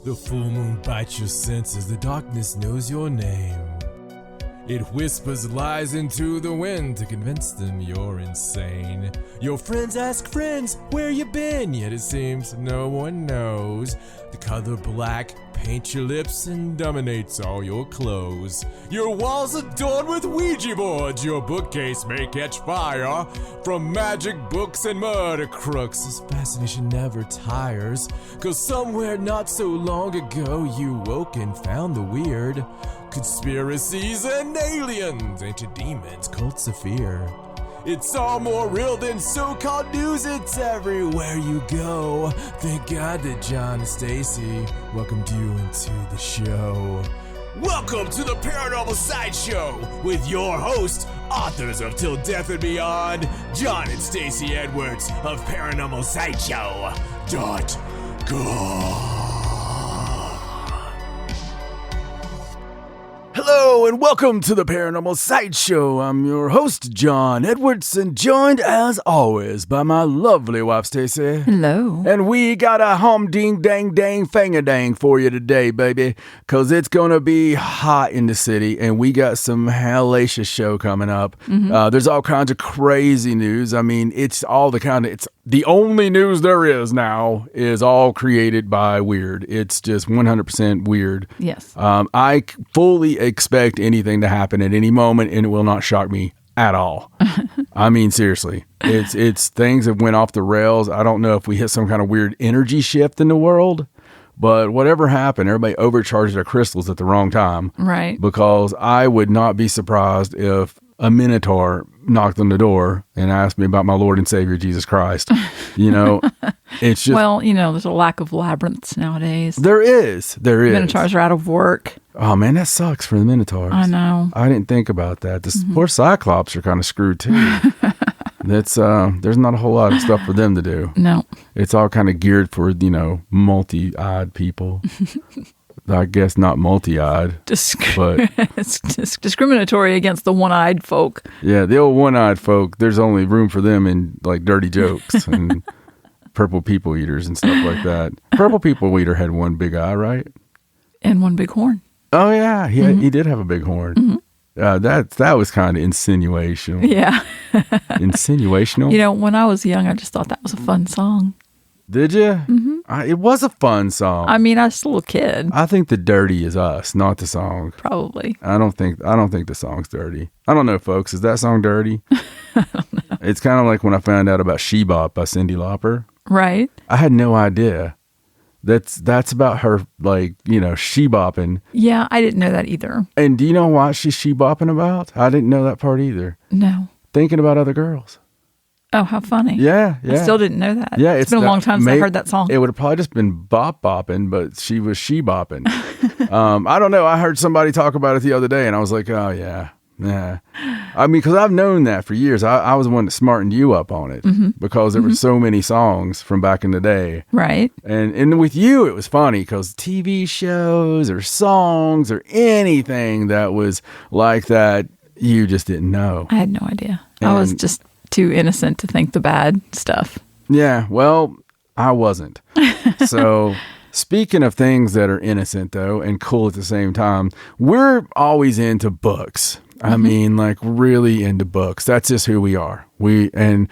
The full moon bites your senses, the darkness knows your name. It whispers lies into the wind to convince them you're insane. Your friends ask friends, where you been? Yet it seems no one knows. The color black paints your lips and dominates all your clothes. Your walls adorned with Ouija boards, your bookcase may catch fire. From magic books and murder crooks, this fascination never tires. 'Cause somewhere not so long ago you woke and found the weird. Conspiracies and aliens, ancient demons, cults of fear. It's all more real than so-called news, it's everywhere you go. Thank God that John and Stacey welcomed you into the show. Welcome to the Paranormal Sideshow with your hosts, authors of Till Death and Beyond, John and Stacey Edwards of ParanormalSideshow.com. Hello and welcome to the Paranormal Sideshow. I'm your host, John Edwards, and joined as always by my lovely wife, Stacey. Hello. And we got a ding-dang fang-a-dang for you today, baby, because it's going to be hot in the city, and we got some hellacious show coming up. There's all kinds of crazy news. I mean, it's the only news there is now is all created by weird. It's just 100% weird. Yes. I fully expect anything to happen at any moment, and it will not shock me at all. I mean, seriously, it's things that went off the rails. I don't know if we hit some kind of weird energy shift in the world, but whatever happened, everybody overcharged their crystals at the wrong time. Right. Because I would not be surprised if a minotaur knocked on the door and asked me about my Lord and Savior, Jesus Christ. You know, it's just... Well, you know, there's a lack of labyrinths nowadays. There is. Minotaurs are out of work. Oh, man, that sucks for the minotaurs. I know. I didn't think about that. The poor Cyclops are kind of screwed, too. There's not a whole lot of stuff for them to do. No. It's all kind of geared for, multi-eyed people. I guess not multi-eyed, but it's discriminatory against the one-eyed folk. Yeah, the old one-eyed folk, there's only room for them in, like, dirty jokes and purple people eaters and stuff like that. Purple people eater had one big eye, right? And one big horn. Oh, yeah, he did have a big horn. That was kind of insinuational. Yeah. Insinuational? You know, when I was young, I just thought that was a fun song. Did you? It was a fun song. I mean, I was still a kid. I think the dirty is us, not the song. Probably. I don't think the song's dirty. I don't know, folks. Is that song dirty? I don't know. It's kind of like when I found out about She Bop by Cyndi Lauper. Right. I had no idea. That's about her, like, she bopping. Yeah, I didn't know that either. And do you know what she's she bopping about? I didn't know that part either. No. Thinking about other girls. Oh, how funny. Yeah. I still didn't know that. Yeah, it's been a long time since I heard that song. It would have probably just been bopping, but she was she bopping. I don't know. I heard somebody talk about it the other day, and I was like, oh, yeah. I mean, because I've known that for years. I was the one that smartened you up on it because there were so many songs from back in the day. Right. And with you, it was funny because TV shows or songs or anything that was like that, you just didn't know. I had no idea. I was just too innocent to think the bad stuff. Yeah, well, I wasn't. So, speaking of things that are innocent, though, and cool at the same time, we're always into books. I mean, like, really into books. That's just who we are. And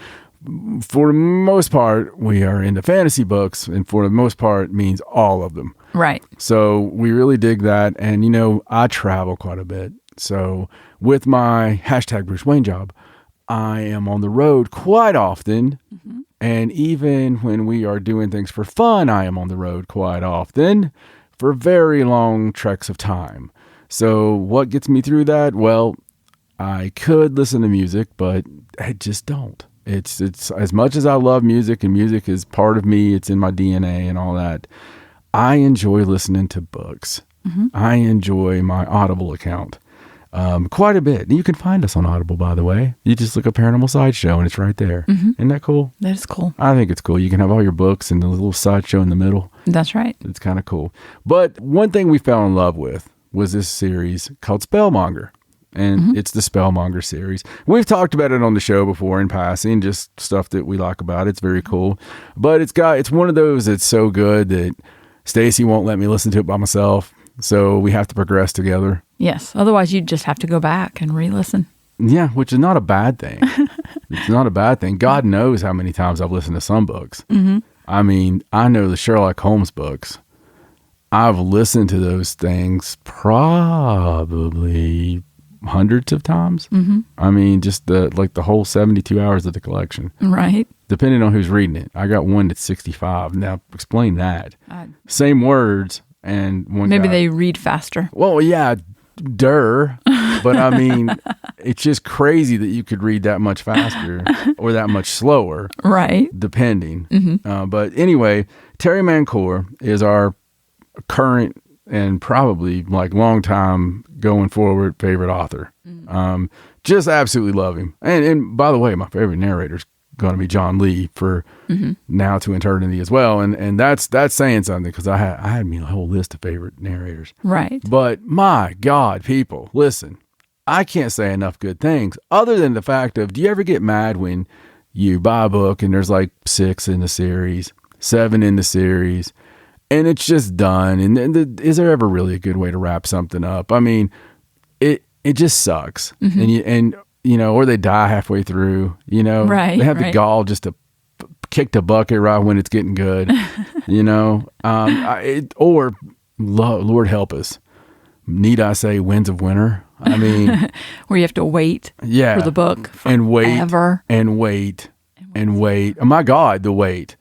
for the most part, we are into fantasy books, and for the most part means all of them. Right. So, we really dig that. And, I travel quite a bit. So, with my #Bruce Wayne job, I am on the road quite often, and even when we are doing things for fun, I am on the road quite often for very long treks of time. So what gets me through that? Well, I could listen to music, but I just don't. It's as much as I love music, and music is part of me, it's in my DNA and all that, I enjoy listening to books. I enjoy my Audible account. Quite a bit. You can find us on Audible, by the way. You just look up Paranormal Sideshow and it's right there. Isn't that cool? That is cool. I think it's cool. You can have all your books and the little sideshow in the middle. That's right. It's kind of cool. But one thing we fell in love with was this series called Spellmonger. And it's the Spellmonger series. We've talked about it on the show before in passing, just stuff that we like about it. It's very cool. But it's one of those that's so good that Stacey won't let me listen to it by myself, so we have to progress together. Yes. Otherwise, you'd just have to go back and re-listen. Yeah, which is not a bad thing. It's not a bad thing. God knows how many times I've listened to some books. Mm-hmm. I mean, I know the Sherlock Holmes books. I've listened to those things probably hundreds of times. Mm-hmm. I mean, just the whole 72 hours of the collection. Right. Depending on who's reading it. I got one that's 65. Now, explain that. Same words. And one maybe guy, they read faster. well, yeah, but I mean, it's just crazy that you could read that much faster or that much slower. Right. Depending. Mm-hmm. But anyway, Terry Mancour is our current and probably like long time going forward favorite author. Mm-hmm. Just absolutely love him. And by the way, my favorite narrator's going to be John Lee for now to eternity as well. And that's saying something, because I had me a whole list of favorite narrators. Right. But my God, people, listen, I can't say enough good things other than the fact of, do you ever get mad when you buy a book and there's like 6 in the series, 7 in the series, and it's just done? And is there ever really a good way to wrap something up? I mean, it just sucks. And you know, or they die halfway through, you know, right, they have the gall just to kick the bucket right when it's getting good, you know, or Lord help us. Need I say Winds of Winter? I mean, where you have to wait for the book and wait forever. and wait and wait. Oh my God, the wait.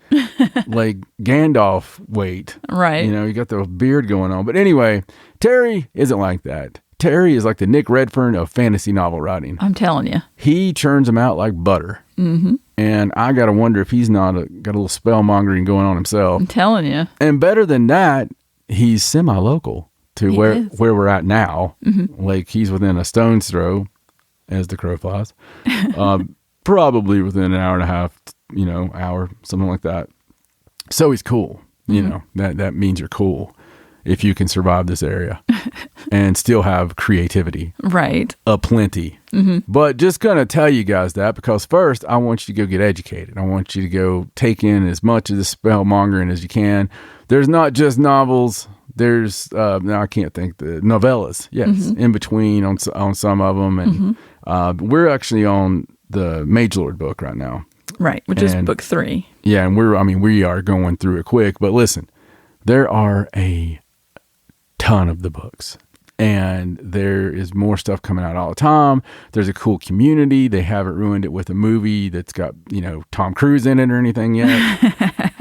Like Gandalf wait. Right. You know, you got the beard going on. But anyway, Terry isn't like that. Terry is like the Nick Redfern of fantasy novel writing. I'm telling you. He churns them out like butter. Mm-hmm. And I got to wonder if he's not got a little spellmongering going on himself. I'm telling you. And better than that, he's semi-local to where we're at now. Mm-hmm. Like he's within a stone's throw, as the crow flies. Probably within an hour and a half, you know, hour, something like that. So he's cool. You know, that means you're cool if you can survive this area and still have creativity. Right. Aplenty. Mm-hmm. But just going to tell you guys that, because first I want you to go get educated. I want you to go take in as much of the spellmongering as you can. There's not just novels. There's, now I can't think, the novellas. Yes. In between on some of them. And we're actually on the Mage Lord book right now. Right. Which is book 3. Yeah. And we are going through it quick, but listen, there are a ton of the books, and there is more stuff coming out all the time. There's a cool community. They haven't ruined it with a movie that's got, you know, Tom Cruise in it or anything yet.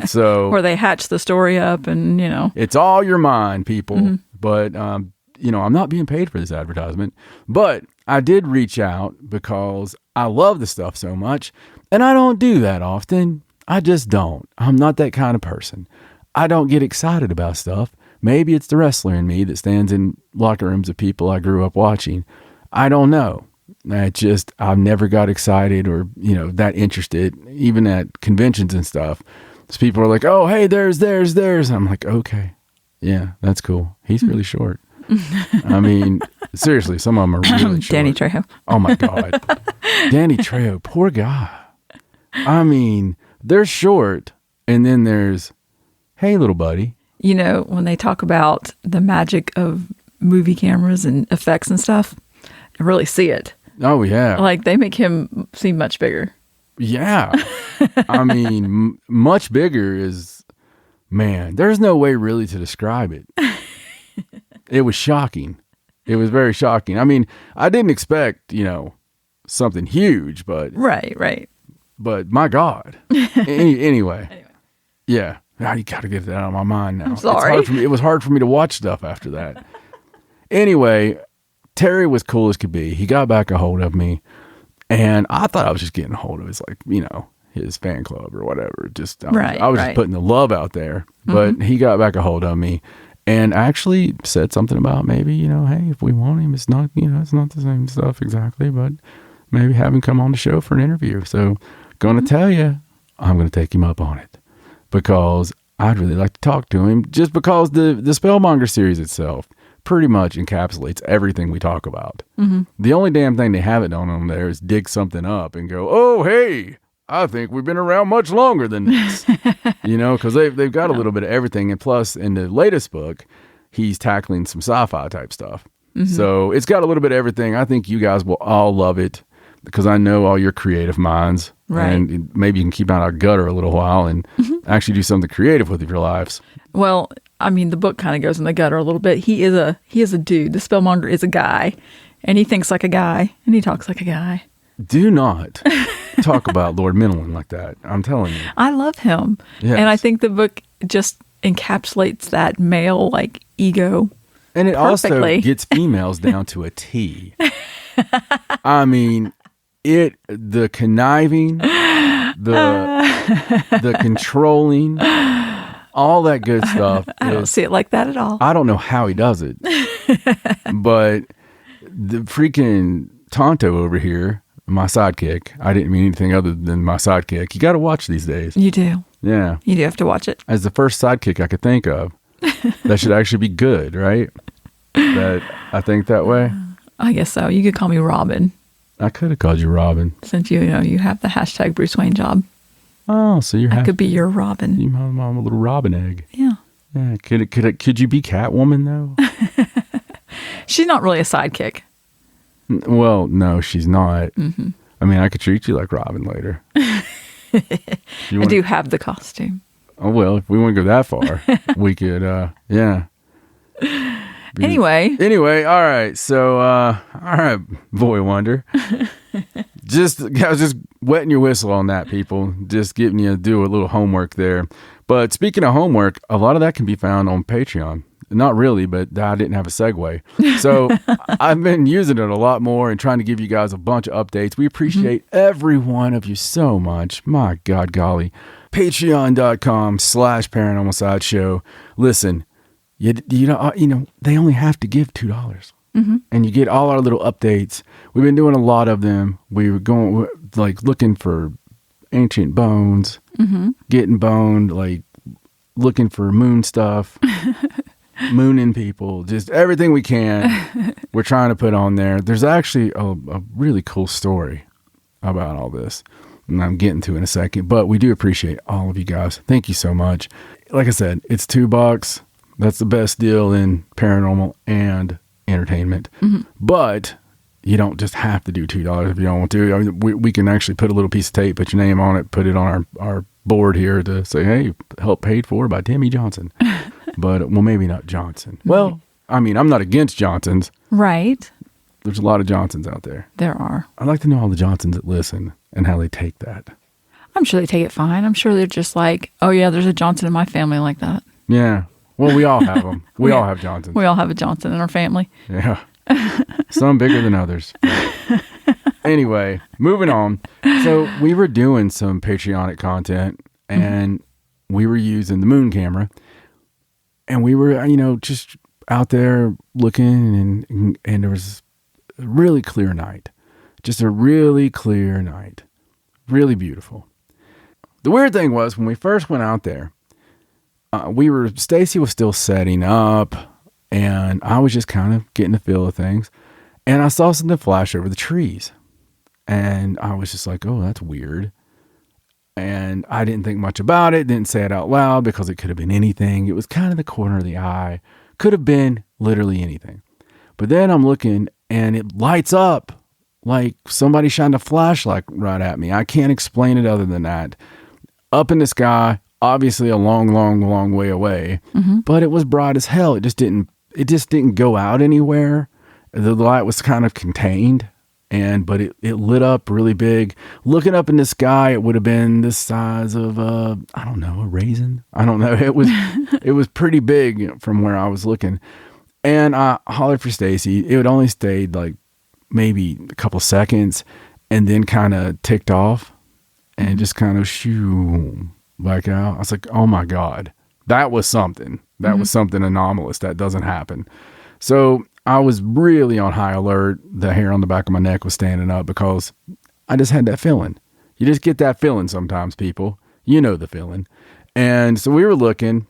So where they hatch the story up, and, you know, it's all your mind, people. But you know, I'm not being paid for this advertisement, but I did reach out because I love the stuff so much, and I don't do that often. I just don't. I'm not that kind of person. I don't get excited about stuff. Maybe it's the wrestler in me that stands in locker rooms of people I grew up watching. I don't know. I've never got excited or, you know, that interested, even at conventions and stuff. So people are like, oh, hey, there's. And I'm like, okay, yeah, that's cool. He's really short. I mean, seriously, some of them are really short. Danny Trejo. Oh my God. Danny Trejo, poor guy. I mean, they're short, and then there's, hey, little buddy. You know, when they talk about the magic of movie cameras and effects and stuff, I really see it. Oh, yeah. Like, they make him seem much bigger. Yeah. I mean, much bigger is, man, there's no way really to describe it. It was shocking. It was very shocking. I mean, I didn't expect, you know, something huge, but. Right. But my God. Anyway. Yeah. Now you got to get that out of my mind now. I'm sorry. It was hard for me to watch stuff after that. Anyway, Terry was cool as could be. He got back a hold of me, and I thought I was just getting a hold of his, like, you know, his fan club or whatever. I was just putting the love out there. But he got back a hold of me and actually said something about maybe, you know, hey, if we want him, it's not, you know, it's not the same stuff exactly, but maybe have him come on the show for an interview. So going to tell you, I'm going to take him up on it. Because I'd really like to talk to him, just because the Spellmonger series itself pretty much encapsulates everything we talk about. The only damn thing they haven't done on there is dig something up and go, oh, hey, I think we've been around much longer than this. Because they've got a little bit of everything. And plus, in the latest book, he's tackling some sci-fi type stuff. So it's got a little bit of everything. I think you guys will all love it because I know all your creative minds. Right. And maybe you can keep out our gutter a little while and actually do something creative with your lives. Well, I mean, the book kind of goes in the gutter a little bit. He is a dude. The spellmonger is a guy, and he thinks like a guy, and he talks like a guy. Do not talk about Lord Menelin like that. I'm telling you. I love him. Yes. And I think the book just encapsulates that male ego. And it perfectly. also gets females down to a T. I mean, the conniving, the controlling, all that good stuff. I don't see it like that at all. I don't know how he does it. But the freaking Tonto over here, my sidekick, I didn't mean anything other than my sidekick. You got to watch these days. You do. Yeah. You do have to watch it. As the first sidekick I could think of, that should actually be good, right? That I think that way. I guess so. You could call me Robin. I could have called you Robin. Since you have the hashtag Bruce Wayne job. Oh, so you're I could be your Robin. You I'm a little Robin egg. Yeah. Yeah. Could you be Catwoman though? She's not really a sidekick. Well, no, she's not. Mm-hmm. I mean, I could treat you like Robin later. I do have the costume. Oh, well, if we want to go that far, we could, yeah. Anyway, all right. So, all right, Boy Wonder. I was just wetting your whistle on that, people. Just getting you to do a little homework there. But speaking of homework, a lot of that can be found on Patreon. Not really, but I didn't have a segue. So I've been using it a lot more and trying to give you guys a bunch of updates. We appreciate every one of you so much. My God, golly. Patreon.com/Paranormal Sideshow. Listen, you know, they only have to give $2. And you get all our little updates. We've been doing a lot of them. We were going, like, looking for ancient bones, getting boned, like, looking for moon stuff. Mooning people, just everything we can, we're trying to put on there. There's actually a really cool story about all this, and I'm getting to in a second, but we do appreciate all of you guys. Thank you so much. Like I said, it's $2. That's the best deal in paranormal and entertainment. But you don't just have to do $2 if you don't want to. I mean, we can actually put a little piece of tape, put your name on it, put it on our board here to say, hey, help paid for by Timmy Johnson. But, well, maybe not Johnson. Well, I mean, I'm not against Johnsons. Right. There's a lot of Johnsons out there. There are. I'd like to know all the Johnsons that listen and how they take that. I'm sure they take it fine. I'm sure they're just like, oh, yeah, there's a Johnson in my family like that. Yeah. Well, we all have them. We all have Johnsons. We all have a Johnson in our family. Yeah. Some bigger than others. Anyway, moving on. So we were doing some Patreonic content, and we were using the moon camera. And we were, just out there looking, and there was a really clear night. Just a really clear night. Really beautiful. The weird thing was, when we first went out there, Stacey was still setting up, and I was just kind of getting the feel of things. And I saw something flash over the trees. And I was just like, oh, that's weird. And I didn't think much about it, didn't say it out loud because it could have been anything. It was kind of the corner of the eye. Could have been literally anything. But then I'm looking and it lights up like somebody shined a flashlight right at me. I can't explain it other than that. Up in the sky, obviously a long, long, long way away, but it was bright as hell. It just didn't go out anywhere. The light was kind of contained. But it lit up really big. Looking up in the sky, it would have been the size of a raisin. I don't know. It was pretty big from where I was looking. And I hollered for Stacey. It would only stayed like maybe a couple seconds and then kind of ticked off and just kind of shoo back out. I was like, oh my God, that was something. That was something anomalous. That doesn't happen. So I was really on high alert. The hair on the back of my neck was standing up because I just had that feeling. You just get that feeling sometimes, people. You know the feeling. And so we were looking,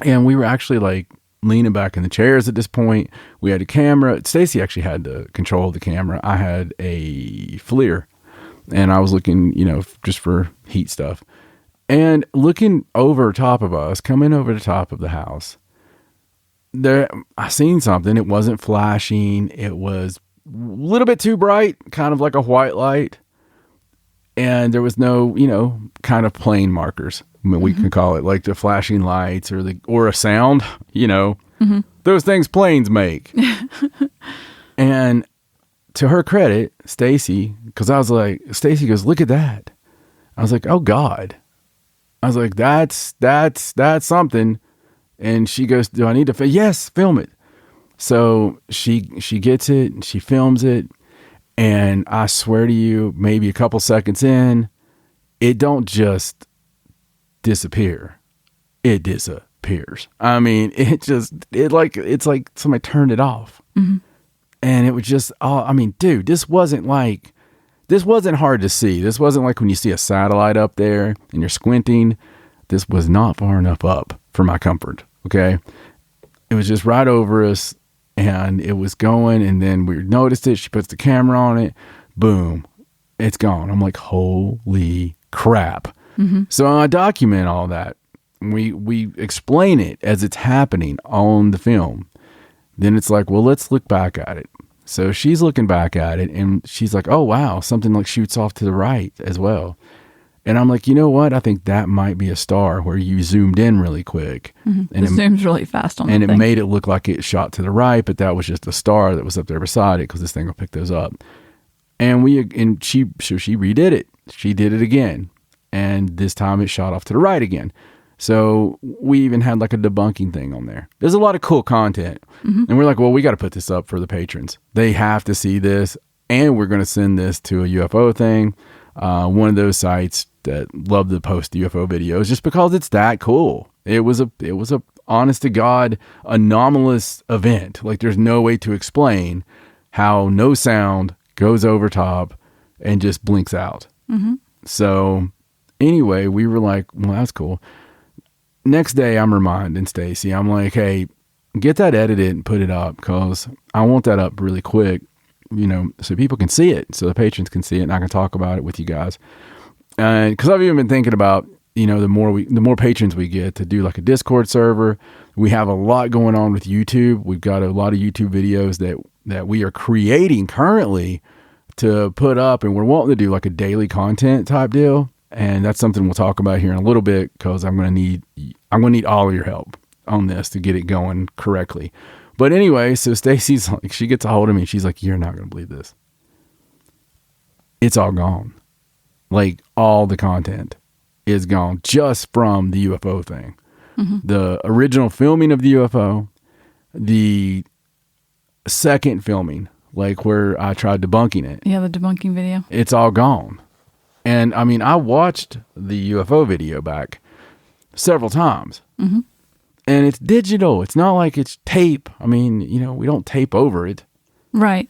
and we were actually like leaning back in the chairs at this point. We had a camera. Stacey actually had the control of the camera. I had a FLIR, And I was looking, just for heat stuff. And looking over top of us, coming over the top of the house, there I seen something. It wasn't flashing. It was a little bit too bright, kind of like a white light. And there was no, kind of plane markers. I mean, we can call it like the flashing lights or a sound, those things planes make. And to her credit, Stacey, because I was like, Stacey goes, look at that. I was like, oh God. I was like, that's something. And she goes, do I need to yes, film it. So she gets it and she films it. And I swear to you, maybe a couple seconds in, it don't just disappear. It disappears. I mean, it's like somebody turned it off. Mm-hmm. And it was just, dude, this wasn't hard to see. This wasn't like when you see a satellite up there and you're squinting. This was not far enough up for my comfort. Okay. It was just right over us and it was going. And then we noticed it. She puts the camera on it. Boom. It's gone. I'm like, holy crap. Mm-hmm. So I document all that. We explain it as it's happening on the film. Then it's like, well, let's look back at it. So she's looking back at it and she's like, oh, wow, something like shoots off to the right as well. And I'm like, you know what? I think that might be a star where you zoomed in really quick. Mm-hmm. And it zooms really fast on and the it made it look like it shot to the right, but that was just a star that was up there beside it because this thing will pick those up. And she redid it. She did it again. And this time it shot off to the right again. So we even had like a debunking thing on there. There's a lot of cool content. Mm-hmm. And we're like, well, we got to put this up for the patrons. They have to see this. And we're going to send this to a UFO thing. One of those sites that love to post UFO videos just because it's that cool. It was a honest to God anomalous event. Like there's no way to explain how no sound goes over top and just blinks out. Mm-hmm. So anyway, we were like, well, that's cool. Next day, I'm reminding Stacey, I'm like, hey, get that edited and put it up because I want that up really quick, so people can see it, so the patrons can see it and I can talk about it with you guys. And because I've even been thinking about, the more patrons we get to do like a Discord server. We have a lot going on with YouTube. We've got a lot of YouTube videos that we are creating currently to put up, and we're wanting to do like a daily content type deal. And that's something we'll talk about here in a little bit because I'm going to need all of your help on this to get it going correctly. But anyway, so Stacey's like, she gets a hold of me and she's like, you're not going to believe this. It's all gone. Like all the content is gone just from the UFO thing. Mm-hmm. The original filming of the UFO, the second filming, like where I tried debunking it. Yeah, the debunking video. It's all gone. And I mean, I watched the UFO video back several times. Mm-hmm. And it's digital. It's not like it's tape. I mean, we don't tape over it. Right.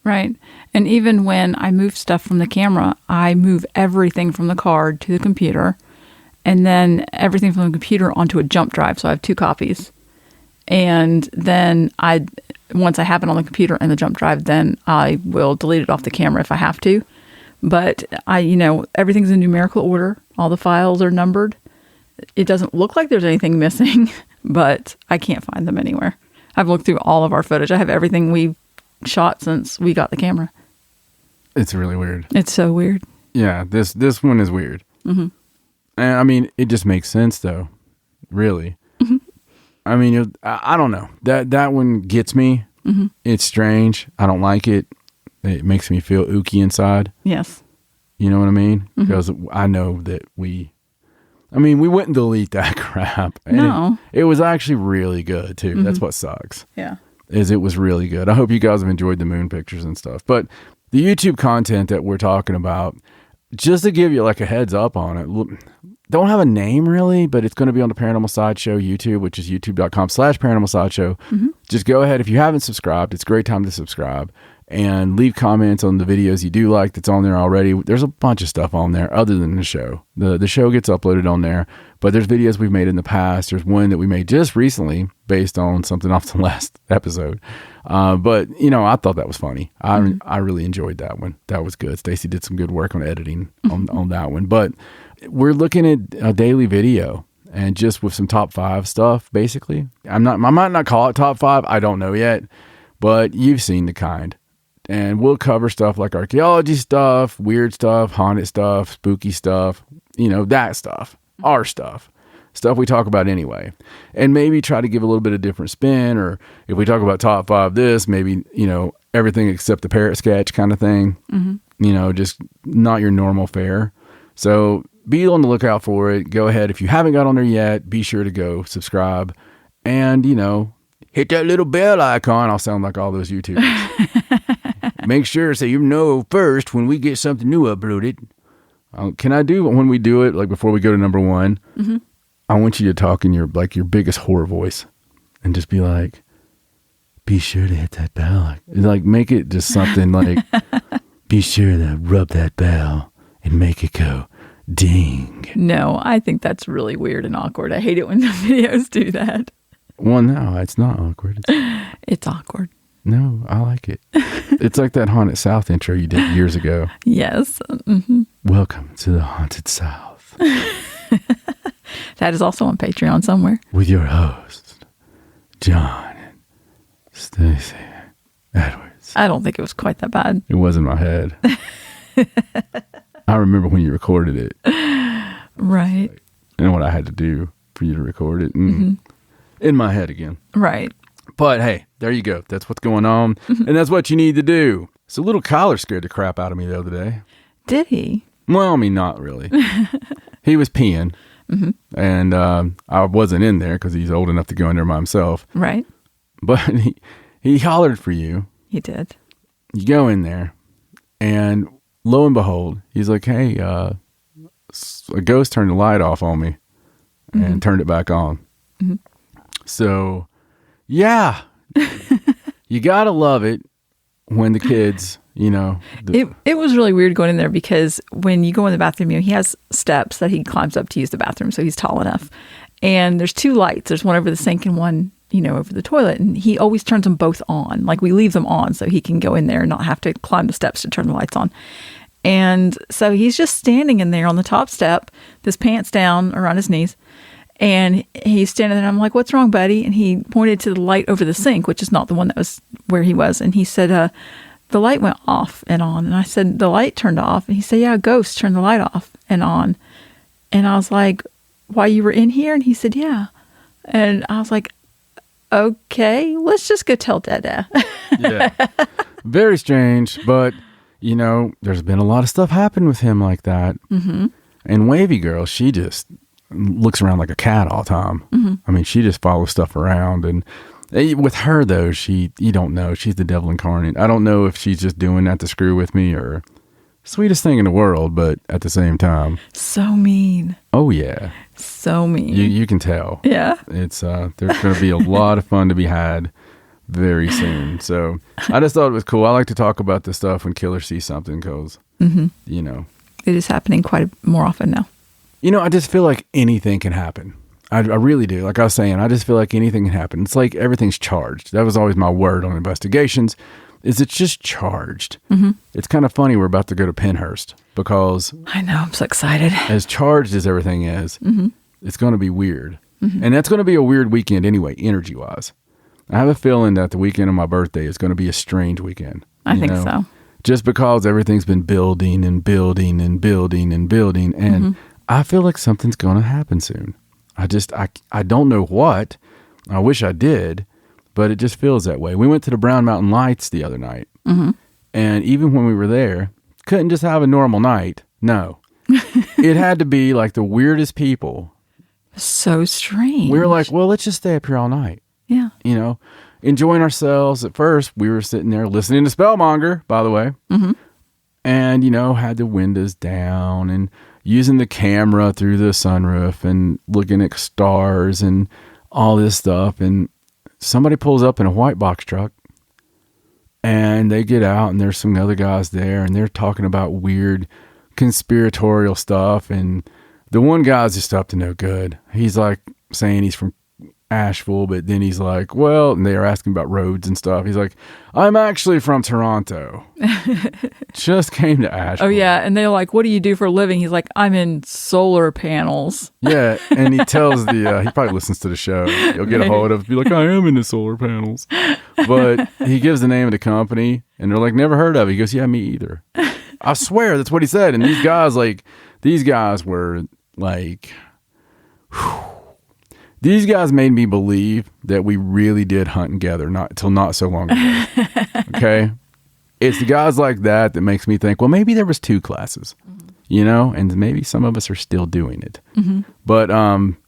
And even when I move stuff from the camera, I move everything from the card to the computer and then everything from the computer onto a jump drive. So I have 2 copies. And then once I have it on the computer and the jump drive, then I will delete it off the camera if I have to. But everything's in numerical order. All the files are numbered. It doesn't look like there's anything missing, but I can't find them anywhere. I've looked through all of our footage. I have everything we've shot since we got the camera. It's really weird. It's so weird. Yeah, this one is weird. Mm-hmm. And I mean, it just makes sense though. Really. Mm-hmm. I mean, I don't know. That one gets me. Mm-hmm. It's strange. I don't like it. It makes me feel ooky inside. Yes. You know what I mean? Because I know that we wouldn't delete that crap. And no. It was actually really good too. Mm-hmm. That's what sucks. Yeah. Is it was really good. I hope you guys have enjoyed the moon pictures and stuff. But the YouTube content that we're talking about, just to give you like a heads up on it, don't have a name really, but it's going to be on the Paranormal Sideshow YouTube, which is youtube.com/Paranormal Sideshow. Mm-hmm. Just go ahead. If you haven't subscribed, it's a great time to subscribe. and leave comments on the videos you do like that's on there already. There's a bunch of stuff on there other than the show. The show gets uploaded on there, but there's videos we've made in the past. There's one that we made just recently based on something off the last episode. But, I thought that was funny. I really enjoyed that one. That was good. Stacey did some good work on editing on that one. But we're looking at a daily video and just with some top 5 stuff, basically. I might not call it top 5. I don't know yet, but you've seen the kind. And we'll cover stuff like archaeology stuff, weird stuff, haunted stuff, spooky stuff, that stuff, our stuff we talk about anyway. And maybe try to give a little bit of different spin, or if we talk about top 5 this, maybe, everything except the parrot sketch kind of thing, just not your normal fare. So be on the lookout for it. Go ahead. If you haven't got on there yet, be sure to go subscribe and, hit that little bell icon. I'll sound like all those YouTubers. Make sure so you know first when we get something new uploaded. Can I do when we do it, like before we go to number 1? Mm-hmm. I want you to talk in your biggest horror voice and just be like, be sure to hit that bell. Like make it just something like, be sure to rub that bell and make it go ding. No, I think that's really weird and awkward. I hate it when the videos do that. Well, no, it's not awkward. It's awkward. No, I like it. It's like that Haunted South intro you did years ago. Yes. Mm-hmm. Welcome to the Haunted South. That is also on Patreon somewhere. With your host, John and Stacey Edwards. I don't think it was quite that bad. It was in my head. I remember when you recorded it. Right. And what I had to do for you to record it. In my head again. Right. But hey, there you go. That's what's going on. And that's what you need to do. So little Kyler scared the crap out of me the other day. Did he? Well, I mean, not really. He was peeing. Mm-hmm. And I wasn't in there because he's old enough to go in there by himself. Right. But he hollered for you. He did. You go in there, and lo and behold, he's like, hey, a ghost turned the light off on me and turned it back on. Mm-hmm. So, yeah, you got to love it when the kids, It was really weird going in there because when you go in the bathroom, he has steps that he climbs up to use the bathroom, so he's tall enough. And there's 2 lights. There's one over the sink and one, over the toilet. And he always turns them both on. Like we leave them on so he can go in there and not have to climb the steps to turn the lights on. And so he's just standing in there on the top step, his pants down around his knees. And he's standing there, and I'm like, what's wrong, buddy? And he pointed to the light over the sink, which is not the one that was where he was. And he said, the light went off and on. And I said, the light turned off. And he said, yeah, a ghost turned the light off and on. And I was like, while you were in here? And he said, yeah. And I was like, okay, let's just go tell Dada. Yeah. Very strange, but, there's been a lot of stuff happen with him like that. Mm-hmm. And Wavy Girl, she just looks around like a cat all the time. Mm-hmm. I mean, she just follows stuff around. And with her, though, you don't know. She's the devil incarnate. I don't know if she's just doing that to screw with me or sweetest thing in the world, but at the same time. So mean. Oh, yeah. So mean. You can tell. Yeah. It's there's going to be a lot of fun to be had very soon. So I just thought it was cool. I like to talk about this stuff when killers see something because, It is happening quite more often now. I just feel like anything can happen. I really do. Like I was saying, I just feel like anything can happen. It's like everything's charged. That was always my word on investigations, is it's just charged. Mm-hmm. It's kind of funny we're about to go to Pennhurst because... I know, I'm so excited. As charged as everything is, it's going to be weird. Mm-hmm. And that's going to be a weird weekend anyway, energy-wise. I have a feeling that the weekend of my birthday is going to be a strange weekend. I think so. Just because everything's been building and building and building and building. And I feel like something's going to happen soon. I don't know what. I wish I did, but it just feels that way. We went to the Brown Mountain Lights the other night. Mm-hmm. And even when we were there, couldn't just have a normal night. No. It had to be like the weirdest people. So strange. We were like, well, let's just stay up here all night. Yeah. Enjoying ourselves. At first, we were sitting there listening to Spellmonger, by the way. Mm-hmm. And, had the windows down and using the camera through the sunroof and looking at stars and all this stuff. And somebody pulls up in a white box truck And they get out, and there's some other guys there, and they're talking about weird conspiratorial stuff. And the one guy's just up to no good. He's like saying he's from Asheville, but then he's like, well, and they are asking about roads and stuff. He's like, I'm actually from Toronto. Just came to Asheville. Oh, yeah. And they're like, what do you do for a living? He's like, I'm in solar panels. Yeah. And he tells he probably listens to the show. He'll get a hold of it, be like, I am into solar panels. But he gives the name of the company, and they're like, never heard of it. He goes, yeah, me either. I swear that's what he said. And these guys were like, whew. These guys made me believe that we really did hunt together not so long ago. Okay? It's the guys like that makes me think, well, maybe there was 2 classes, and maybe some of us are still doing it. Mm-hmm. But,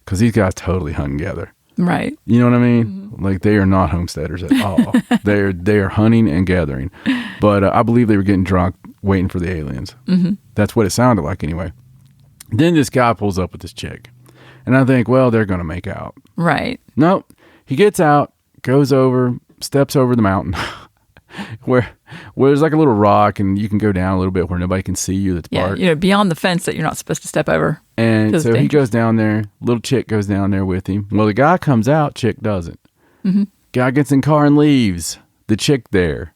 because these guys totally hunt together. Right. You know what I mean? Mm-hmm. Like, they are not homesteaders at all. They are hunting and gathering. But I believe they were getting drunk waiting for the aliens. Mm-hmm. That's what it sounded like anyway. Then this guy pulls up with this chick. And I think, well, they're going to make out. Right. Nope. He gets out, goes over, steps over the mountain where there's like a little rock, and you can go down a little bit where nobody can see you. That's part. Beyond the fence that you're not supposed to step over. And so he goes down there. Little chick goes down there with him. Well, the guy comes out. Chick doesn't. Mm-hmm. Guy gets in car and leaves. The chick there.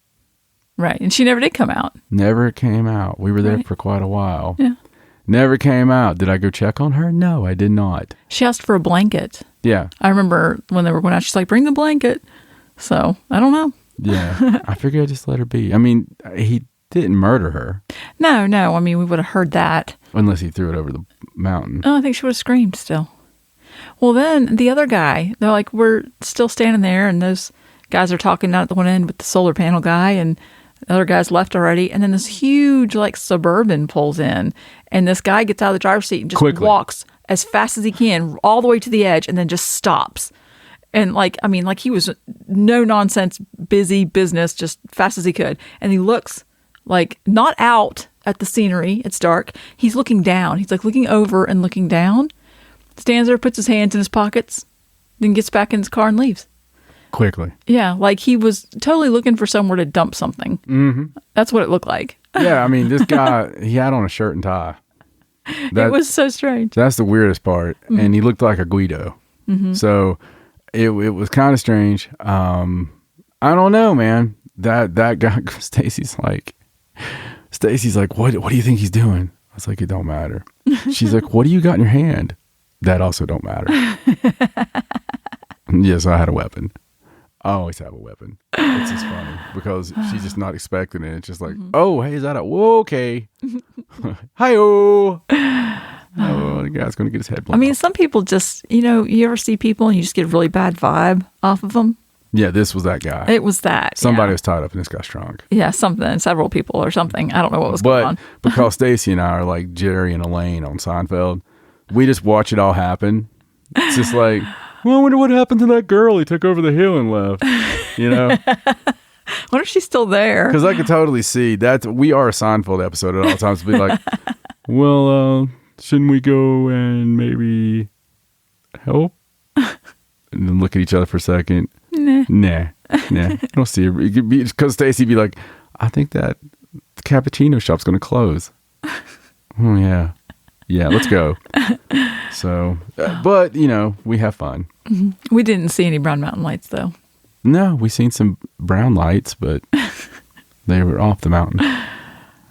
Right. And she never did come out. Never came out. We were there for quite a while. Yeah. Never came out. Did I go check on her? No, I did not. She asked for a blanket. Yeah. I remember when they were going out, she's like, bring the blanket. So, I don't know. Yeah. I figured I'd just let her be. I mean, he didn't murder her. No. I mean, we would have heard that. Unless he threw it over the mountain. Oh, I think she would have screamed still. Well, then the other guy, they're like, we're still standing there, and those guys are talking down at the one end with the solar panel guy, and the other guy's left already. And then this huge, like, Suburban pulls in, and this guy gets out of the driver's seat and just walks as fast as he can all the way to the edge and then just stops. And like he was no nonsense, busy business, just fast as he could. And he looks like not out at the scenery. It's dark. He's looking down. He's like looking over and looking down, stands there, puts his hands in his pockets, then gets back in his car and leaves. Quickly. Yeah, like he was totally looking for somewhere to dump something. Mm-hmm. That's what it looked like. Yeah, I mean, this guy, he had on a shirt and tie. It was so strange. That's the weirdest part. Mm-hmm. And he looked like a Guido. Mm-hmm. So it was kind of strange. I don't know, man. That guy, Stacey's like, what do you think he's doing? I was like, it don't matter. She's like, what do you got in your hand? That also don't matter. Yes, I had a weapon. I always have a weapon. It's just funny because she's just not expecting it. It's just like, oh, hey, is that whoa, okay. Hi-oh. Oh, the guy's going to get his head blown off. Some people just, you ever see people and you just get a really bad vibe off of them? Yeah, this was that guy. It was that. Somebody was tied up in this guy's trunk. Yeah, something. Several people or something. I don't know what was going on. But because Stacey and I are like Jerry and Elaine on Seinfeld, we just watch it all happen. It's just like, well, I wonder what happened to that girl he took over the hill and left. What if she's still there? Because I could totally see that. We are a Seinfeld episode at all times to be like, well, shouldn't we go and maybe help? And then look at each other for a second. Nah. I don't see it. Because Stacey be like, I think that the cappuccino shop's going to close. Oh, yeah. Yeah, let's go. So, but, we have fun. Mm-hmm. We didn't see any Brown Mountain lights, though. No, we seen some brown lights, but they were off the mountain.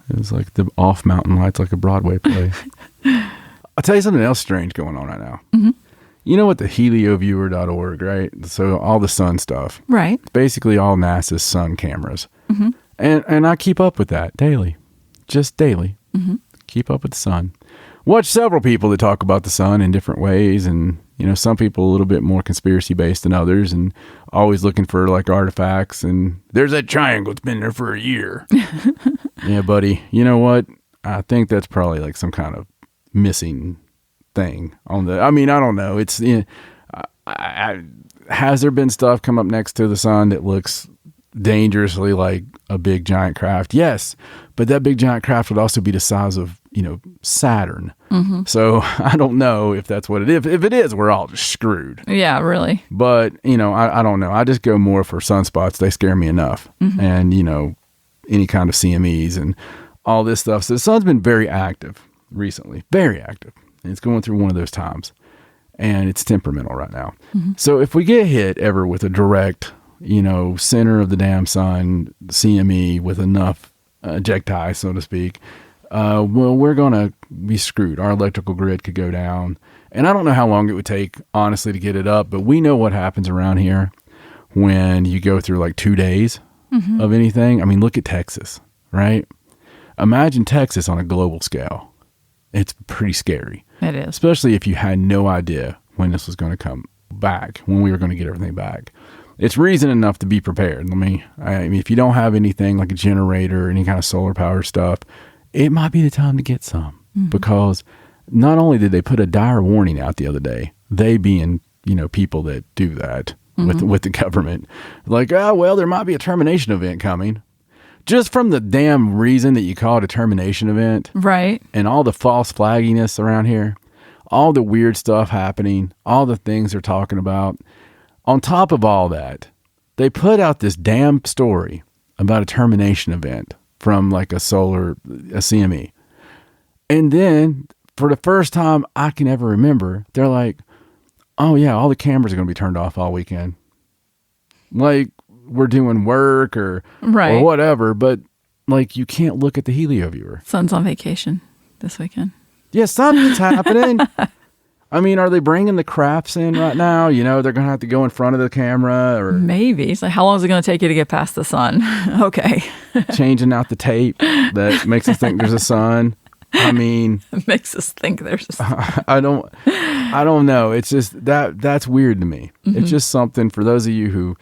It was like the off mountain lights, like a Broadway play. I'll tell you something else strange going on right now. Mm-hmm. You know what the helioviewer.org, right? So all the sun stuff. Right. Basically all NASA's sun cameras. Mm-hmm. And I keep up with that daily. Just daily. Mm-hmm. Keep up with the sun. Watch several people that talk about the sun in different ways, and some people a little bit more conspiracy based than others, and always looking for like artifacts. And there's that triangle, it's been there for a year. Yeah, buddy. You know what? I think that's probably like some kind of missing thing on the. I don't know. It's has there been stuff come up next to the sun that looks dangerously like a big giant craft. Yes, but that big giant craft would also be the size of, Saturn. So I don't know if that's what it is. If it is, we're all just screwed. Yeah, really. But, I don't know. I just go more for sunspots. They scare me enough. And, any kind of CMEs and all this stuff. So the sun's been very active recently, very active. And it's going through one of those times. And it's temperamental right now. So if we get hit ever with a direct, center of the damn sun CME with enough ejecti, so to speak, well, we're going to be screwed. Our electrical grid could go down. And I don't know how long it would take, honestly, to get it up. But we know what happens around here when you go through like 2 days of anything. I mean, look at Texas, right? Imagine Texas on a global scale. It's pretty scary. It is. Especially if you had no idea when this was going to come back, when we were going to get everything back. It's reason enough to be prepared. I mean, if you don't have anything like a generator or any kind of solar power stuff, it might be the time to get some. Because not only did they put a dire warning out the other day, they being, people that do that with the government, like, oh, well, there might be a termination event coming. Just from the damn reason that you call it a termination event. Right. And all the false flagginess around here, all the weird stuff happening, all the things they're talking about. On top of all that, they put out this damn story about a termination event from like a CME. And then for the first time I can ever remember, they're like, oh yeah, all the cameras are going to be turned off all weekend. Like we're doing work or whatever, but like you can't look at the helio viewer. Son's on vacation this weekend. Yeah, something's happening. I mean, are they bringing the crafts in right now? They're going to have to go in front of the camera or maybe. It's like, how long is it going to take you to get past the sun? Okay. Changing out the tape that makes us think there's a sun. I mean, it makes us think there's a sun. I don't know. It's just that's weird to me. It's just something for those of you who,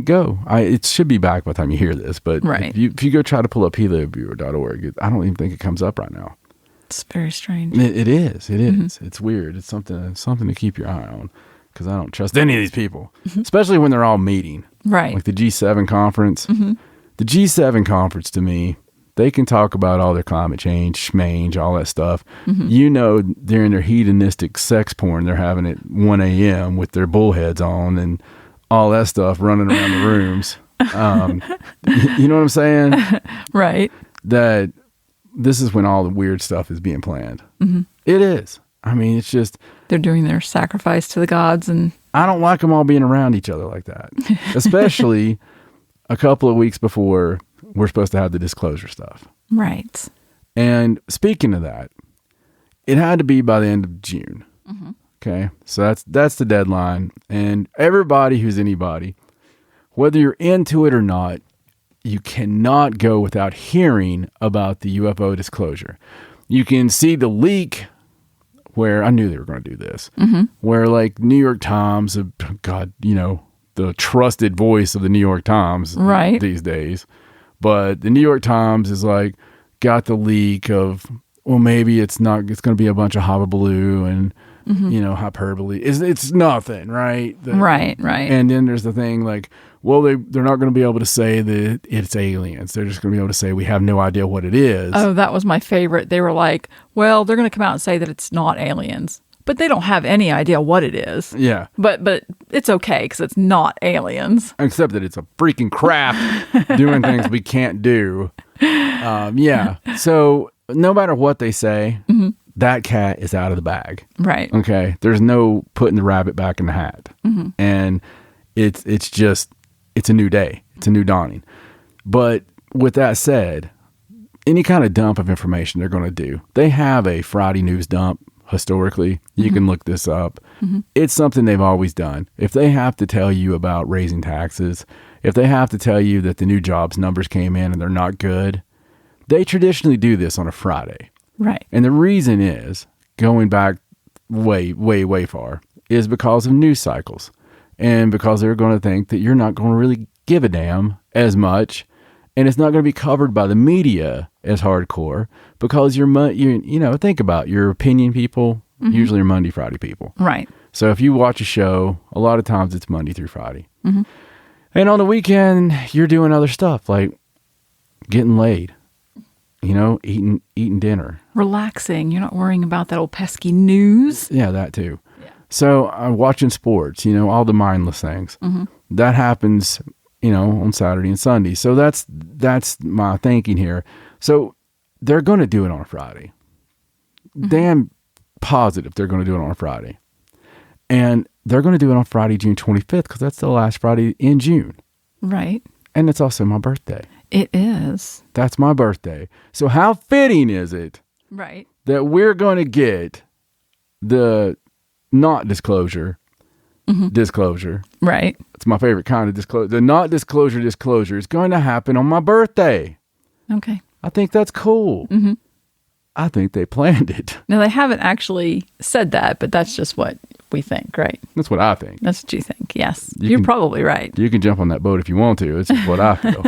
go. It should be back by the time you hear this, but if you go try to pull up helioviewer.org, I don't even think it comes up right now. It's very strange. It is. It's weird. It's something to keep your eye on because I don't trust any of these people, especially when they're all meeting. Right. Like the G7 conference. The G7 conference to me, they can talk about all their climate change, schmange, all that stuff. During their hedonistic sex porn they're having at 1 a.m. with their bullheads on and all that stuff running around the rooms. You know what I'm saying? Right. That this is when all the weird stuff is being planned. It is. I mean, it's just... They're doing their sacrifice to the gods and... I don't like them all being around each other like that. Especially a couple of weeks before we're supposed to have the disclosure stuff. Right. And speaking of that, it had to be by the end of June. Okay? So that's the deadline. And everybody who's anybody, whether you're into it or not, you cannot go without hearing about the UFO disclosure. You can see the leak where I knew they were going to do this, where like New York Times, God, the trusted voice of the New York Times these days. But the New York Times is like, got the leak of, well, maybe it's going to be a bunch of hullabaloo and, hyperbole. It's nothing, right? Right. And then there's the thing like, well, they're not going to be able to say that it's aliens. They're just going to be able to say we have no idea what it is. Oh, that was my favorite. They were like, well, they're going to come out and say that it's not aliens. But they don't have any idea what it is. Yeah. But it's okay because it's not aliens. Except that it's a freaking craft doing things we can't do. Yeah. So no matter what they say, that cat is out of the bag. Right. Okay. There's no putting the rabbit back in the hat. And it's a new day. It's a new dawning. But with that said, any kind of dump of information they're going to do, they have a Friday news dump historically. You can look this up. It's something they've always done. If they have to tell you about raising taxes, if they have to tell you that the new jobs numbers came in and they're not good, they traditionally do this on a Friday. Right. And the reason is, going back way, way, way far, is because of news cycles. And because they're going to think that you're not going to really give a damn as much, and it's not going to be covered by the media as hardcore because think about your opinion people, usually are Monday, Friday people. Right. So if you watch a show, a lot of times it's Monday through Friday. And on the weekend, you're doing other stuff like getting laid, eating dinner. Relaxing. You're not worrying about that old pesky news. Yeah, that too. Yeah. So I'm watching sports, all the mindless things. Mm-hmm. That happens, on Saturday and Sunday. So that's my thinking here. So they're going to do it on a Friday. Mm-hmm. Damn positive they're going to do it on a Friday. And they're going to do it on Friday, June 25th, because that's the last Friday in June. Right. And it's also my birthday. It is. That's my birthday. So how fitting is it right. that we're going to get the not disclosure, disclosure. Right. It's my favorite kind of disclosure. The not disclosure is going to happen on my birthday. Okay. I think that's cool. Mm-hmm. I think they planned it. Now, they haven't actually said that, but that's just what we think, right? That's what I think. That's what you think, yes. You're probably right. You can jump on that boat if you want to. It's just what I feel.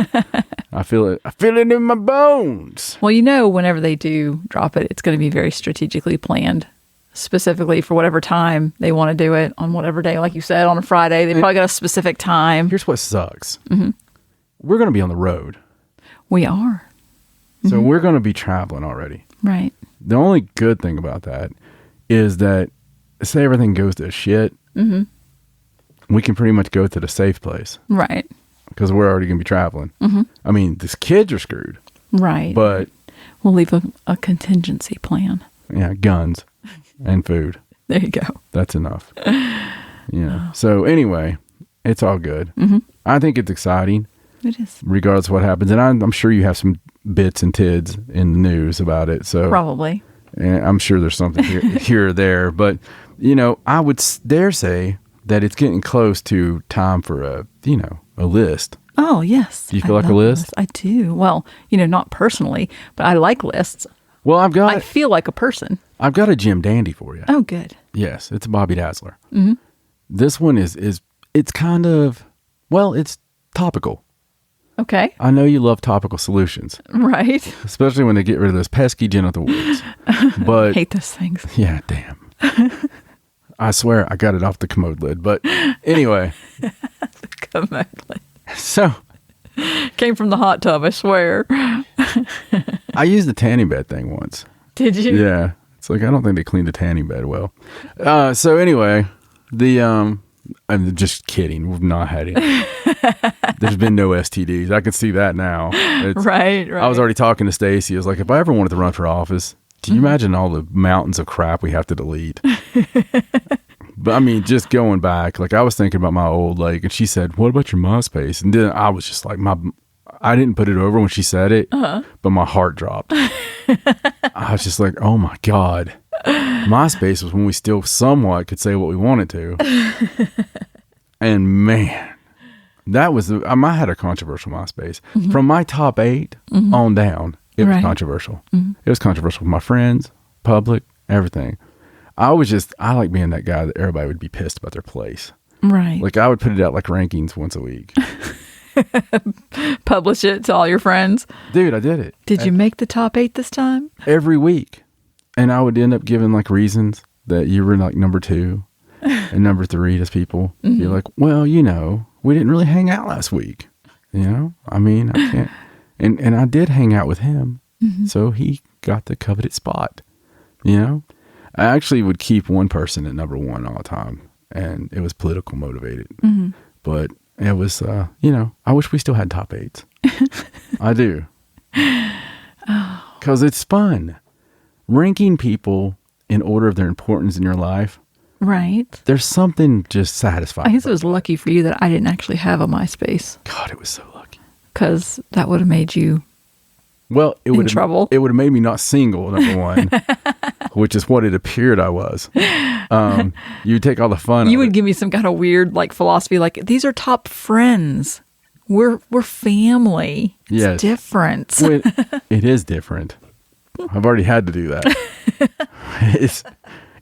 I feel it. I feel it in my bones. Well, whenever they do drop it, it's going to be very strategically planned, specifically for whatever time they want to do it on whatever day. Like you said, on a Friday, they probably got a specific time. Here's what sucks. Mm-hmm. We're going to be on the road. We are. So we're going to be traveling already. Right. The only good thing about that is that, say everything goes to shit, we can pretty much go to the safe place. Right. Because we're already going to be traveling. Mm-hmm. I mean, these kids are screwed. Right. But we'll leave a contingency plan. Yeah, guns and food. There you go. That's enough. Yeah. So anyway, it's all good. Mm-hmm. I think it's exciting. It is. Regardless of what happens. And I'm sure you have some bits and tids in the news about it. So probably. And I'm sure there's something here or there. But, I would dare say that it's getting close to time for a list. Oh, yes. Do you feel like a list? I do. Well, not personally, but I like lists. Well, I feel like a person. I've got a Jim Dandy for you. Oh, good. Yes, it's a Bobby Dazzler. Mm-hmm. This one is it's kind of, it's topical. Okay. I know you love topical solutions. Right. Especially when they get rid of those pesky genital warts. But I hate those things. Yeah, damn. I swear I got it off the commode lid. But anyway. The commode lid. So. Came from the hot tub, I swear. I used the tanning bed thing once. Did you? Yeah. It's like, I don't think they cleaned the tanning bed well. So anyway, I'm just kidding. We've not had any. There's been no STDs. I can see that now. Right. I was already talking to Stacey. I was like, if I ever wanted to run for office, do you imagine all the mountains of crap we have to delete? But I mean, just going back, like I was thinking about my old, and she said, what about your MySpace? And then I was just like, I didn't put it over when she said it, but my heart dropped. I was just like, oh my God. MySpace was when we still somewhat could say what we wanted to. And man, that was, I had a controversial MySpace. Mm-hmm. From my top 8 on down, it was controversial. Mm-hmm. It was controversial with my friends, public, everything. I like being that guy that everybody would be pissed about their place. Right. Like I would put it out like rankings once a week. Publish it to all your friends. Dude, I did it. Did you make the top 8 this time? Every week. And I would end up giving like reasons that you were like number 2 and number 3 to people. Mm-hmm. You're like, well, we didn't really hang out last week. I mean, I can't. And I did hang out with him. Mm-hmm. So he got the coveted spot. I actually would keep one person at number 1 all the time. And it was political motivated. Mm-hmm. But it was, I wish we still had top 8s. I do. Because it's fun. Ranking people in order of their importance in your life. Right. There's something just satisfying. I guess it was lucky for you that I didn't actually have a MySpace. God, it was so lucky. Because that would have made you in trouble. It would have made me not single, number 1, which is what it appeared I was. You take all the fun. You would give me some kind of weird philosophy, these are top friends. We're family. It's different. It is different. I've already had to do that.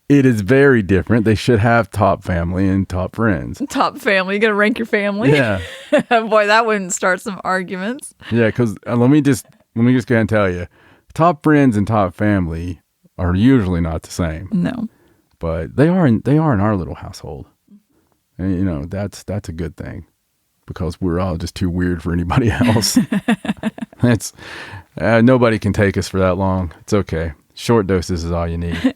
It is very different. They should have top family and top friends. Top family. You got to rank your family? Yeah. Boy, that wouldn't start some arguments. Yeah, because let me just go ahead and tell you, top friends and top family are usually not the same. No. But they are in our little household. And that's a good thing. because we're all just too weird for anybody else. It's nobody can take us for that long. It's okay. Short doses is all you need.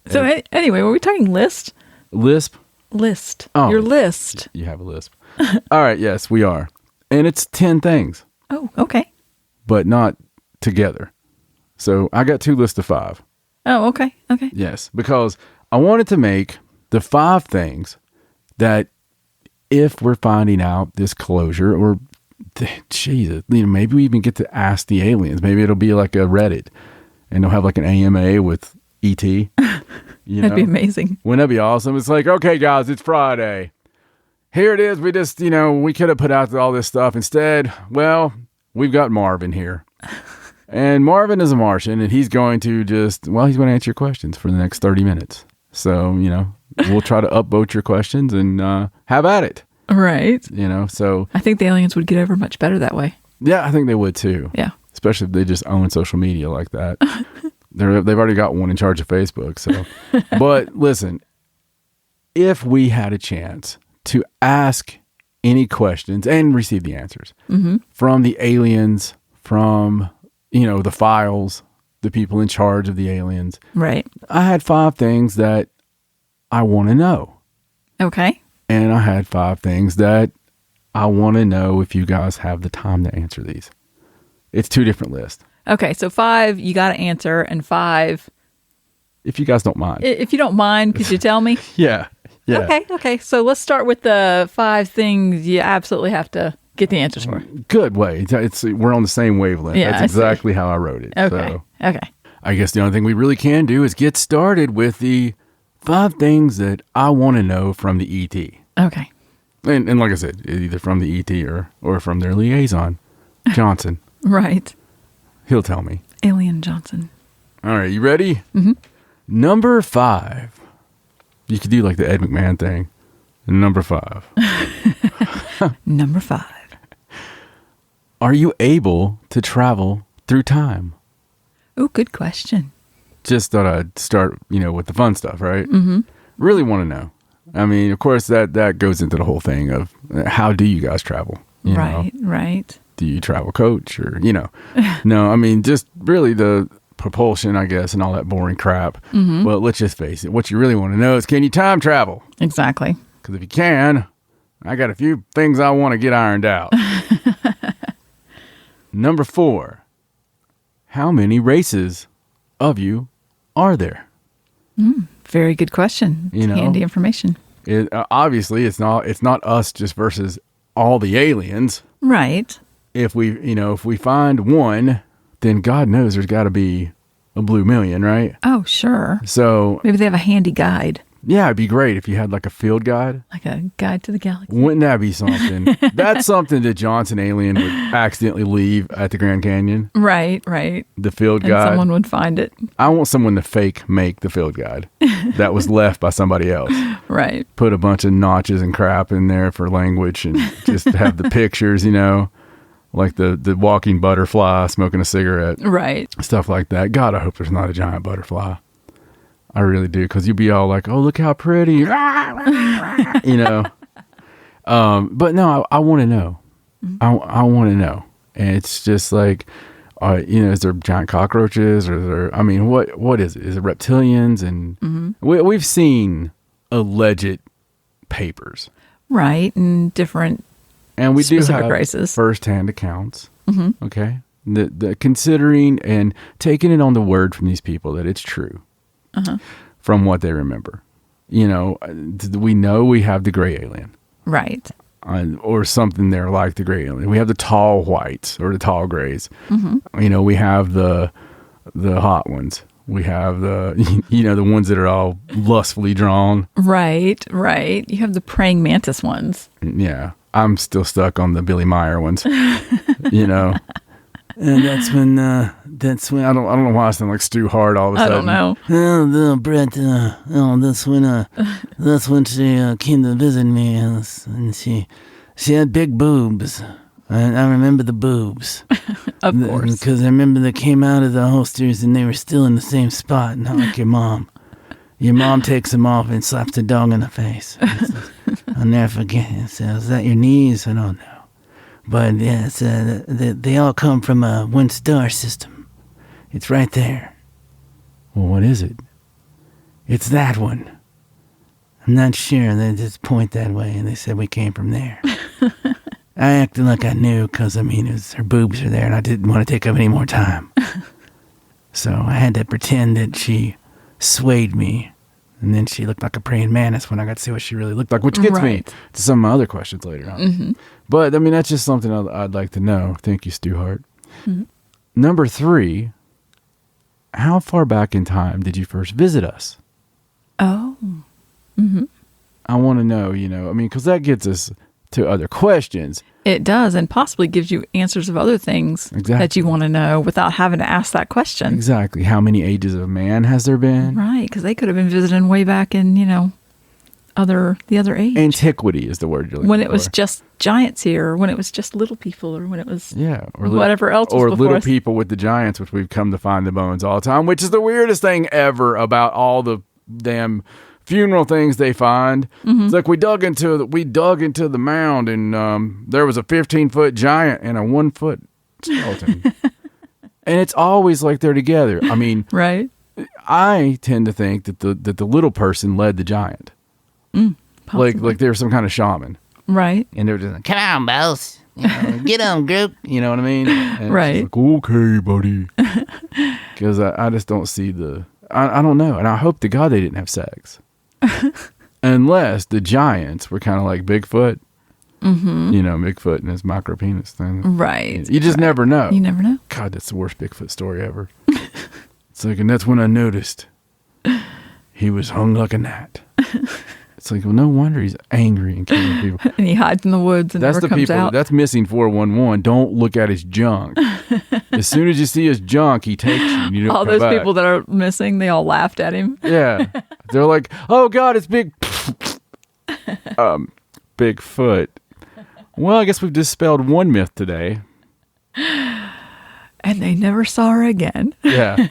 So anyway, were we talking list? Lisp? List. Oh, Your list. You have a lisp. All right. Yes, we are. And it's 10 things, Oh, okay. but not together. So I got 2 lists of 5. Oh, okay. Okay. Yes, because I wanted to make the 5 things that if we're finding out this closure or Jesus, maybe we even get to ask the aliens. Maybe it'll be like a Reddit and they'll have like an AMA with ET. That'd be amazing. Wouldn't that be awesome? It's like, okay, guys, it's Friday. Here it is. We just, we could have put out all this stuff. Instead, well, we've got Marvin here. And Marvin is a Martian, and he's going to he's going to answer your questions for the next 30 minutes. So, we'll try to upvote your questions and have at it. Right. So. I think the aliens would get over much better that way. Yeah, I think they would too. Yeah. Especially if they just own social media like that. They've already got one in charge of Facebook. So, but listen, if we had a chance to ask any questions and receive the answers from the aliens, from, the files, the people in charge of the aliens. Right. I had 5 things that I want to know. Okay. And I had 5 things that I want to know if you guys have the time to answer these. It's 2 different lists. Okay, so 5 you got to answer, and 5... If you guys don't mind. If you don't mind, could you tell me? Yeah. Okay. So let's start with the 5 things you absolutely have to get the answers for. Good way. We're on the same wavelength. Yeah, That's exactly how I wrote it. Okay. Okay. I guess the only thing we really can do is get started with the 5 things that I want to know from the ET. Okay. And like I said, either from the ET or from their liaison, Johnson. Right. He'll tell me. Alien Johnson. All right, you ready? Mm-hmm. Number 5. You could do like the Ed McMahon thing. Number 5. Number 5. Are you able to travel through time? Oh, good question. Just thought I'd start, with the fun stuff, right? Mm-hmm. Really want to know. I mean, of course, that goes into the whole thing of how do you guys travel? Right. Do you travel coach or, No, I mean, just really the propulsion, I guess, and all that boring crap. Mm-hmm. Well, let's just face it. What you really want to know is, can you time travel? Exactly. Because if you can, I got a few things I want to get ironed out. Number 4. How many races of you are there? Very good question. Handy information. Obviously, it's not us just versus all the aliens. Right. If we find one, then God knows there's got to be a blue million, right? Oh, sure. So maybe they have a handy guide. Yeah, it'd be great if you had like a field guide. Like a guide to the galaxy. Wouldn't that be something? That's something that Johnson Alien would accidentally leave at the Grand Canyon. Right. The field and guide. Someone would find it. I want someone to fake make the field guide that was left by somebody else. Right. Put a bunch of notches and crap in there for language and just have the pictures, like the walking butterfly smoking a cigarette. Right. Stuff like that. God, I hope there's not a giant butterfly. I really do, because you'd be all like, "Oh, look how pretty," But no, I want to know. I want to know, and it's just like, is there giant cockroaches, or is there? I mean, what is it? Is it reptilians? And we've seen alleged papers, right, and different, and we do have races, firsthand accounts. Okay, the considering and taking it on the word from these people that it's true. From what they remember, we know we have the gray alien, right, or something there like the gray alien. We have the tall whites or the tall grays. We have the hot ones. We have the the ones that are all lustfully drawn. Right. You have the praying mantis ones. Yeah, I'm still stuck on the Billy Meyer ones. And that's when I don't know why I sound like Stu Hart all of a sudden. I don't know. Oh, Brett, that's when she came to visit me, and she had big boobs. I remember the boobs. Of course. Because I remember they came out of the holsters and they were still in the same spot, not like your mom. Your mom takes them off and slaps the dog in the face. I'll never forget it. So is that your knees? I don't know. But yeah, it's, they all come from one star system. It's right there. Well, what is it? It's that one. I'm not sure. They just point that way, and they said we came from there. I acted like I knew because, I mean, her boobs are there, and I didn't want to take up any more time. So I had to pretend that she swayed me. And then she looked like a praying mantis when I got to see what she really looked like, which gets me to some of my other questions later on. Mm-hmm. But, I mean, that's just something I'd like to know. Thank you, Stu Hart. Mm-hmm. Number 3, how far back in time did you first visit us? Oh. Mm-hmm. I want to know, I mean, because that gets us to other questions. It does, and possibly gives you answers of other things that you want to know without having to ask that question. Exactly. How many ages of man has there been? Right, because they could have been visiting way back in, the other age. Antiquity is the word you're looking for. When it was just giants here, or when it was just little people, or when it was or whatever else was or before little us. people with the giants, which we've come to find the bones all the time, which is the weirdest thing ever about all the damn funeral things they find. Mm-hmm. It's like we dug into the mound, and there was a 15-foot giant and a 1-foot skeleton. And it's always like they're together. I mean, right. I tend to think that the little person led the giant. Like they were some kind of shaman. Right. And they were just like, come on, boss. Get on, group. you know what I mean? And right. It's like, okay, buddy. Because I just don't see I don't know. And I hope to God they didn't have sex. Unless the giants were kind of like Bigfoot. Mm-hmm. Bigfoot and his micro penis thing. Right. You just never know. You never know. God, that's the worst Bigfoot story ever. It's like, and that's when I noticed he was hung like a gnat. It's like, well, no wonder he's angry and killing people. And he hides in the woods and never comes out. That's missing 411. Don't look at his junk. As soon as you see his junk, he takes you. And you don't all come those back. people that are missing, they all laughed at him. Yeah. They're like, oh, God, it's Bigfoot. Well, I guess we've dispelled one myth today. And they never saw her again. Yeah.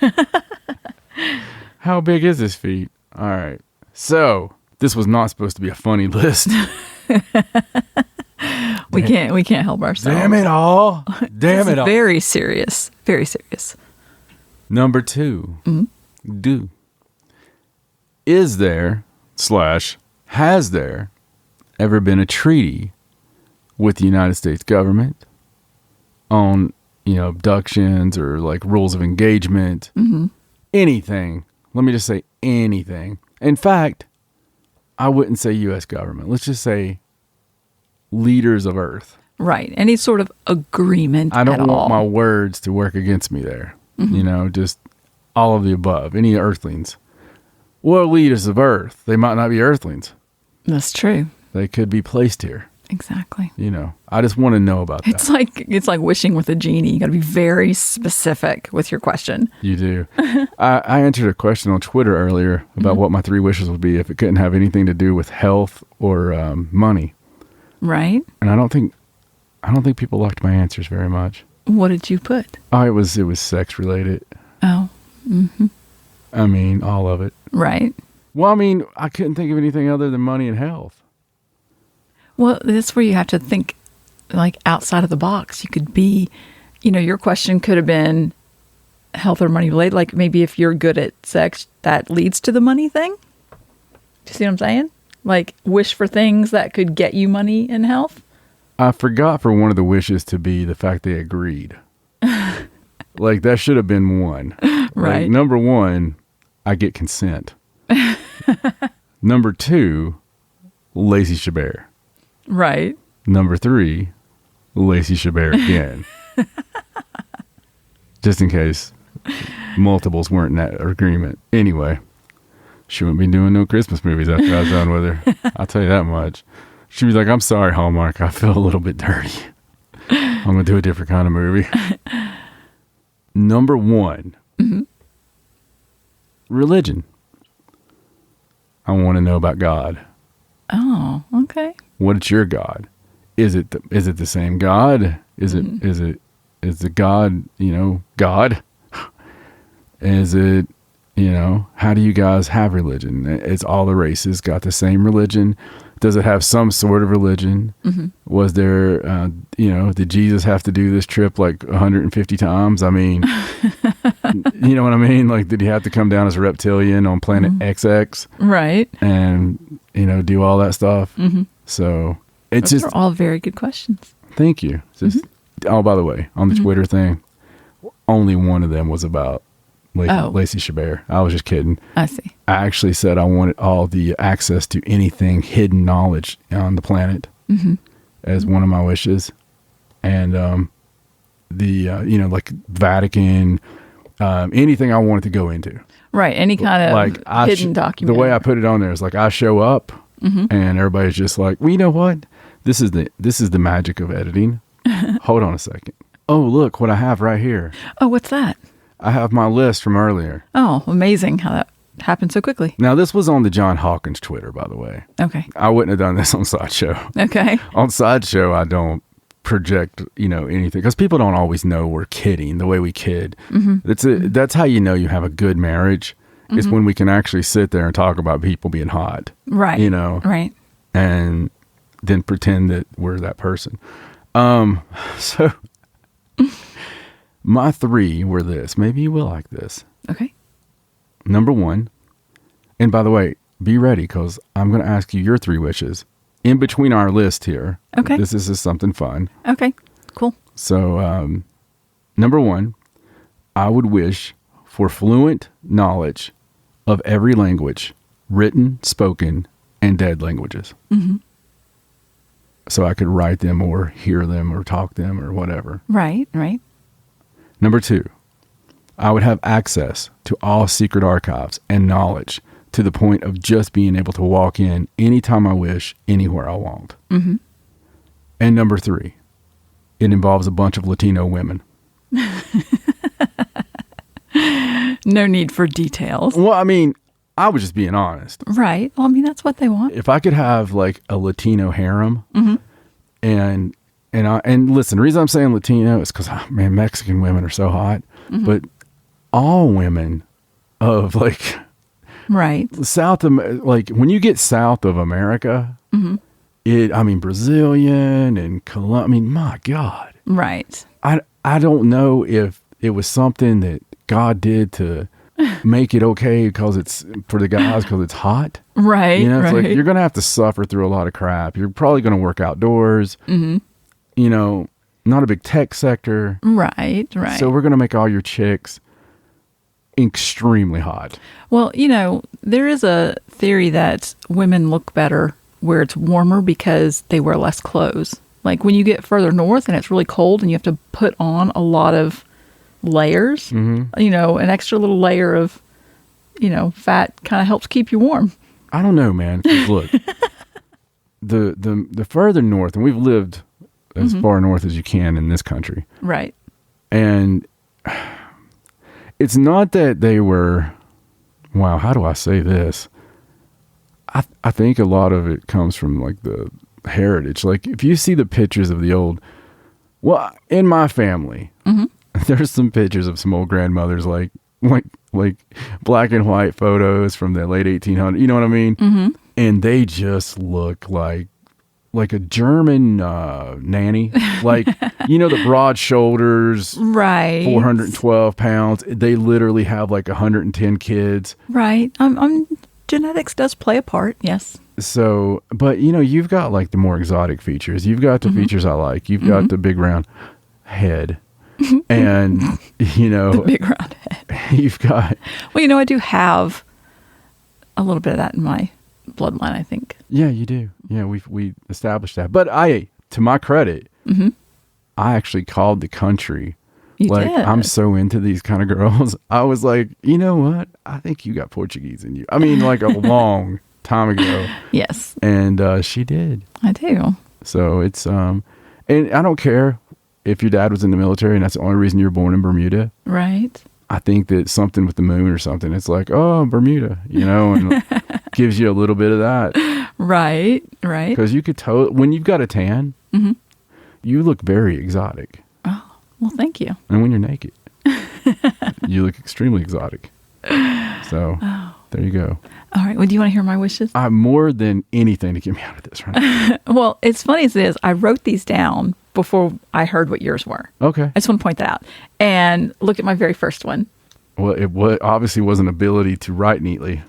How big is his feet? All right. So this was not supposed to be a funny list. We can't help ourselves. Damn it all. Damn it all. Very serious. Very serious. Number 2. Mm-hmm. Is there / has there ever been a treaty with the United States government on, abductions or like rules of engagement? Mm-hmm. Anything. Let me just say anything. In fact, I wouldn't say U.S. government. Let's just say leaders of Earth. Right. Any sort of agreement I don't at want all. my words to work against me there. Mm-hmm. Just all of the above. Any earthlings. Well, leaders of Earth. They might not be earthlings. That's true. They could be placed here. Exactly. I just want to know about that. It's like wishing with a genie. You got to be very specific with your question. You do. I answered a question on Twitter earlier about what my 3 wishes would be if it couldn't have anything to do with health or money. Right. And I don't think people liked my answers very much. What did you put? Oh, it was sex related. Oh. Mm-hmm. I mean, all of it. Right. Well, I mean, I couldn't think of anything other than money and health. Well, that's where you have to think like outside of the box. You could be, your question could have been health or money related. Like maybe if you're good at sex, that leads to the money thing. Do you see what I'm saying? Like wish for things that could get you money and health. I forgot for one of the wishes to be the fact they agreed. Like that should have been one. Right. Like, number 1, I get consent. Number 2, Lacey Chabert. Right. Number 3, Lacey Chabert again. Just in case multiples weren't in that agreement. Anyway, she wouldn't be doing no Christmas movies after I was done with her. I'll tell you that much. She'd be like, I'm sorry, Hallmark. I feel a little bit dirty. I'm going to do a different kind of movie. Number 1, religion. I want to know about God. Oh, okay. What's your God? Is it the same God? Is the God, God? Is it, how do you guys have religion? Is all the races got the same religion? Does it have some sort of religion? Was there, did Jesus have to do this trip like 150 times? I mean, you know what I mean? Like, did he have to come down as a reptilian on planet XX? Right. And, do all that stuff? So it's Those are all very good questions. Thank you. Just, oh, by the way, on the Twitter thing, only one of them was about Lacey Chabert. I was just kidding. I see. I actually said I wanted all the access to anything hidden knowledge on the planet as one of my wishes. And like Vatican, anything I wanted to go into. Right. Any kind of like hidden document. The way I put it on there is like I show up and everybody's just like, well, you know what? This is the magic of editing. Hold on a second. Oh, look what I have right here. Oh, what's that? I have my list from earlier. Oh, amazing how that happened so quickly. Now, this was on the John Hawkins Twitter, by the way. Okay. I wouldn't have done this on Sideshow. Okay. On Sideshow, I don't project, anything because people don't always know we're kidding the way we kid. That's how you know you have a good marriage is when we can actually sit there and talk about people being hot. Right. Right. And then pretend that we're that person. So my 3 were this. Maybe you will like this. Okay. Number 1, and by the way, be ready because I'm going to ask you your 3 wishes in between our list here. Okay. This is something fun. Okay. Cool. So, number 1, I would wish for fluent knowledge of every language, written, spoken, and dead languages. So I could write them or hear them or talk them or whatever. Right. Right. Number 2, I would have access to all secret archives and knowledge to the point of just being able to walk in anytime I wish, anywhere I want. And number 3, it involves a bunch of Latino women. No need for details. Well, I mean, I was just being honest. Right. Well, I mean, that's what they want. If I could have like a Latino harem and listen, the reason I'm saying Latino is because, man, Mexican women are so hot. But all women of like, right, like when you get south of America, Brazilian and Colombia. I mean, my God, right. I don't know if it was something that God did to make it okay because it's for the guys because it's hot, right? It's right. like you're gonna have to suffer through a lot of crap. You're probably gonna work outdoors. Not a big tech sector. Right, right. So we're going to make all your chicks extremely hot. Well, there is a theory that women look better where it's warmer because they wear less clothes. Like when you get further north and it's really cold and you have to put on a lot of layers, an extra little layer of, fat kind of helps keep you warm. I don't know, man. 'Cause look, the further north, and we've lived as far north as you can in this country. Right. And it's not that they were, wow, how do I say this? I think a lot of it comes from like the heritage. Like if you see the pictures of the old, well, in my family, there's some pictures of some old grandmothers, like black and white photos from the late 1800s. You know what I mean? And they just look like a German nanny, like, the broad shoulders, right? 412 pounds. They literally have like 110 kids. Right. Genetics does play a part. Yes. So, but you've got like the more exotic features. You've got the features I like. You've got the big round head and, the big round head. You've got, well, I do have a little bit of that in my bloodline, I think. Yeah, you do. Yeah, we established that. But to my credit, I actually called the country. You did. I'm so into these kind of girls. I was like, you know what? I think you got Portuguese in you. I mean, like a long time ago. Yes. And she did. I do. So it's and I don't care if your dad was in the military and that's the only reason you were born in Bermuda. Right. I think that something with the moon or something, it's like, oh, Bermuda, and gives you a little bit of that. Right, right. Because you could when you've got a tan, you look very exotic. Oh, well, thank you. And when you're naked, you look extremely exotic. So, There you go. All right. Well, do you want to hear my wishes? More than anything to get me out of this right now. Well, it's funny as it is. I wrote these down before I heard what yours were. Okay. I just want to point that out. And look at my very first one. Well, it obviously was an ability to write neatly.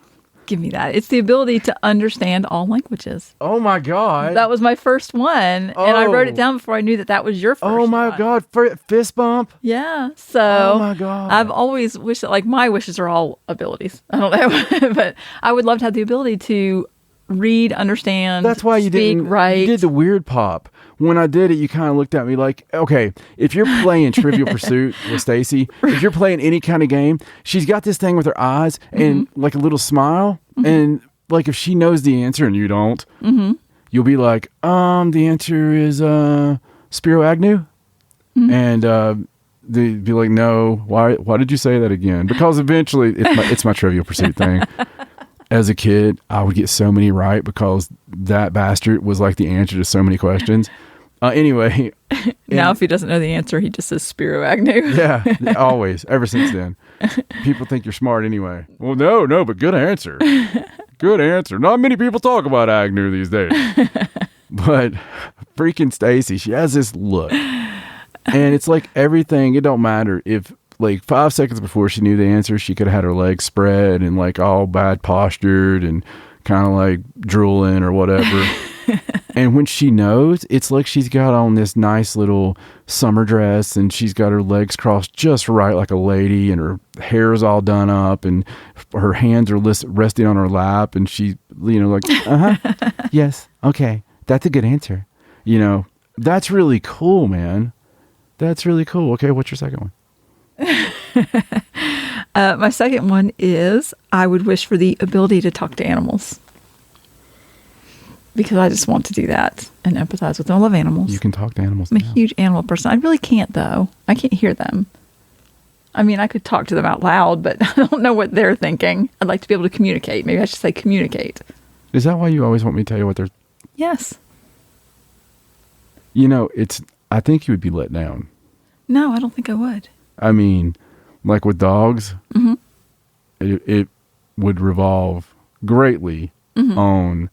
Give me that. It's the ability to understand all languages. Oh my God. That was my first one. And I wrote it down before I knew that was your first one. Oh my God. Fist bump. Yeah. So Oh my God. I've always wished that, like, my wishes are all abilities. I don't know. But I would love to have the ability to read, understand, That's why you speak, didn't. write. You did the weird pop. When I did it, you kind of looked at me like, okay, if you're playing Trivial Pursuit with Stacey, if you're playing any kind of game, she's got this thing with her eyes and like a little smile. And like if she knows the answer and you don't, you'll be like, the answer is Spiro Agnew. And they'd be like, no, why did you say that again? Because eventually it's my Trivial Pursuit thing. As a kid, I would get so many right because that bastard was like the answer to so many questions. Anyway. Now, if he doesn't know the answer, he just says Spiro Agnew. Yeah, always. Ever since then. People think you're smart anyway. Well, no, but good answer. Good answer. Not many people talk about Agnew these days. But freaking Stacey, she has this look. And it's like everything, it don't matter if like 5 seconds before she knew the answer, she could have had her legs spread and like all bad postured and kind of like drooling or whatever. And when she knows, it's like she's got on this nice little summer dress and she's got her legs crossed just right like a lady and her hair is all done up and her hands are resting on her lap and she, like, yes, okay, that's a good answer. That's really cool, man. That's really cool. Okay, what's your second one? My second one is I would wish for the ability to talk to animals. Because I just want to do that and empathize with them. I love animals. You can talk to animals. I'm a huge animal person. I really can't, though. I can't hear them. I mean, I could talk to them out loud, but I don't know what they're thinking. I'd like to be able to communicate. Maybe I should say communicate. Is that why you always want me to tell you what they're... Yes. I think you would be let down. No, I don't think I would. I mean, like with dogs, it would revolve greatly on...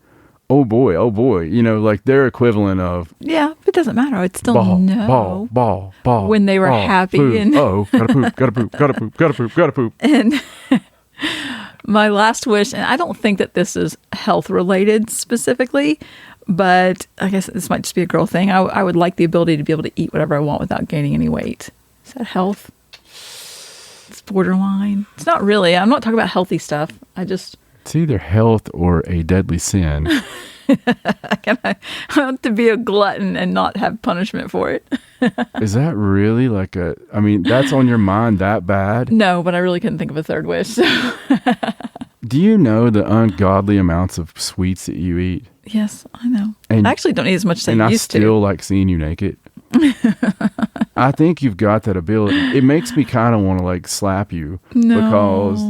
Oh boy, like their equivalent of... Yeah, it doesn't matter. I'd still know. Ball. When they were happy. Food. And gotta poop. And my last wish, and I don't think that this is health related specifically, but I guess this might just be a girl thing. I would like the ability to be able to eat whatever I want without gaining any weight. Is that health? It's borderline. It's not really. I'm not talking about healthy stuff. It's either health or a deadly sin. I want to be a glutton and not have punishment for it. Is that really that's on your mind that bad? No, but I really couldn't think of a third wish. Do you know the ungodly amounts of sweets that you eat? Yes, I know. And I actually don't eat as much as I used to. And I still like seeing you naked. I think you've got that ability. It makes me kind of want to like slap you. No, because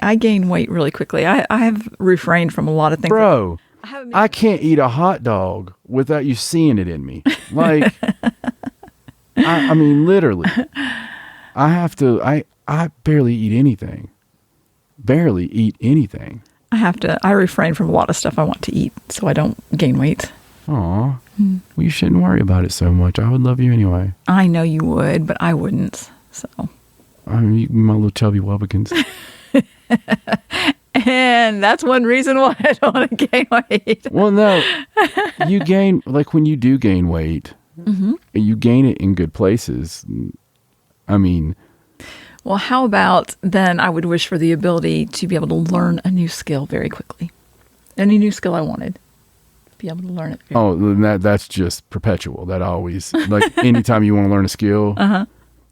I gain weight really quickly. I have refrained from a lot of things. Bro, I can't eat a hot dog without you seeing it in me. Like, I mean, literally, I have to, I barely eat anything. I refrain from a lot of stuff I want to eat so I don't gain weight. Aw. Well, you shouldn't worry about it so much. I would love you anyway. I know you would, but I wouldn't. So. I mean, you my little chubby wubbikins. And that's one reason why I don't want to gain weight. Well, no. You gain, like when you do gain weight, you gain it in good places. I mean. Well, how about then I would wish for the ability to be able to learn a new skill very quickly. Any new skill I wanted. Be able to learn it. That's just perpetual. That always, like anytime you want to learn a skill.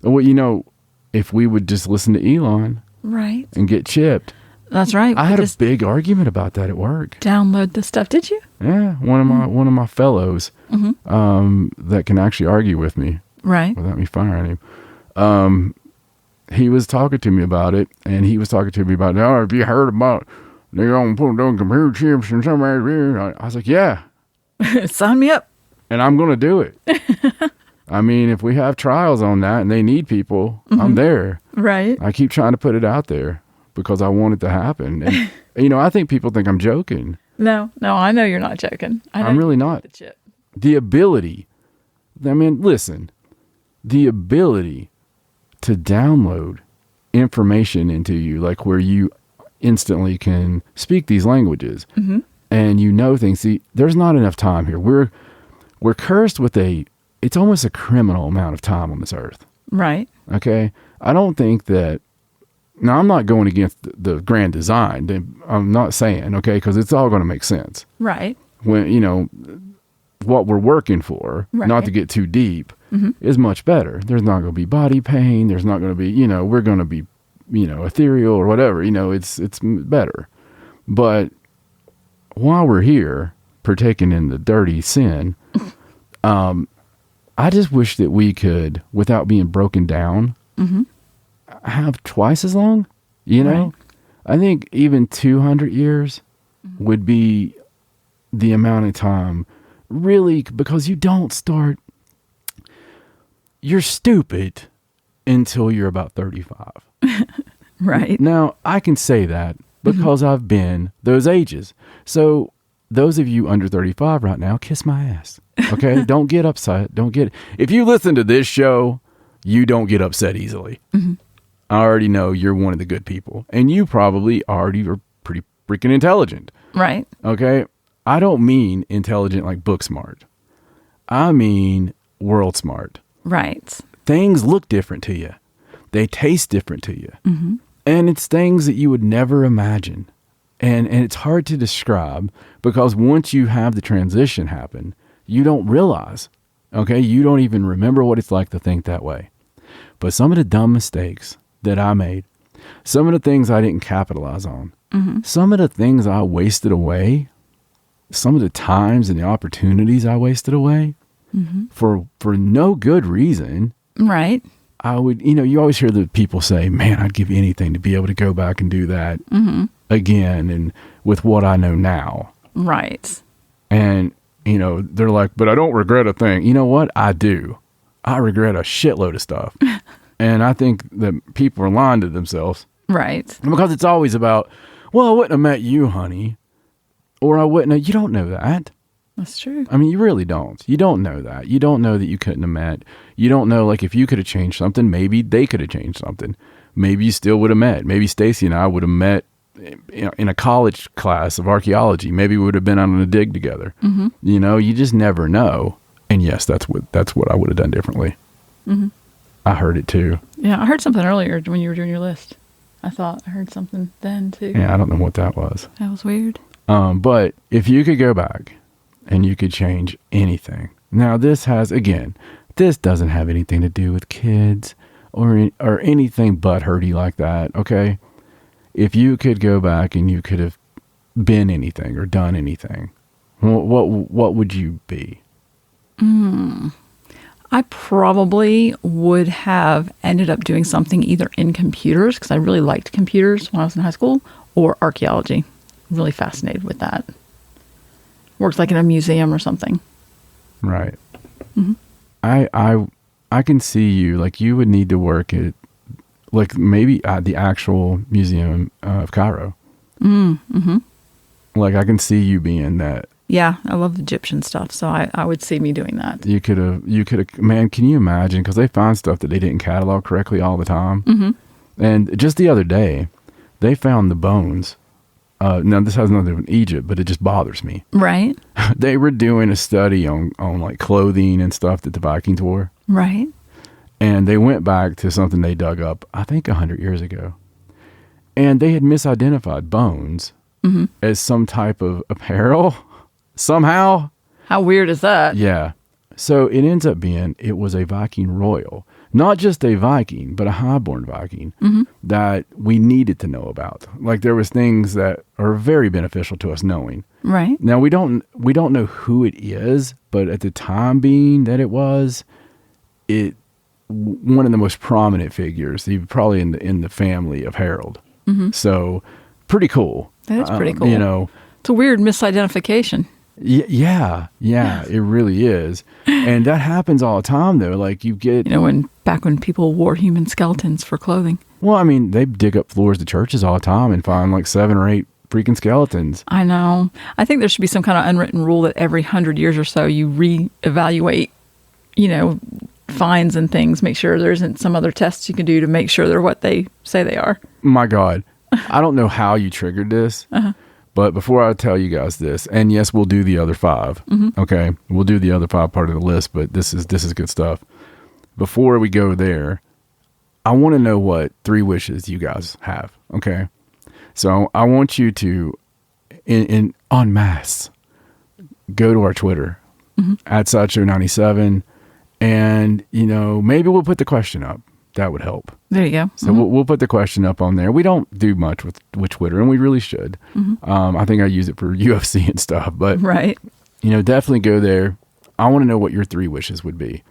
Well, if we would just listen to Elon. Right. And get chipped. That's right. I had a big argument about that at work. Download the stuff. Did you? Yeah. One of my fellows that can actually argue with me. Right. Without me firing him. He was talking to me about it, and he was talking to me about, have you heard about they're going to put down computer chips and something like that? I was like, yeah. Sign me up. And I'm going to do it. I mean, if we have trials on that and they need people, I'm there. Right. I keep trying to put it out there. because I want it to happen. And, I think people think I'm joking. No, I know you're not joking. I'm really not. The chip. The ability, listen, the ability to download information into you, like where you instantly can speak these languages and things. See, there's not enough time here. We're cursed with it's almost a criminal amount of time on this earth. Right. Okay. I don't think that, now I'm not going against the grand design. I'm not saying, okay, because it's all going to make sense. Right. When, what we're working for, not to get too deep, is much better. There's not going to be body pain. There's not going to be, we're going to be, ethereal or whatever, it's better. But while we're here, partaking in the dirty sin, I just wish that we could, without being broken down, have twice as long, Right. I think even 200 years would be the amount of time, really, because you're stupid until you're about 35. Right. Now, I can say that because I've been those ages. So those of you under 35 right now, kiss my ass. Okay? Don't get upset. If you listen to this show, you don't get upset easily. I already know you're one of the good people. And you probably already are pretty freaking intelligent. Right. Okay? I don't mean intelligent like book smart. I mean world smart. Right. Things look different to you. They taste different to you. And it's things that you would never imagine. And it's hard to describe because once you have the transition happen, you don't realize, okay? You don't even remember what it's like to think that way. But some of the dumb mistakes that I made, some of the things I didn't capitalize on, some of the things I wasted away, some of the times and the opportunities I wasted away for no good reason. Right. I would, you always hear the people say, man, I'd give anything to be able to go back and do that again. And with what I know now. Right. And, they're like, but I don't regret a thing. You know what? I do. I regret a shitload of stuff. And I think that people are lying to themselves. Right. Because it's always about, well, I wouldn't have met you, honey. Or I wouldn't have, you don't know that. That's true. I mean, you really don't. You don't know that. You don't know that you couldn't have met. You don't know, like, if you could have changed something, maybe they could have changed something. Maybe you still would have met. Maybe Stacey and I would have met in a college class of archaeology. Maybe we would have been on a dig together. You just never know. And yes, that's what I would have done differently. I heard it too. Yeah, I heard something earlier when you were doing your list. I thought I heard something then too. Yeah, I don't know what that was. That was weird. But if you could go back and you could change anything. Now this doesn't have anything to do with kids or anything butthurty like that. Okay. If you could go back and you could have been anything or done anything, what would you be? I probably would have ended up doing something either in computers, because I really liked computers when I was in high school, or archaeology. Really fascinated with that. Worked like in a museum or something. Right. I can see you, like, you would need to work at, like, maybe at the actual Museum of Cairo. Like, I can see you being that. Yeah, I love Egyptian stuff, so I would see me doing that. You could have, man, can you imagine? Because they find stuff that they didn't catalog correctly all the time. And just the other day, they found the bones. Now, this has nothing to do with Egypt, but it just bothers me. Right. They were doing a study on like clothing and stuff that the Vikings wore. Right. And they went back to something they dug up, I think 100 years ago. And they had misidentified bones as some type of apparel somehow. How weird is that? Yeah. So it ends up being, it was a Viking royal. Not just a Viking, but a highborn Viking that we needed to know about. Like, there was things that are very beneficial to us knowing. Right. Now, we don't know who it is, but at the time being that it was, one of the most prominent figures, probably in the family of Harold. So, pretty cool. That is pretty cool. It's a weird misidentification. Yeah, it really is. And that happens all the time, though. Like, you get... back when people wore human skeletons for clothing. Well, I mean, they dig up floors to churches all the time and find like 7 or 8 freaking skeletons. I know. I think there should be some kind of unwritten rule that every 100 years or so you reevaluate, finds and things. Make sure there isn't some other tests you can do to make sure they're what they say they are. My God. I don't know how you triggered this, but before I tell you guys this, and yes, we'll do the other 5. Okay. We'll do the other 5 part of the list, but this is good stuff. Before we go there, I want to know what 3 wishes you guys have. Okay. So I want you to, in en masse, go to our Twitter at Sideshow97, and maybe we'll put the question up. That would help. There you go. So we'll put the question up on there. We don't do much with Twitter, and we really should. I think I use it for UFC and stuff, but right. Definitely go there. I want to know what your 3 wishes would be,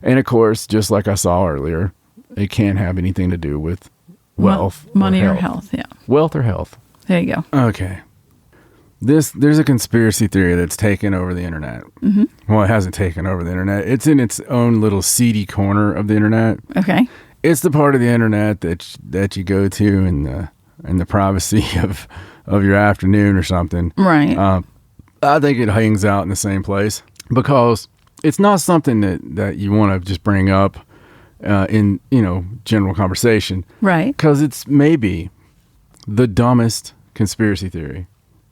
and of course, just like I saw earlier, it can't have anything to do with wealth, money, or health. Yeah, wealth or health. There you go. Okay. There's a conspiracy theory that's taken over the internet. Well, it hasn't taken over the internet. It's in its own little seedy corner of the internet. Okay. It's the part of the internet that you go to in the privacy of your afternoon or something. Right. I think it hangs out in the same place because it's not something that you want to just bring up in general conversation. Right. Because it's maybe the dumbest conspiracy theory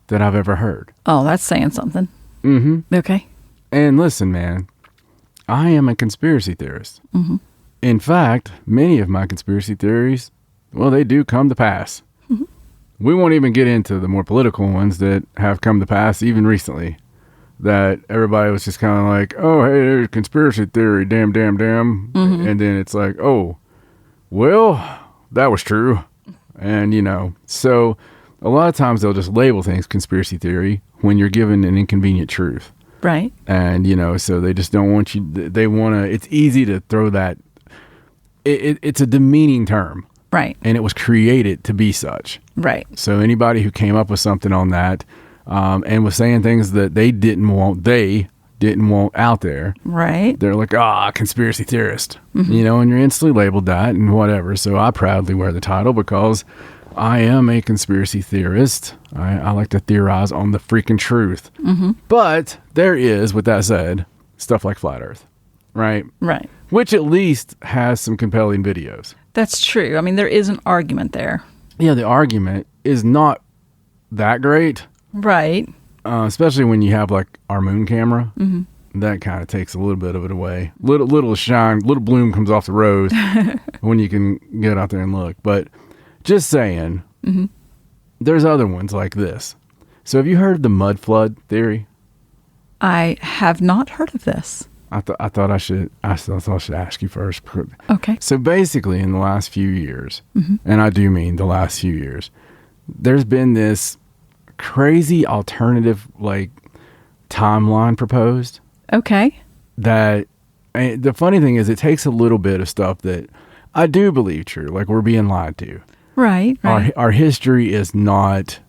that I've ever heard. Oh, that's saying something. Okay. And listen, man, I am a conspiracy theorist. In fact, many of my conspiracy theories, well, they do come to pass. We won't even get into the more political ones that have come to pass even recently. That everybody was just kind of like, oh, hey, there's conspiracy theory, damn. And then it's like, oh, well, that was true. And, so a lot of times they'll just label things conspiracy theory when you're given an inconvenient truth. Right. And, so they just don't want you, they want to, it's easy to throw that, it's a demeaning term. Right. And it was created to be such. Right. So anybody who came up with something on that, and was saying things that they didn't want out there. Right. They're like, conspiracy theorist, and you're instantly labeled that and whatever. So I proudly wear the title because I am a conspiracy theorist. I like to theorize on the freaking truth. But there is, with that said, stuff like Flat Earth, right? Right. Which at least has some compelling videos. That's true. I mean, there is an argument there. Yeah, the argument is not that great. Right. Especially when you have like our moon camera. That kind of takes a little bit of it away. Little shine, little bloom comes off the rose when you can get out there and look. But just saying, there's other ones like this. So have you heard of the mud flood theory? I have not heard of this. I thought I should ask you first. Okay. So basically in the last few years, and I do mean the last few years, there's been this crazy alternative timeline proposed. Okay. That the funny thing is it takes a little bit of stuff that I do believe true, like we're being lied to. Right. Our history is not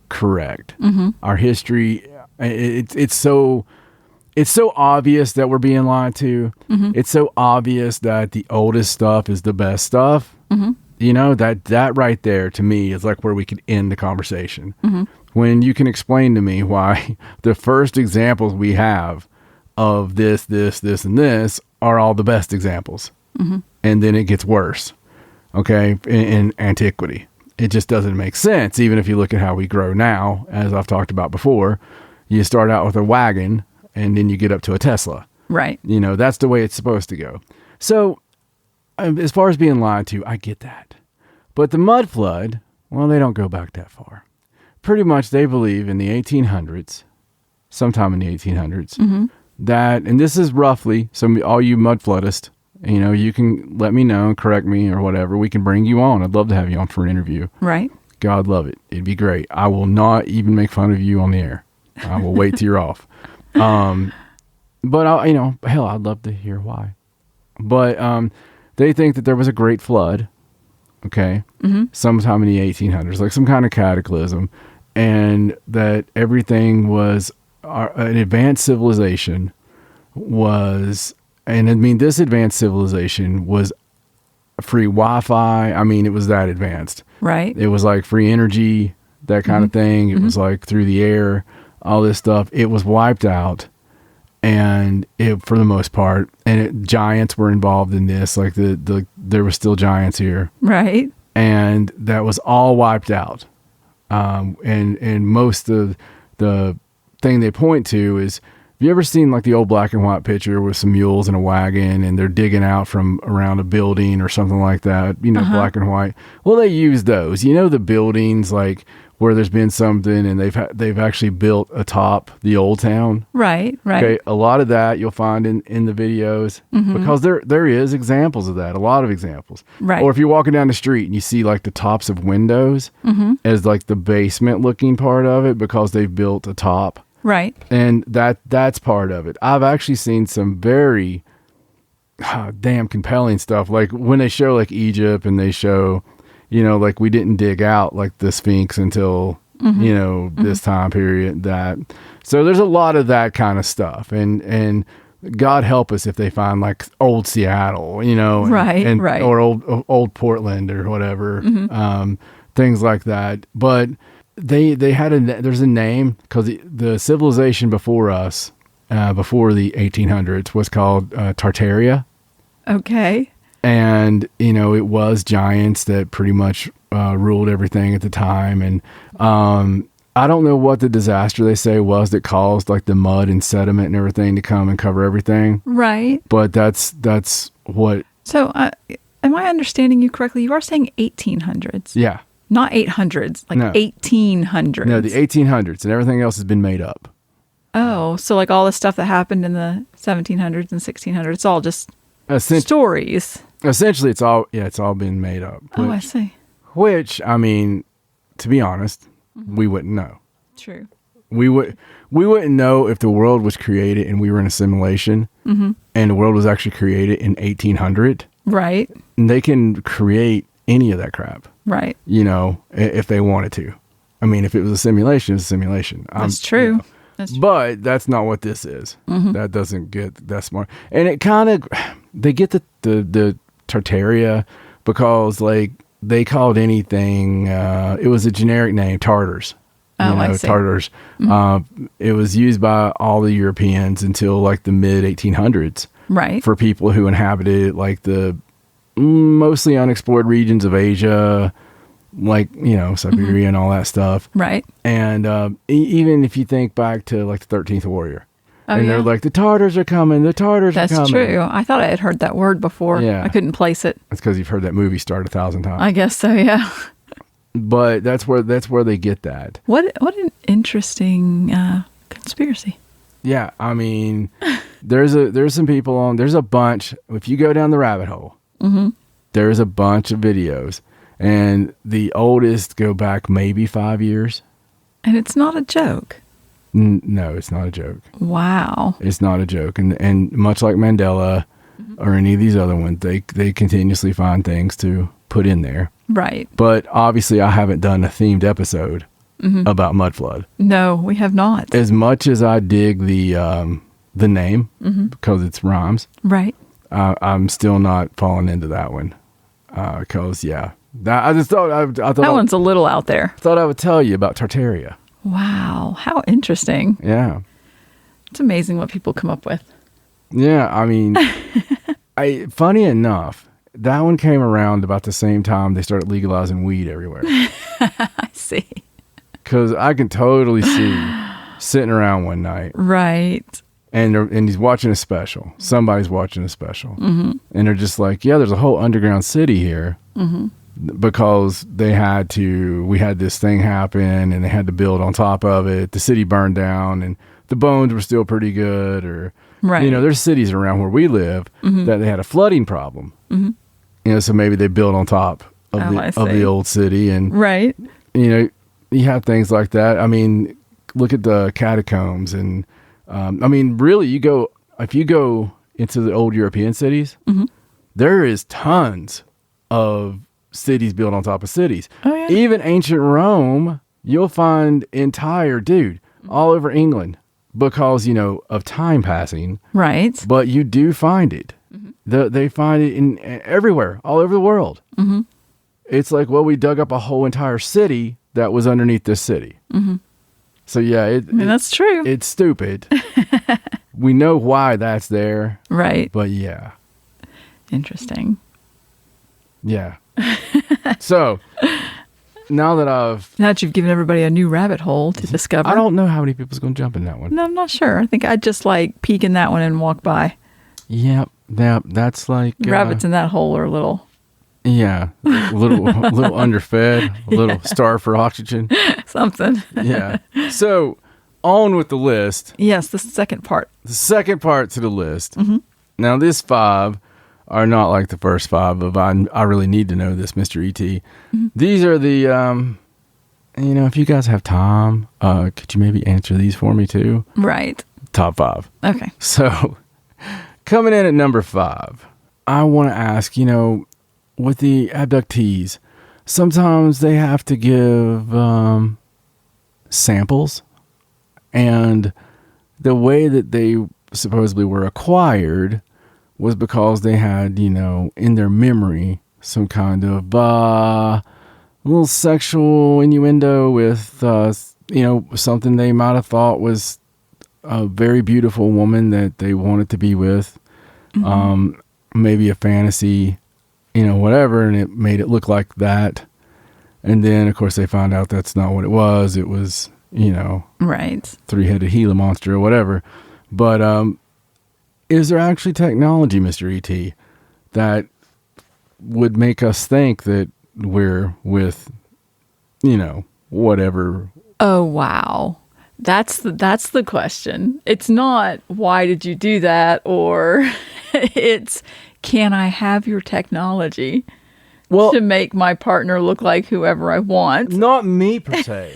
correct. Our history, it's so obvious that we're being lied to. It's so obvious that the oldest stuff is the best stuff. That right there to me is like where we could end the conversation. When you can explain to me why the first examples we have of this, and this are all the best examples. And then it gets worse. Okay. In antiquity, it just doesn't make sense. Even if you look at how we grow now, as I've talked about before, you start out with a wagon and then you get up to a Tesla. Right. That's the way it's supposed to go. So as far as being lied to, I get that. But the mud flood, well, they don't go back that far. Pretty much they believe in the 1800s, sometime in the 1800s, that, and this is roughly, so all you mud floodists, you can let me know, correct me or whatever. We can bring you on. I'd love to have you on for an interview. Right. God love it. It'd be great. I will not even make fun of you on the air. I will wait till you're off. But hell, I'd love to hear why. But they think that there was a great flood, okay, sometime in the 1800s, like some kind of cataclysm, and that everything was an advanced civilization was, and I mean this advanced civilization was free Wi-Fi. I mean, it was that advanced. Right. It was like free energy, that kind of thing. It was like through the air, all this stuff. It was wiped out, and for the most part, and giants were involved in this. Like there were still giants here, Right. and that was all wiped out. And most of the thing they point to is, have you ever seen like the old black and white picture with some mules and a wagon, and they're digging out from around a building or something like that, black and white? Well, they use those, the buildings like where there's been something and they've actually built atop the old town. Right. Okay. A lot of that you'll find in the videos, because there is examples of that, a lot of examples. Right. Or if you're walking down the street and you see like the tops of windows as like the basement looking part of it, because they've built a top. Right. And that's part of it. I've actually seen some very damn compelling stuff. Like when they show like Egypt, and they show, like we didn't dig out like the Sphinx until, this time period. So there's a lot of that kind of stuff. And God help us if they find like old Seattle, Right. or old Portland or whatever, things like that. But they had there's a name, because the civilization before us, before the 1800s, was called Tartaria. Okay. And, it was giants that pretty much ruled everything at the time. And I don't know what the disaster they say was that caused like the mud and sediment and everything to come and cover everything. Right. But that's what. So am I understanding you correctly? You are saying 1800s. Yeah. Not 800s, like No. 1800s. No, the 1800s, and everything else has been made up. Oh, so like all the stuff that happened in the 1700s and 1600s, it's all just stories. Essentially, it's all been made up. Oh, I see. Which, I mean, to be honest, we wouldn't know. True. We wouldn't know if the world was created and we were in a simulation, and the world was actually created in 1800. Right. And they can create any of that crap. Right. If they wanted to. I mean, if it was a simulation, it's a simulation. That's true. That's true. But that's not what this is. That doesn't get that smart. And it kind of, they get the Tartaria because like they called anything, it was a generic name, Tartars. I see. Tartars. It was used by all the Europeans until like the mid 1800s. Right. For people who inhabited like the mostly unexplored regions of Asia, like, Siberia and all that stuff. Right. And even if you think back to like the 13th Warrior, and they're like, the Tartars are coming, That's coming. true. I thought I had heard that word before. Yeah. I couldn't place it. That's because you've heard that movie start 1,000 times. I guess so, yeah. But that's where they get that. What an interesting conspiracy. Yeah, I mean, there's some people there's a bunch. If you go down the rabbit hole, there's a bunch of videos, and the oldest go back maybe 5 years. And it's not a joke. No, it's not a joke. Wow. It's not a joke. And much like Mandela or any of these other ones, they continuously find things to put in there. Right. But obviously I haven't done a themed episode about mud flood. No, we have not. As much as I dig the name because it's rhymes. Right. I'm still not falling into that one. Because I just thought that one's a little out there. Thought I would tell you about Tartaria. Wow, how interesting. Yeah. It's amazing what people come up with. Yeah, I mean, funny enough, that one came around about the same time they started legalizing weed everywhere. I see. Because I can totally see sitting around one night. Right. And he's watching a special. Somebody's watching a special. And they're just like, yeah, there's a whole underground city here. Because we had this thing happen and they had to build on top of it. The city burned down and the bones were still pretty good. Or, right. There's cities around where we live that they had a flooding problem. So maybe they built on top of the old city. And, right. You have things like that. I mean, look at the catacombs. And, really, if you go into the old European cities, there is tons of cities built on top of cities. Oh, yeah. Even ancient Rome, you'll find all over England because, of time passing. Right. But you do find it. They find it in everywhere, all over the world. Mm-hmm. It's like, well, we dug up a whole entire city that was underneath this city. Mm-hmm. So yeah, that's true. It's stupid. We know why that's there. Right. But yeah. Interesting. Yeah. So now that you've given everybody a new rabbit hole to discover. I don't know how many people's going to jump in that one. No, I'm not sure. I think I'd just like peek in that one and walk by. Yep. That's like rabbits in that hole are little. Yeah, a little underfed, a little starved for oxygen. Something. Yeah. So on with the list. Yes, the second part. The second part to the list. Mm-hmm. Now, these 5 are not like the first 5 of I really need to know this, Mr. E.T. Mm-hmm. These are the, if you guys have time, could you maybe answer these for me too? Right. Top 5. Okay. So coming in at number 5, I want to ask, with the abductees, sometimes they have to give samples, and the way that they supposedly were acquired was because they had, in their memory some kind of little sexual innuendo with, something they might have thought was a very beautiful woman that they wanted to be with, maybe a fantasy, whatever, and it made it look like that. And then, of course, they found out that's not what it was. It was, right, 3-headed Gila monster or whatever. But is there actually technology, Mr. E.T., that would make us think that we're with, whatever? Oh, wow. That's the question. It's not, why did you do that? Or it's, can I have your technology to make my partner look like whoever I want? Not me, per se.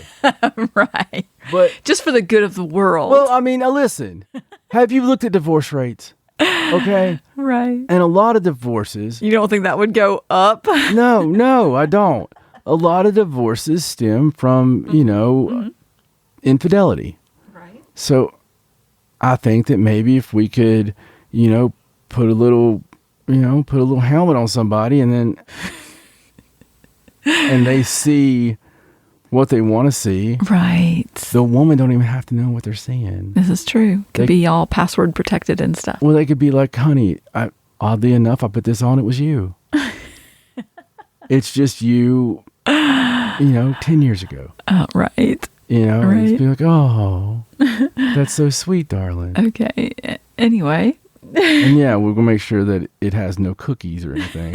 Right. But just for the good of the world. Well, I mean, listen. Have you looked at divorce rates? Okay. Right. And a lot of divorces. You don't think that would go up? No, I don't. A lot of divorces stem from, infidelity. Right. So I think that maybe if we could, put a little helmet on somebody and then and they see what they want to see. Right. The woman don't even have to know what they're seeing. This is true. Could be all password protected and stuff. Well, they could be like, honey, oddly enough, I put this on, it was you. It's just you, 10 years ago. Right. And just be like, oh, that's so sweet, darling. Okay. Anyway. And yeah, we're going to make sure that it has no cookies or anything.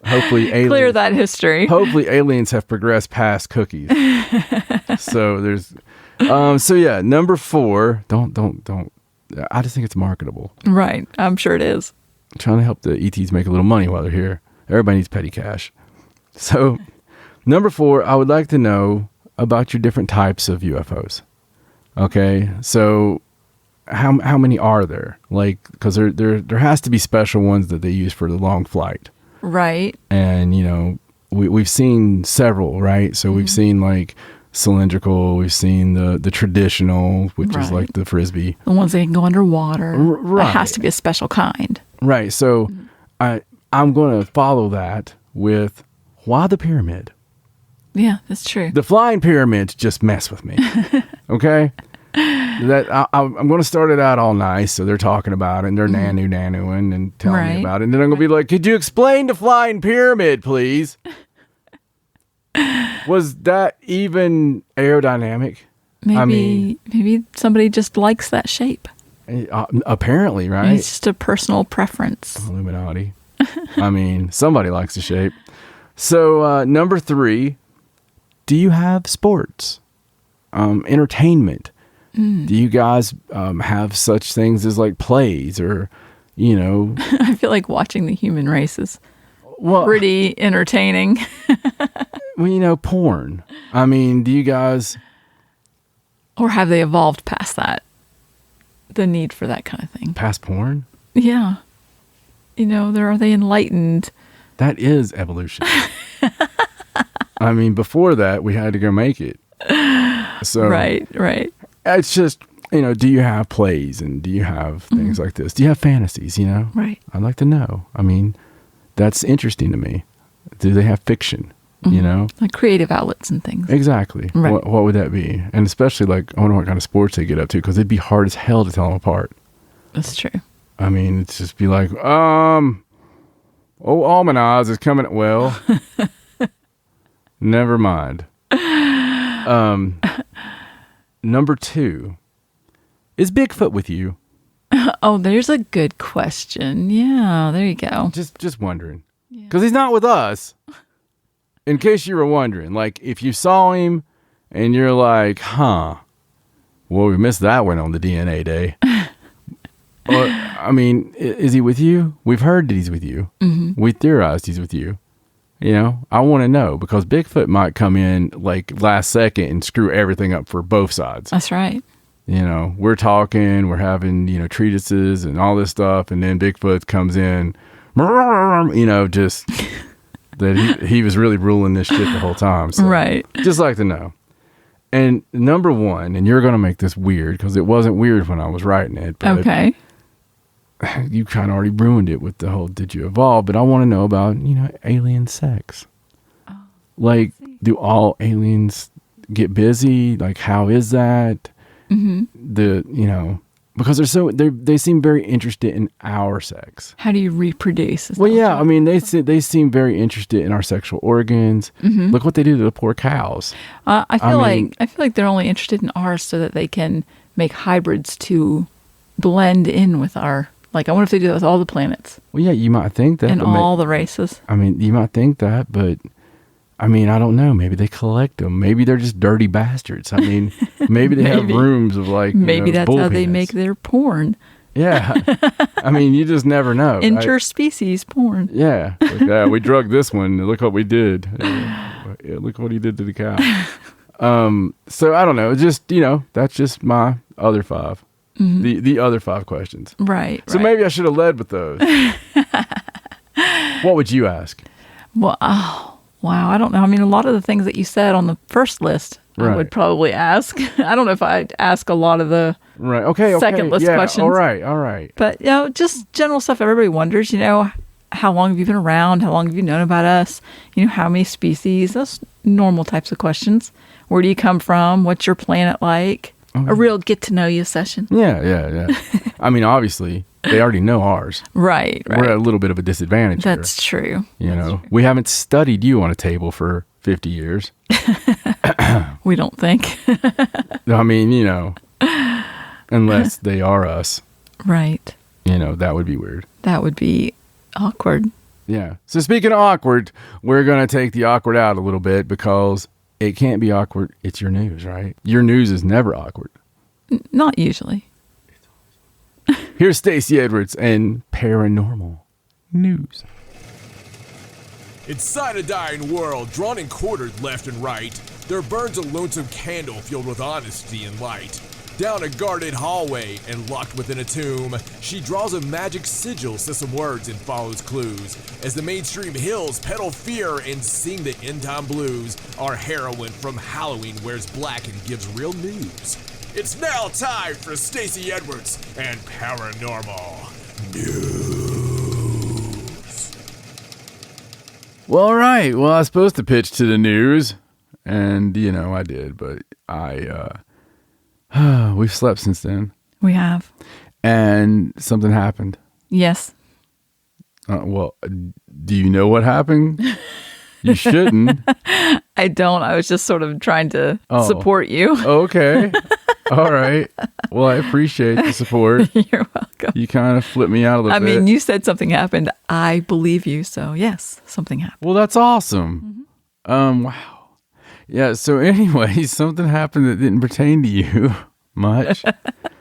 Hopefully aliens. Clear that history. Hopefully aliens have progressed past cookies. So there's, number 4, don't. I just think it's marketable. Right. I'm sure it is. I'm trying to help the ETs make a little money while they're here. Everybody needs petty cash. So number 4, I would like to know about your different types of UFOs. Okay. So how many are there? Like, because there has to be special ones that they use for the long flight. Right. And, we've seen several, right? So we've seen like cylindrical, we've seen the traditional, which is like the Frisbee. The ones that can go underwater. Right. It has to be a special kind. Right. So I'm going to follow that with why the pyramid? Yeah, that's true. The flying pyramids just mess with me. Okay? That I'm going to start it out all nice. So they're talking about it and they're nanoing and telling me about it. And then I'm going to be like, could you explain the flying pyramid, please? Was that even aerodynamic? Maybe somebody just likes that shape. Apparently, right? It's just a personal preference. Illuminati. Somebody likes the shape. So number 3, do you have sports? Entertainment? Do you guys have such things as like plays or, I feel like watching the human race is pretty entertaining. Well, porn. Do you guys... Or have they evolved past that? The need for that kind of thing. Past porn? Yeah. Are they enlightened? That is evolution. Before that, we had to go make it. So Right. It's just, do you have plays and do you have things like this? Do you have fantasies, Right. I'd like to know. I mean, that's interesting to me. Do they have fiction, Like creative outlets and things. Exactly. Right. What would that be? And especially I wonder what kind of sports they get up to, because it'd be hard as hell to tell them apart. That's true. I mean, it's just be like, Almanaz is coming. Well, never mind. Number 2, is Bigfoot with you? Oh, there's a good question. Yeah, there you go. Just wondering, because he's not with us. In case you were wondering, like if you saw him and you're like, well, we missed that one on the DNA day. Or, I mean, is he with you? We've heard that he's with you. Mm-hmm. We theorized he's with you. I want to know, because Bigfoot might come in like last second and screw everything up for both sides. That's right. We're talking, we're having, treatises and all this stuff. And then Bigfoot comes in, just that he was really ruling this shit the whole time. So right. Just like to know. And number 1, and you're going to make this weird because it wasn't weird when I was writing it. But okay. You kind of already ruined it with the whole "did you evolve?" But I want to know about alien sex. Oh, like, do all aliens get busy? Like, how is that? Mm-hmm. Because they seem very interested in our sex. How do you reproduce? Well, yeah, I mean they seem very interested in our sexual organs. Mm-hmm. Look what they do to the poor cows. I feel like they're only interested in ours so that they can make hybrids to blend in with our. Like, I wonder if they do that with all the planets. Well, yeah, you might think that. And all the races. I mean, you might think that, but, I mean, I don't know. Maybe they collect them. Maybe they're just dirty bastards. I mean, maybe they have rooms of, like, maybe that's how they penis. make their porn. Yeah. I mean, you just never know. Interspecies porn. Yeah. Like, we drugged this one. Look what we did. Look what he did to the cow. So, I don't know. Just, that's just my other 5. Mm-hmm. The other 5 questions. Right. So maybe I should have led with those. What would you ask? Well, wow. I don't know. I mean, a lot of the things that you said on the first list, I would probably ask. I don't know if I'd ask a lot of the second list questions. All right. But, just general stuff everybody wonders, how long have you been around? How long have you known about us? How many species? Those normal types of questions. Where do you come from? What's your planet like? A real get-to-know-you session. Yeah. I mean, obviously, they already know ours. Right. We're at a little bit of a disadvantage. That's true. We haven't studied you on a table for 50 years. We don't think. I mean, unless they are us. Right. That would be weird. That would be awkward. Yeah. So speaking of awkward, we're going to take the awkward out a little bit, because it can't be awkward. It's your news, right? Your news is never awkward. Not usually. Here's Stacey Edwards and Paranormal News. Inside a dying world, drawn and quartered left and right, there burns a lonesome candle filled with honesty and light. Down a guarded hallway and locked within a tomb, she draws a magic sigil, says some words, and follows clues. As the mainstream hills peddle fear and sing the end-time blues, our heroine from Halloween wears black and gives real news. It's now time for Stacey Edwards and Paranormal News. Well, all right. Well, I was supposed to pitch to the news, and, I did, but we've slept since then. We have. And something happened. Yes. Well, do you know what happened? You shouldn't. I don't. I was just sort of trying to support you. Okay. All right. Well, I appreciate the support. You're welcome. You kind of flipped me out a little bit. I mean, you said something happened. I believe you. So, yes, something happened. Well, that's awesome. Mm-hmm. Wow. Yeah, so anyway, something happened that didn't pertain to you much.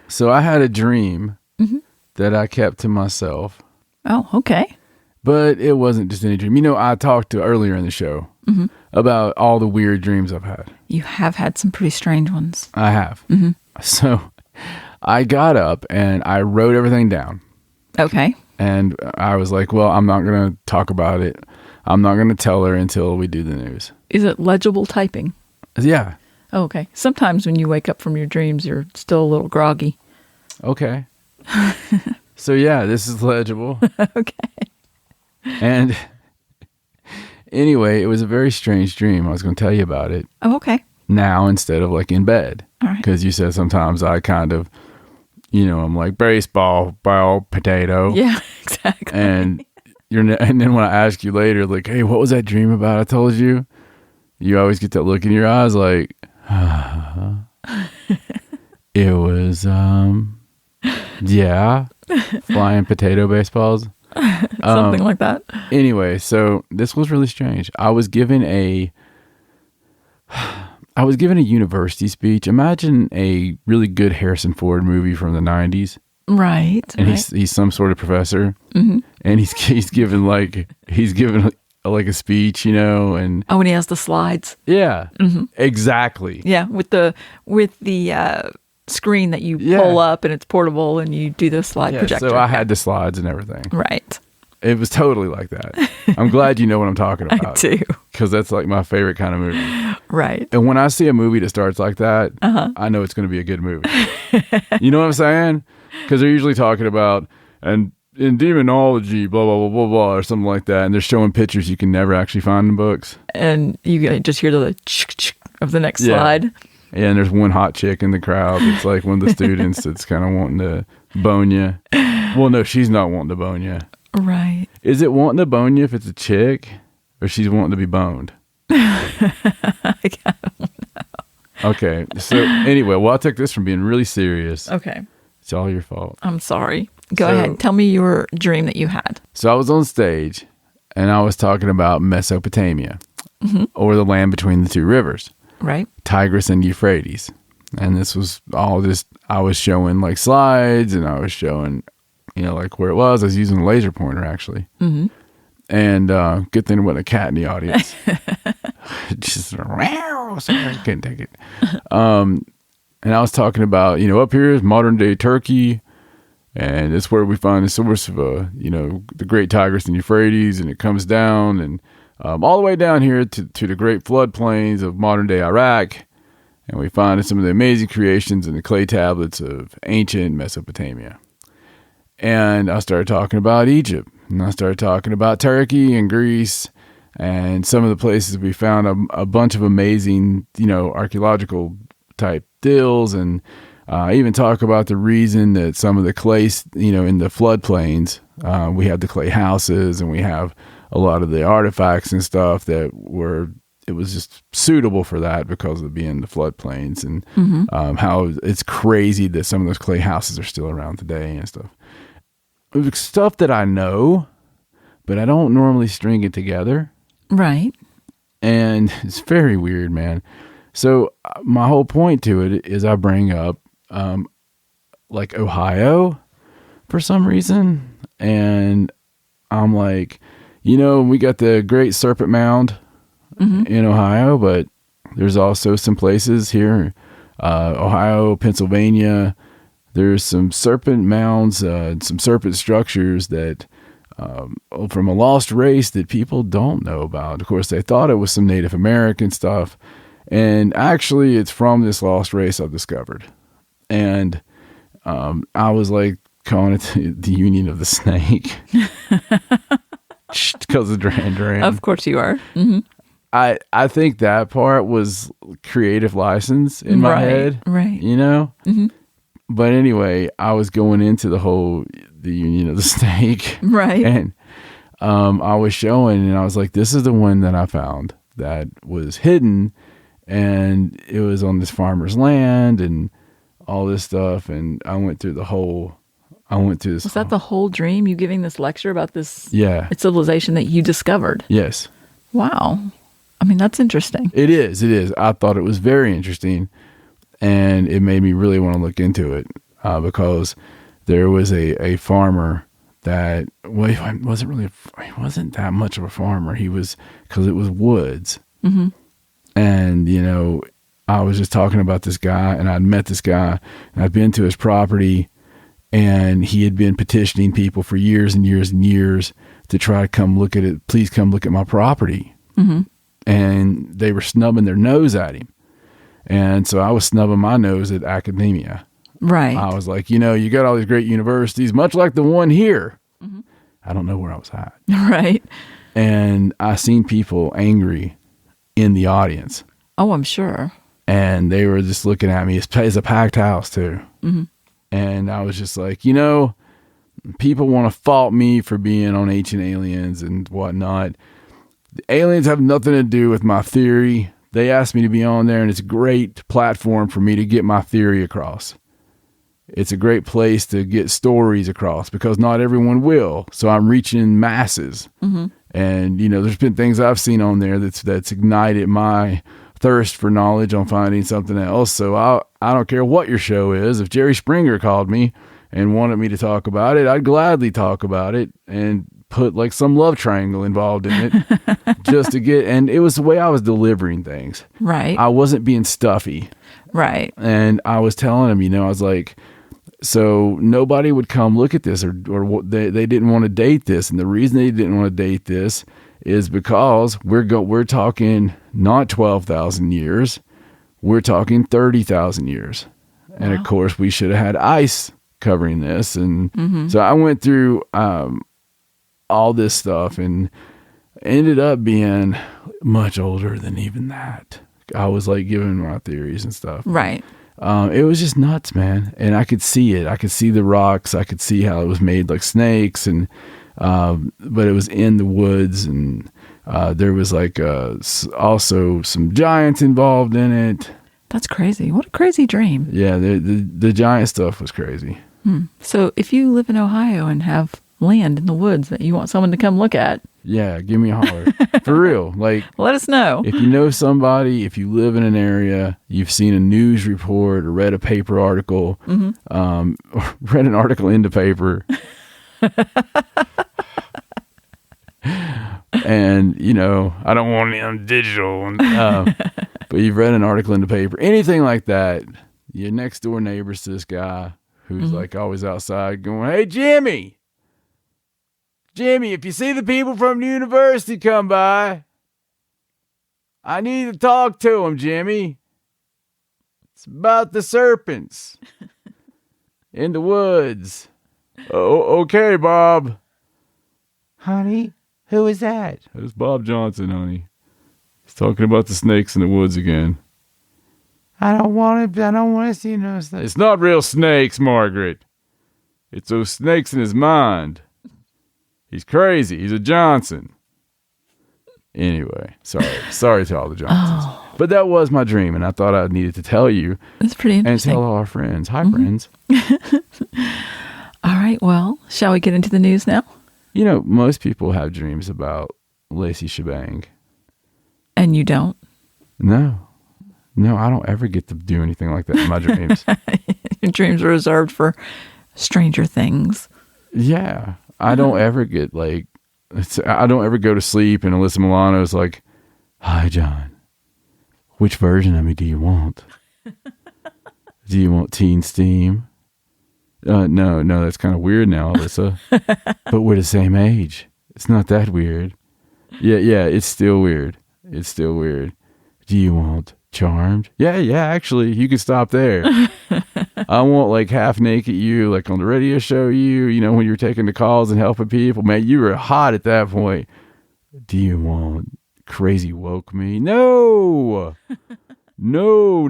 So I had a dream that I kept to myself. Oh, okay. But it wasn't just any dream. I talked to earlier in the show about all the weird dreams I've had. You have had some pretty strange ones. I have. Mm-hmm. So I got up and I wrote everything down. Okay. And I was like, well, I'm not going to talk about it. I'm not going to tell her until we do the news. Is it legible typing? Yeah. Oh, okay. Sometimes when you wake up from your dreams, you're still a little groggy. Okay. So yeah, this is legible. Okay. And anyway, it was a very strange dream. I was going to tell you about it Oh, okay. now instead of like in bed. All right. Because you said sometimes I kind of, I'm like baseball, ball, potato. Yeah, exactly. And and then when I ask you later, like, hey, what was that dream about I told you? You always get that look in your eyes like, it was, flying potato baseballs. Something like that. Anyway, so this was really strange. I was given a university speech. Imagine a really good Harrison Ford movie from the 90s. Right. And right. he's some sort of professor. Mm-hmm. And he's given a speech, and Oh, and he has the slides. yeah. Mm-hmm. Exactly. Yeah, with the screen that you pull up and it's portable and you do the slide projector. So I had the slides and everything. Right. It was totally like that. I'm glad you know what I'm talking about. I do. Because that's like my favorite kind of movie. Right. And when I see a movie that starts like that, I know it's going to be a good movie. You know what I'm saying? Because they're usually talking about, and in demonology, blah, blah, blah, blah, blah, or something like that. And they're showing pictures you can never actually find in books. And you just hear the of the next slide. Yeah, and there's one hot chick in the crowd. It's like one of the students that's kind of wanting to bone you. Well, no, she's not wanting to bone you. Right. Is it wanting to bone you if it's a chick, or she's wanting to be boned? I don't know. Okay, so anyway, well, I'll take this from being really serious. Okay. It's all your fault. I'm sorry. Go ahead. Tell me your dream that you had. So I was on stage, and I was talking about Mesopotamia, or the land between the two rivers. Right. Tigris and Euphrates. And this was all just, I was showing like slides, and I was showing, like where it was. I was using a laser pointer actually. Mm-hmm. And good thing there wasn't a cat in the audience. Just, sorry, I couldn't take it. And I was talking about, up here is modern day Turkey. And it's where we find the source of, the great Tigris and Euphrates. And it comes down and all the way down here to the great floodplains of modern day Iraq. And we find some of the amazing creations in the clay tablets of ancient Mesopotamia. And I started talking about Egypt. And I started talking about Turkey and Greece and some of the places we found a bunch of amazing, archaeological type deals. And I even talk about the reason that some of the clay, in the floodplains, we have the clay houses and we have a lot of the artifacts and stuff it was just suitable for that because of being the floodplains and how it's crazy that some of those clay houses are still around today and stuff. It's stuff that I know, but I don't normally string it together. Right. And it's very weird, man. So my whole point to it is I bring up like Ohio for some reason. And I'm like, we got the Great Serpent Mound in Ohio, but there's also some places here, Ohio, Pennsylvania. There's some serpent mounds, some serpent structures that from a lost race that people don't know about. Of course, they thought it was some Native American stuff. And actually, it's from this lost race I've discovered. And I was like calling it the Union of the Snake. Because of Duran Duran. Of course you are. Mm-hmm. I think that part was creative license in my head. Right. Mm-hmm. But anyway, I was going into the Union of the Snake. Right. And I was showing, and I was like, this is the one that I found that was hidden. And it was on this farmer's land and all this stuff. And I went through this. Was that the whole dream? You giving this lecture about this civilization that you discovered? Yes. Wow. I mean, that's interesting. It is. I thought it was very interesting. And it made me really want to look into it because there was a farmer that, well, he wasn't that much of a farmer. He was, because it was woods. Mm-hmm. And, I was just talking about this guy, and I'd met this guy, and I'd been to his property, and he had been petitioning people for years and years and years to try to come look at it. Please come look at my property. Mm-hmm. And they were snubbing their nose at him. And so I was snubbing my nose at academia. Right. I was like, you got all these great universities, much like the one here. I don't know where I was at. Right. And I seen people angry in the audience. Oh, I'm sure. And they were just looking at me. It's a packed house too. And I was just like, people want to fault me for being on Ancient Aliens and whatnot. The aliens have nothing to do with my theory. They asked me to be on there, and it's a great platform for me to get my theory across. It's a great place to get stories across because not everyone will. So I'm reaching masses. And, there's been things I've seen on there that's ignited my thirst for knowledge on finding something else. So I don't care what your show is. If Jerry Springer called me and wanted me to talk about it, I'd gladly talk about it and put like some love triangle involved in it just to get, and it was the way I was delivering things. Right. I wasn't being stuffy. Right. And I was telling him, I was like, so nobody would come look at this or they didn't want to date this. And the reason they didn't want to date this is because we're talking not 12,000 years. We're talking 30,000 years. And of course we should have had ice covering this. And so I went through, all this stuff and ended up being much older than even that. I was like giving my theories and stuff. Right. It was just nuts, man. And I could see it. I could see the rocks. I could see how it was made like snakes and, but it was in the woods and, there was like, also some giants involved in it. That's crazy. What a crazy dream. Yeah. The giant stuff was crazy. So if you live in Ohio and have land in the woods that you want someone to come look at, yeah, give me a holler. For real. Like, let us know. If you know somebody, if you live in an area, you've seen a news report or read a paper article, or read an article in the paper. And, I don't want any on digital, but you've read an article in the paper, anything like that. Your next door neighbor's this guy who's like always outside going, "Hey, Jimmy, if you see the people from the university come by, I need to talk to them, Jimmy. It's about the serpents in the woods." "Oh, okay, Bob." Honey, who is that? "It's Bob Johnson, honey. He's talking about the snakes in the woods again." I don't want to see no snakes. "It's not real snakes, Margaret. It's those snakes in his mind. He's crazy. He's a Johnson." Anyway, sorry to all the Johnsons. But that was my dream, and I thought I needed to tell you. That's pretty interesting. And tell all our friends. Hi, friends. All right, well, shall we get into the news now? Most people have dreams about Lacey Shebang. And you don't? No, I don't ever get to do anything like that in my dreams. Your dreams are reserved for stranger things. Yeah. I don't ever get I don't ever go to sleep and Alyssa Milano's like, "Hi, John. Which version of me do you want? Do you want Teen Steam?" No, that's kind of weird now, Alyssa. But we're the same age. It's not that weird. Yeah, it's still weird. "Do you want Charmed?" Yeah, actually, you can stop there. I want like half naked you, like on the radio show you, when you're taking the calls and helping people. Man, you were hot at that point. "Do you want Crazy Woke Me?" No. No,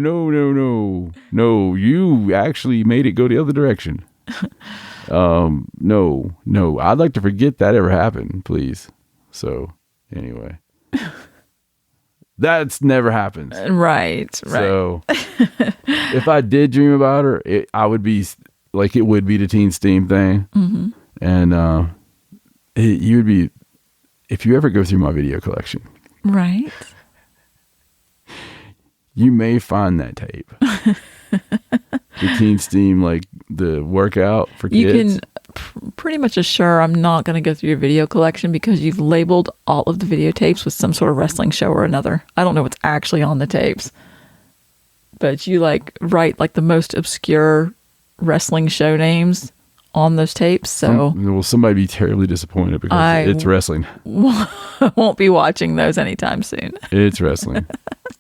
you actually made it go the other direction. No. I'd like to forget that ever happened, please. So, anyway. That's never happens. Right. So, if I did dream about her, I would be like, it would be the Teen Steam thing. And you would be, if you ever go through my video collection. Right. You may find that tape. The Teen Steam, like the workout for kids. You can pretty much assure I'm not going to go through your video collection because you've labeled all of the videotapes with some sort of wrestling show or another. I don't know what's actually on the tapes, but you write the most obscure wrestling show names on those tapes. So will somebody be terribly disappointed because it's wrestling. Won't be watching those anytime soon. It's wrestling.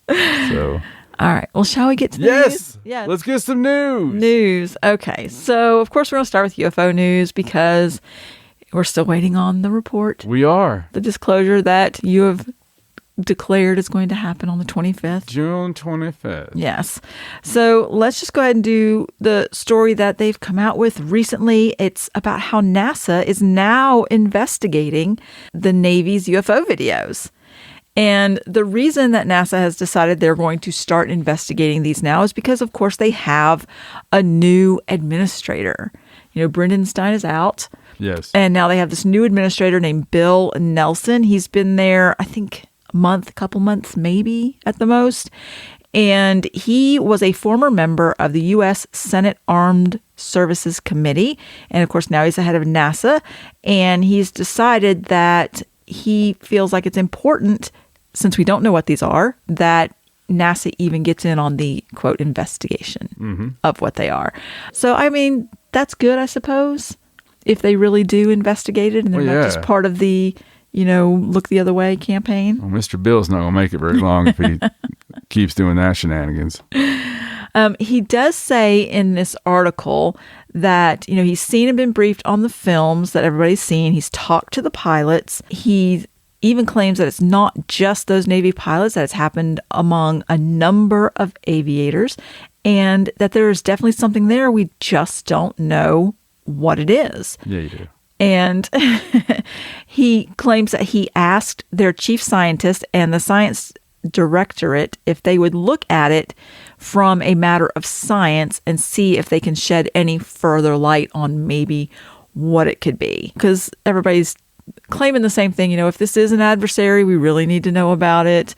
So All right. Well, shall we get to the Yes. news? Yeah. Let's get some news. News. Okay. So, of course, we're going to start with UFO news because we're still waiting on the report, We are. the disclosure that you have declared is going to happen on the 25th. June 25th. Yes. So let's just go ahead and do the story that they've come out with recently. It's about how NASA is now investigating the Navy's UFO videos. And the reason that NASA has decided they're going to start investigating these now is because, of course, they have a new administrator. You know, Brendan Stein is out. Yes. And now they have this new administrator named Bill Nelson. He's been there, I think, couple months maybe at the most. And he was a former member of the U.S. Senate Armed Services Committee. And of course, now he's the head of NASA. And he's decided that he feels like it's important, since we don't know what these are, that NASA even gets in on the, quote, investigation of what they are. So, I mean, that's good, I suppose, if they really do investigate it and they're not just part of the, look the other way campaign. Well, Mr. Bill's not going to make it very long if he keeps doing that shenanigans. He does say in this article that, he's seen and been briefed on the films that everybody's seen. He's talked to the pilots. He even claims that it's not just those Navy pilots, that it's happened among a number of aviators, and that there is definitely something there. We just don't know what it is. Yeah, you do. And he claims that he asked their chief scientist and the science directorate if they would look at it from a matter of science and see if they can shed any further light on maybe what it could be. Because everybody's claiming the same thing. If this is an adversary, we really need to know about it.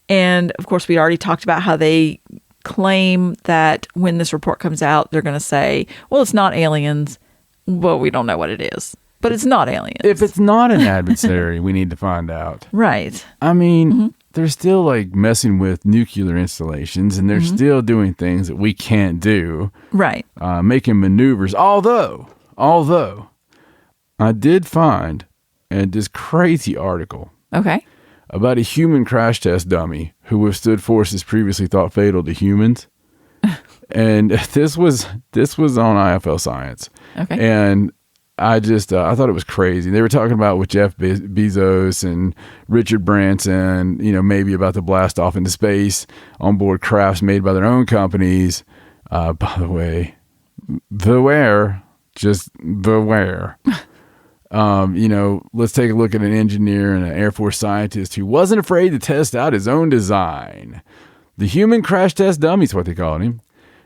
And of course, we already talked about how they claim that when this report comes out, they're going to say, well, it's not aliens. Well, we don't know what it is. But it's not aliens. If it's not an adversary, we need to find out. Right. I mean, they're still like messing with nuclear installations, and they're still doing things that we can't do. Right. Making maneuvers. Although I did find this crazy article Okay. about a human crash test dummy who withstood forces previously thought fatal to humans. And this was on IFL Science. Okay. And I thought it was crazy. They were talking about with Jeff Bezos and Richard Branson, maybe about the blast off into space on board crafts made by their own companies. By the way, beware. Let's take a look at an engineer and an Air Force scientist who wasn't afraid to test out his own design. The human crash test dummy is what they called him.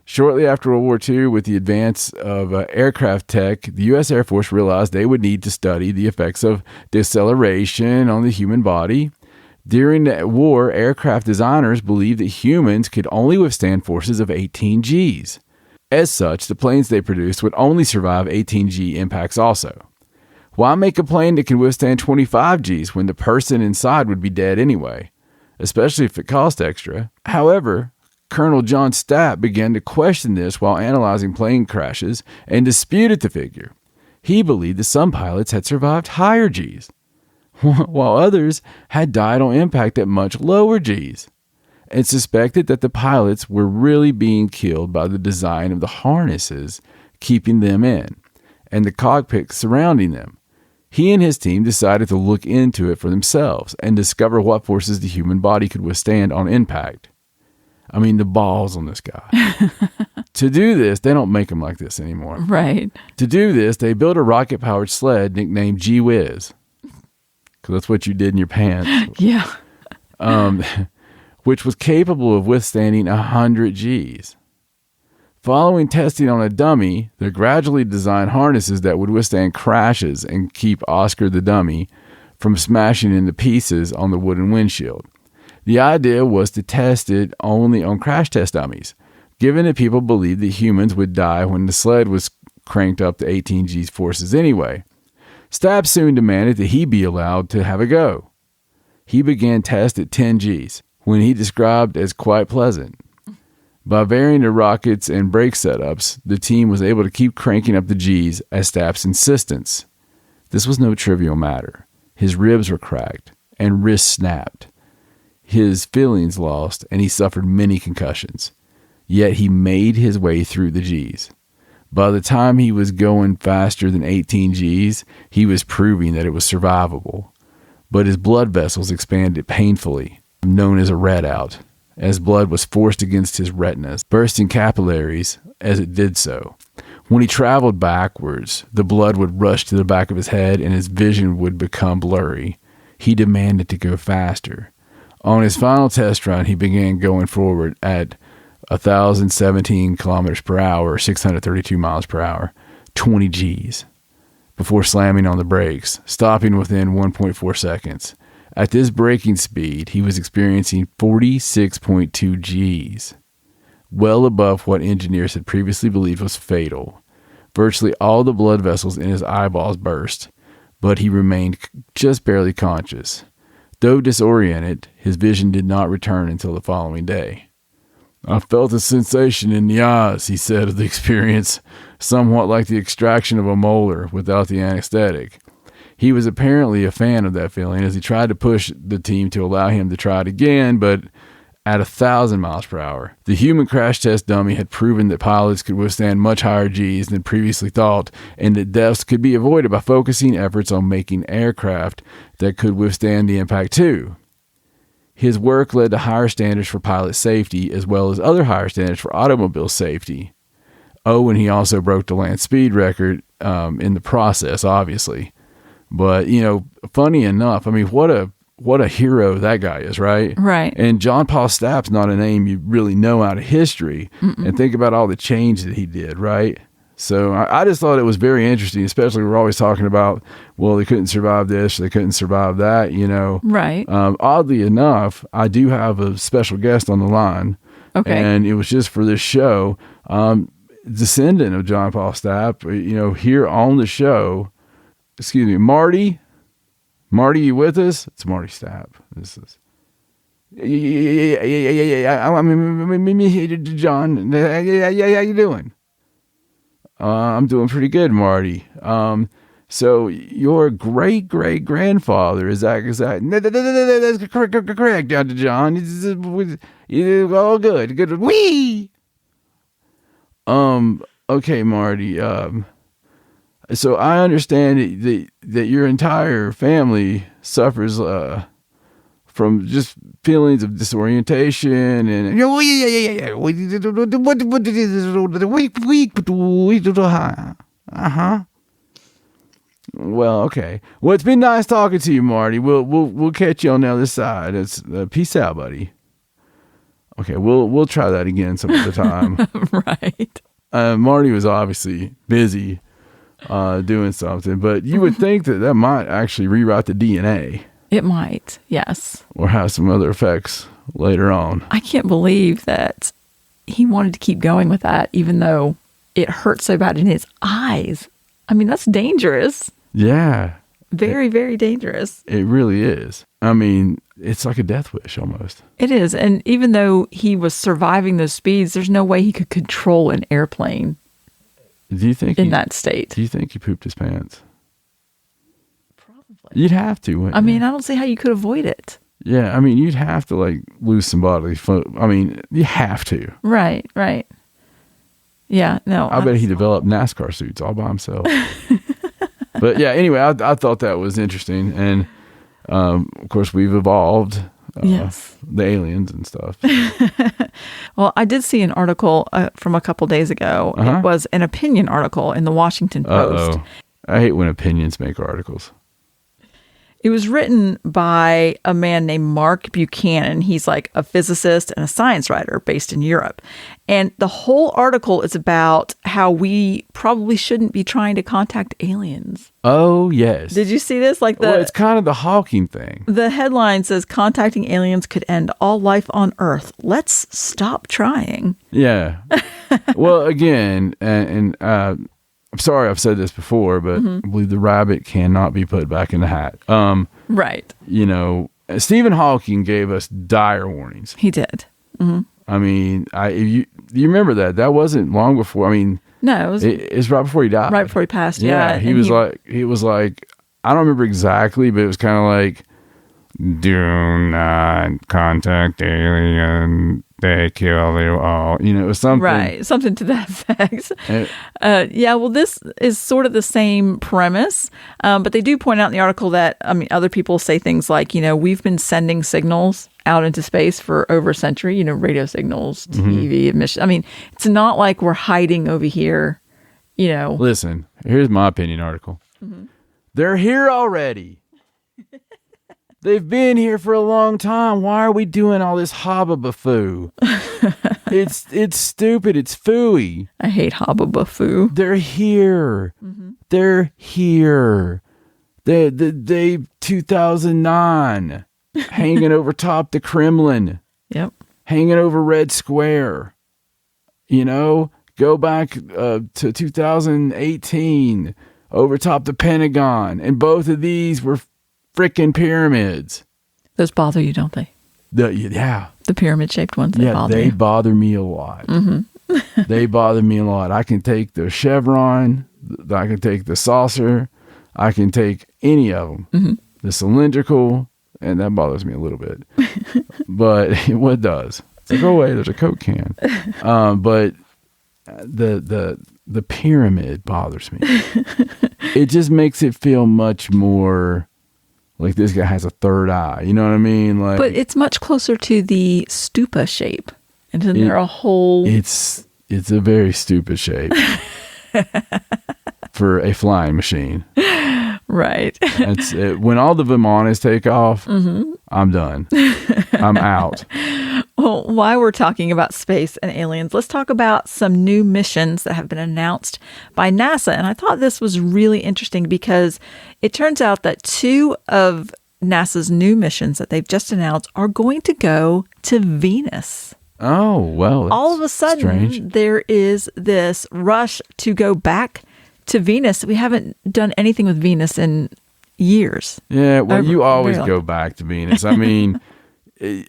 Shortly after World War II, with the advance of aircraft tech, the U.S. Air Force realized they would need to study the effects of deceleration on the human body. During the war, aircraft designers believed that humans could only withstand forces of 18 Gs. As such, the planes they produced would only survive 18 G impacts also. Why make a plane that can withstand 25 Gs when the person inside would be dead anyway, especially if it cost extra? However, Colonel John Stapp began to question this while analyzing plane crashes and disputed the figure. He believed that some pilots had survived higher Gs, while others had died on impact at much lower Gs, and suspected that the pilots were really being killed by the design of the harnesses keeping them in and the cockpit surrounding them. He and his team decided to look into it for themselves and discover what forces the human body could withstand on impact. I mean, the balls on this guy. To do this, they don't make them like this anymore. Right. To do this, they built a rocket-powered sled nicknamed G-Wiz, because that's what you did in your pants. Yeah. Which was capable of withstanding 100 Gs. Following testing on a dummy, they gradually designed harnesses that would withstand crashes and keep Oscar the dummy from smashing into pieces on the wooden windshield. The idea was to test it only on crash test dummies, given that people believed that humans would die when the sled was cranked up to 18 G's forces anyway. Stapp soon demanded that he be allowed to have a go. He began tests at 10 G's, when he described as quite pleasant. By varying the rockets and brake setups, the team was able to keep cranking up the G's at Stapp's insistence. This was no trivial matter. His ribs were cracked and wrists snapped. his feelings lost, and he suffered many concussions. Yet he made his way through the G's. By the time he was going faster than 18 G's, he was proving that it was survivable. But his blood vessels expanded painfully, known as a readout, as blood was forced against his retinas, bursting capillaries as it did so. When he traveled backwards, the blood would rush to the back of his head and his vision would become blurry. He demanded to go faster. On his final test run, he began going forward at 1,017 kilometers per hour, 632 miles per hour, 20 Gs, before slamming on the brakes, stopping within 1.4 seconds. At this braking speed, he was experiencing 46.2 Gs, well above what engineers had previously believed was fatal. Virtually all the blood vessels in his eyeballs burst, but he remained just barely conscious. Though disoriented, his vision did not return until the following day. I felt a sensation in the eyes, he said of the experience, somewhat like the extraction of a molar without the anesthetic. He was apparently a fan of that feeling as he tried to push the team to allow him to try it again, but at 1,000 miles per hour. The human crash test dummy had proven that pilots could withstand much higher Gs than previously thought, and that deaths could be avoided by focusing efforts on making aircraft that could withstand the impact too. His work led to higher standards for pilot safety, as well as other higher standards for automobile safety. Oh, and he also broke the land speed record in the process, obviously. But, funny enough, I mean, what a hero that guy is, right? Right. And John Paul Stapp's not a name you really know out of history. And think about all the change that he did, right? So I just thought it was very interesting, especially we're always talking about, well, they couldn't survive this, they couldn't survive that, Right. Oddly enough, I do have a special guest on the line. Okay. And it was just for this show. Descendant of John Paul Stapp, here on the show. Excuse me, Marty? Marty, you with us? It's Marty Stapp. This is... Yeah. I mean, John, how you doing? I'm doing pretty good, Marty. So your great-great-grandfather is that that's correct, Dr. John. It's all good. Whee! Okay, Marty. So I understand that your entire family suffers from just feelings of disorientation and Well, okay. Well, it's been nice talking to you, Marty. We'll catch you on the other side. It's peace out, buddy. Okay, we'll try that again some other time. Right. Marty was obviously busy doing something, but you would think that might actually rewrite the DNA. It might, yes. Or have some other effects later on. I can't believe that he wanted to keep going with that, even though it hurt so bad in his eyes. I mean, that's dangerous. Yeah. Very, very dangerous. It really is. I mean, it's like a death wish almost. It is. And even though he was surviving those speeds, there's no way he could control an airplane in that state. Do you think he pooped his pants? Probably. You'd have to. I mean, I don't see how you could avoid it. Yeah, I mean, you'd have to lose some bodily fluid. I mean, you have to. Right. Yeah, no. I bet he developed NASCAR suits all by himself. But yeah, anyway, I thought that was interesting. And of course, we've evolved. Yes. The aliens and stuff. Well, I did see an article from a couple days ago. It was an opinion article in the Washington Post. I hate when opinions make articles. It was written by a man named Mark Buchanan. He's like a physicist and a science writer based in Europe. And the whole article is about how we probably shouldn't be trying to contact aliens. Oh, yes. Did you see this? Well, it's kind of the Hawking thing. The headline says, contacting aliens could end all life on Earth. Let's stop trying. Yeah. Well, again, and I'm sorry I've said this before, but I believe the rabbit cannot be put back in the hat. Right. Stephen Hawking gave us dire warnings. He did. Mm-hmm. I mean, you remember that? That wasn't long before. I mean, no, it's right before he died. Right before he passed. Yeah, he was like, I don't remember exactly, but it was kind of like, do not contact alien. They kill you all. You know, it was something. Right. Something to that effect. And- yeah, well, this is sort of the same premise. But they do point out in the article that, I mean, other people say things like, you know, we've been sending signals out into space for over a century, you know, radio signals, TV emissions. I mean, it's not like we're hiding over here, you know. Listen, here's my opinion article. They're here already. They've been here for a long time. Why are we doing all this hobbabafoo? It's stupid. It's phooey. I hate hobbabafoo. They're here. They're here. They 2009, hanging over top the Kremlin, Yep. hanging over Red Square. You know, go back to 2018, over top the Pentagon, and both of these were freaking pyramids. Those bother you, don't they? Yeah. The pyramid-shaped ones, they bother they you. bother me a lot. They bother me a lot. I can take the chevron, I can take the saucer, I can take any of them. The cylindrical, and that bothers me a little bit. But what does? It's like, oh wait, there's a Coke can. But the pyramid bothers me. It just makes it feel much more like this guy has a third eye. You know what I mean? Like, But it's much closer to the stupa shape. And isn't there a whole... It's a very stupid shape for a flying machine. Right. That's it. When all the Vimanas take off, I'm done. I'm out. Well, while we're talking about space and aliens, let's talk about some new missions that have been announced by NASA. And I thought this was really interesting because it turns out that 2 of NASA's new missions that they've just announced are going to go to Venus. Oh, well. That's All of a sudden, strange. there is this rush to go back to Venus. We haven't done anything with Venus in years. Yeah, well, you always very go back to Venus. I mean,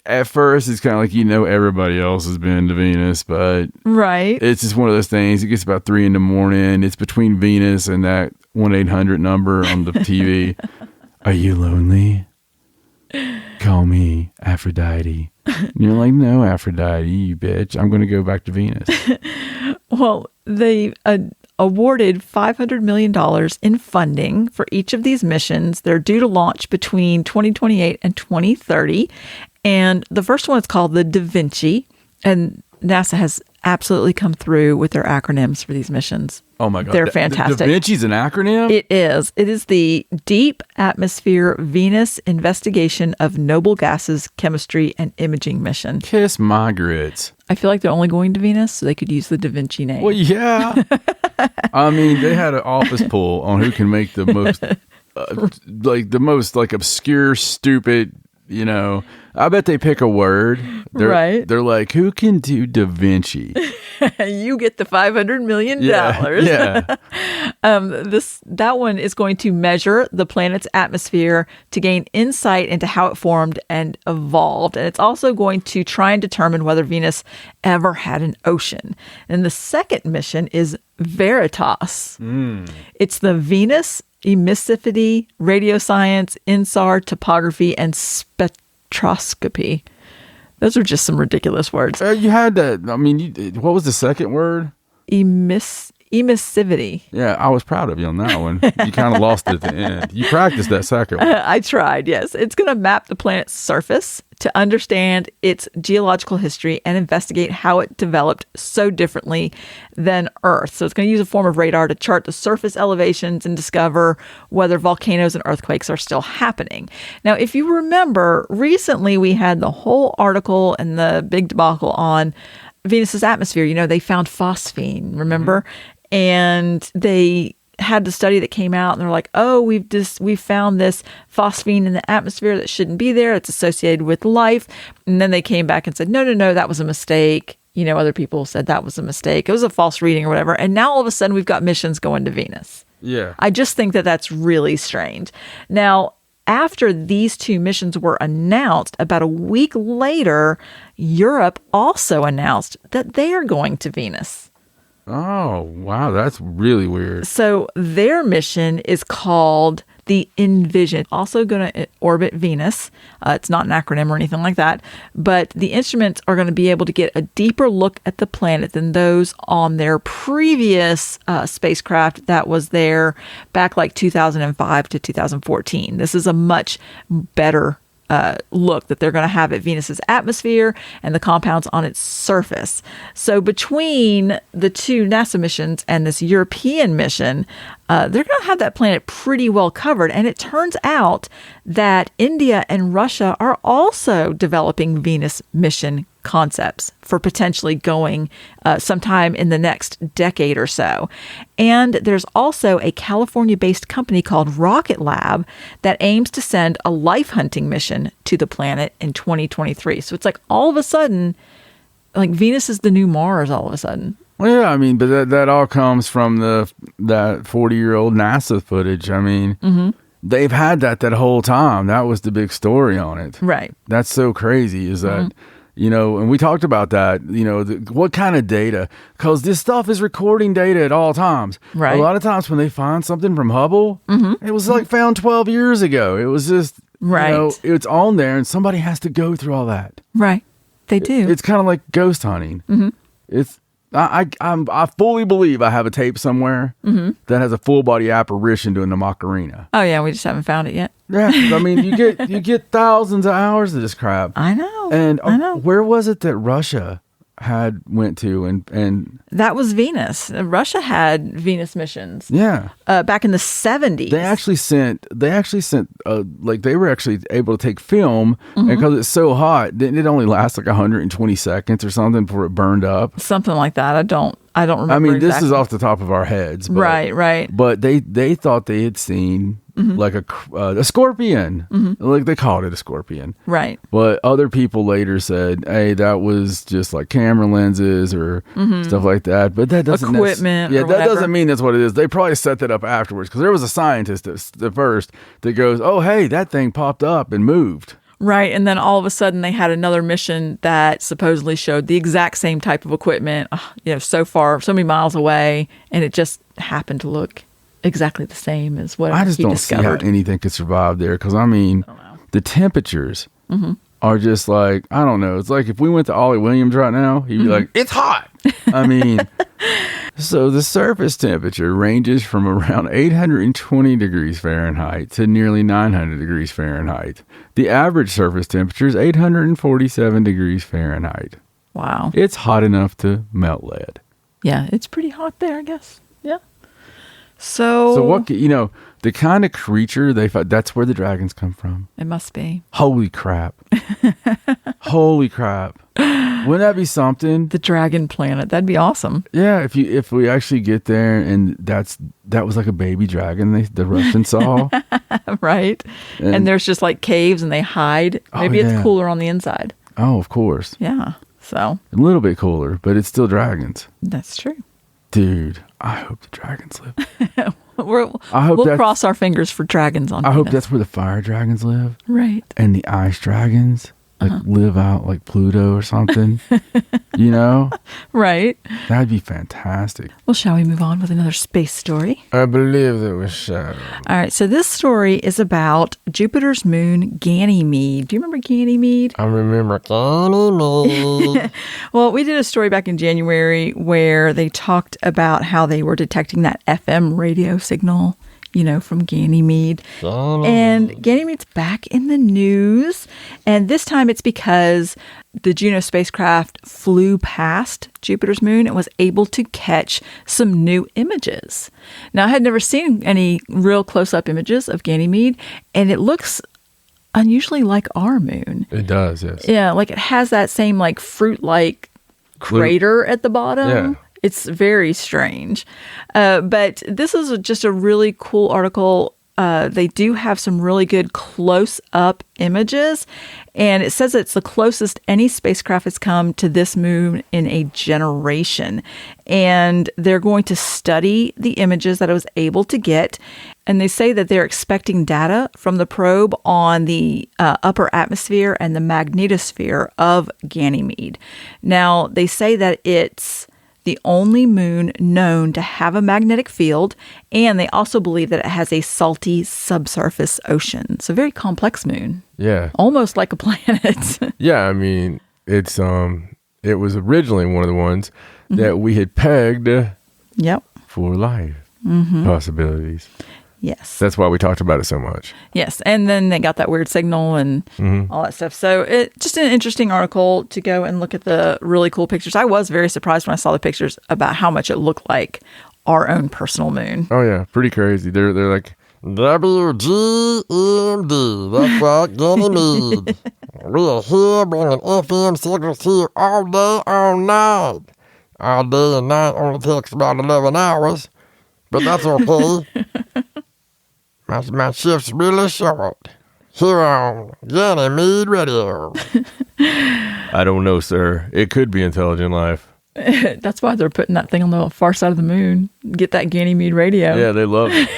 at first, it's kind of like, you know, everybody else has been to Venus, but Right. it's just one of those things. It gets about 3 a.m. It's between Venus and that 1-800 number on the TV. Are you lonely? Call me Aphrodite. And you're like, no, Aphrodite, you bitch. I'm going to go back to Venus. Well, they awarded $500 million in funding for each of these missions. They're due to launch between 2028 and 2030. And the first one is called the Da Vinci. And NASA has absolutely come through with their acronyms for these missions. Oh my God. They're fantastic. Da Vinci's an acronym? It is. It is the Deep Atmosphere Venus Investigation of Noble Gases, Chemistry, and Imaging Mission. Kiss my grits. I feel like they're only going to Venus, so they could use the Da Vinci name. Well, yeah. I mean, they had an office poll on who can make the most, like obscure, stupid, you know. I bet they pick a word. Right. They're like, who can do Da Vinci? You get the $500 million. Yeah. That one is going to measure the planet's atmosphere to gain insight into how it formed and evolved. And it's also going to try and determine whether Venus ever had an ocean. And the second mission is Veritas. It's the Venus Emissivity, Radioscience, INSAR, Topography, and Spectroscopy. Those are just some ridiculous words. You had that. I mean, what was the second word? Emissivity. Yeah, I was proud of you on that one. You kind of lost it at the end. You practiced that second one. I tried, yes. It's going to map the planet's surface to understand its geological history and investigate how it developed so differently than Earth. So it's going to use a form of radar to chart the surface elevations and discover whether volcanoes and earthquakes are still happening. Now, if you remember, recently we had the whole article and the big debacle on Venus's atmosphere. You know, they found phosphine, remember? And they had the study that came out and they're like, oh, we've found this phosphine in the atmosphere that shouldn't be there. It's associated with life. And then they came back and said, no, that was a mistake. You know, other people said that was a mistake. It was a false reading or whatever. And now all of a sudden we've got missions going to Venus. Yeah. I just think that that's really strange. Now, after these 2 missions were announced, about a week later, Europe also announced that they are going to Venus. Oh, wow. That's really weird. So their mission is called the Envision, also going to orbit Venus. It's not an acronym or anything like that, but the instruments are going to be able to get a deeper look at the planet than those on their previous spacecraft that was there back like 2005 to 2014. This is a much better look that they're going to have at Venus's atmosphere and the compounds on its surface. So between the two NASA missions and this European mission, they're going to have that planet pretty well covered. And it turns out that India and Russia are also developing Venus mission concepts for potentially going sometime in the next decade or so. And there's also a California-based company called Rocket Lab that aims to send a life hunting mission to the planet in 2023. So it's like all of a sudden, like Venus is the new Mars all of a sudden. Well, yeah, I mean, but that all comes from that 40-year-old NASA footage. I mean, they've had that whole time. That was the big story on it. Right. That's so crazy is that, you know, and we talked about that, you know, what kind of data, because this stuff is recording data at all times. Right. A lot of times when they find something from Hubble, it was like found 12 years ago. It was just, Right. you know, it's on there and somebody has to go through all that. Right. They do. It's kind of like ghost hunting. It's, I fully believe I have a tape somewhere that has a full body apparition doing the Macarena. Oh yeah, we just haven't found it yet. Yeah, I mean you get thousands of hours of this crap. I know. And I know. where was it that Russia had went to and That was Venus. Russia had Venus missions. yeah, Back in the 70s. they actually sent like they were actually able to take film, and because it's so hot, didn't it only last like 120 seconds or something before it burned up? Something like that. I don't remember. I mean, this is exactly. off the top of our heads, but, Right. But they thought they had seen like a scorpion, like they called it a scorpion. Right. But other people later said, "Hey, that was just like camera lenses or stuff like that." But that doesn't Equipment Yeah, or that whatever. doesn't mean that's what it is. They probably set that up afterwards because there was a scientist at first that goes, "Oh, hey, that thing popped up and moved." Right. And then all of a sudden they had another mission that supposedly showed the exact same type of equipment, so many miles away, and it just happened to look exactly the same as what I just he don't discovered. see how anything could survive there because I mean, the temperatures are just like I don't know. It's like if we went to Ollie Williams right now, he'd be like, "It's hot." I mean. So the surface temperature ranges from around 820 degrees Fahrenheit to nearly 900 degrees Fahrenheit. The average surface temperature is 847 degrees Fahrenheit. Wow. It's hot enough to melt lead. Yeah, it's pretty hot there, I guess. Yeah. So what, the kind of creature they find, that's where the dragons come from. it must be. Holy crap. Holy crap. Wouldn't that be something? The dragon planet. That'd be awesome. Yeah, if we actually get there and that was like a baby dragon the Russians saw. Right. And there's just like caves and they hide. Maybe yeah. it's cooler on the inside. Oh, of course. Yeah. So A little bit cooler, but it's still dragons. that's true. Dude, I hope the dragons live. We'll that's- cross our fingers for dragons on I hope Venus. that's where the fire dragons live Right. and the ice dragons live out like Pluto or something. Right. That'd be fantastic. Well, shall we move on with another space story? I believe there was shadow. All right. So this story is about Jupiter's moon, Ganymede. Do you remember Ganymede? I remember Ganymede. Well, we did a story back in January where they talked about how they were detecting that FM radio signal, from Ganymede. And Ganymede's back in the news. And this time it's because the Juno spacecraft flew past Jupiter's moon and was able to catch some new images. Now, I had never seen any real close-up images of Ganymede, and it looks unusually like our moon. It does, yes. Yeah, like it has that same like fruit-like crater at the bottom. Yeah. It's very strange. But this is just a really cool article. They do have some really good close-up images, and it says it's the closest any spacecraft has come to this moon in a generation. And they're going to study the images that it was able to get, and they say that they're expecting data from the probe on the upper atmosphere and the magnetosphere of Ganymede. Now, they say that the only moon known to have a magnetic field, and they also believe that it has a salty subsurface ocean. It's a very complex moon. Yeah. Almost like a planet. Yeah, I mean, it's it was originally one of the ones that we had pegged Yep. for life possibilities. Yes. That's why we talked about it so much. Yes. And then they got that weird signal and all that stuff. So it just an interesting article to go and look at the really cool pictures. I was very surprised when I saw the pictures about how much it looked like our own personal moon. Oh yeah, pretty crazy. They're like WGMD. That's right, Ganymede. We are here bringing FM signals to you all day, all night. All day and night only takes about 11 hours, but that's okay. My shift's really short. Here on Ganymede Radio. I don't know, sir. It could be intelligent life. That's why they're putting that thing on the far side of the moon. Get that Ganymede radio. Yeah, they love it.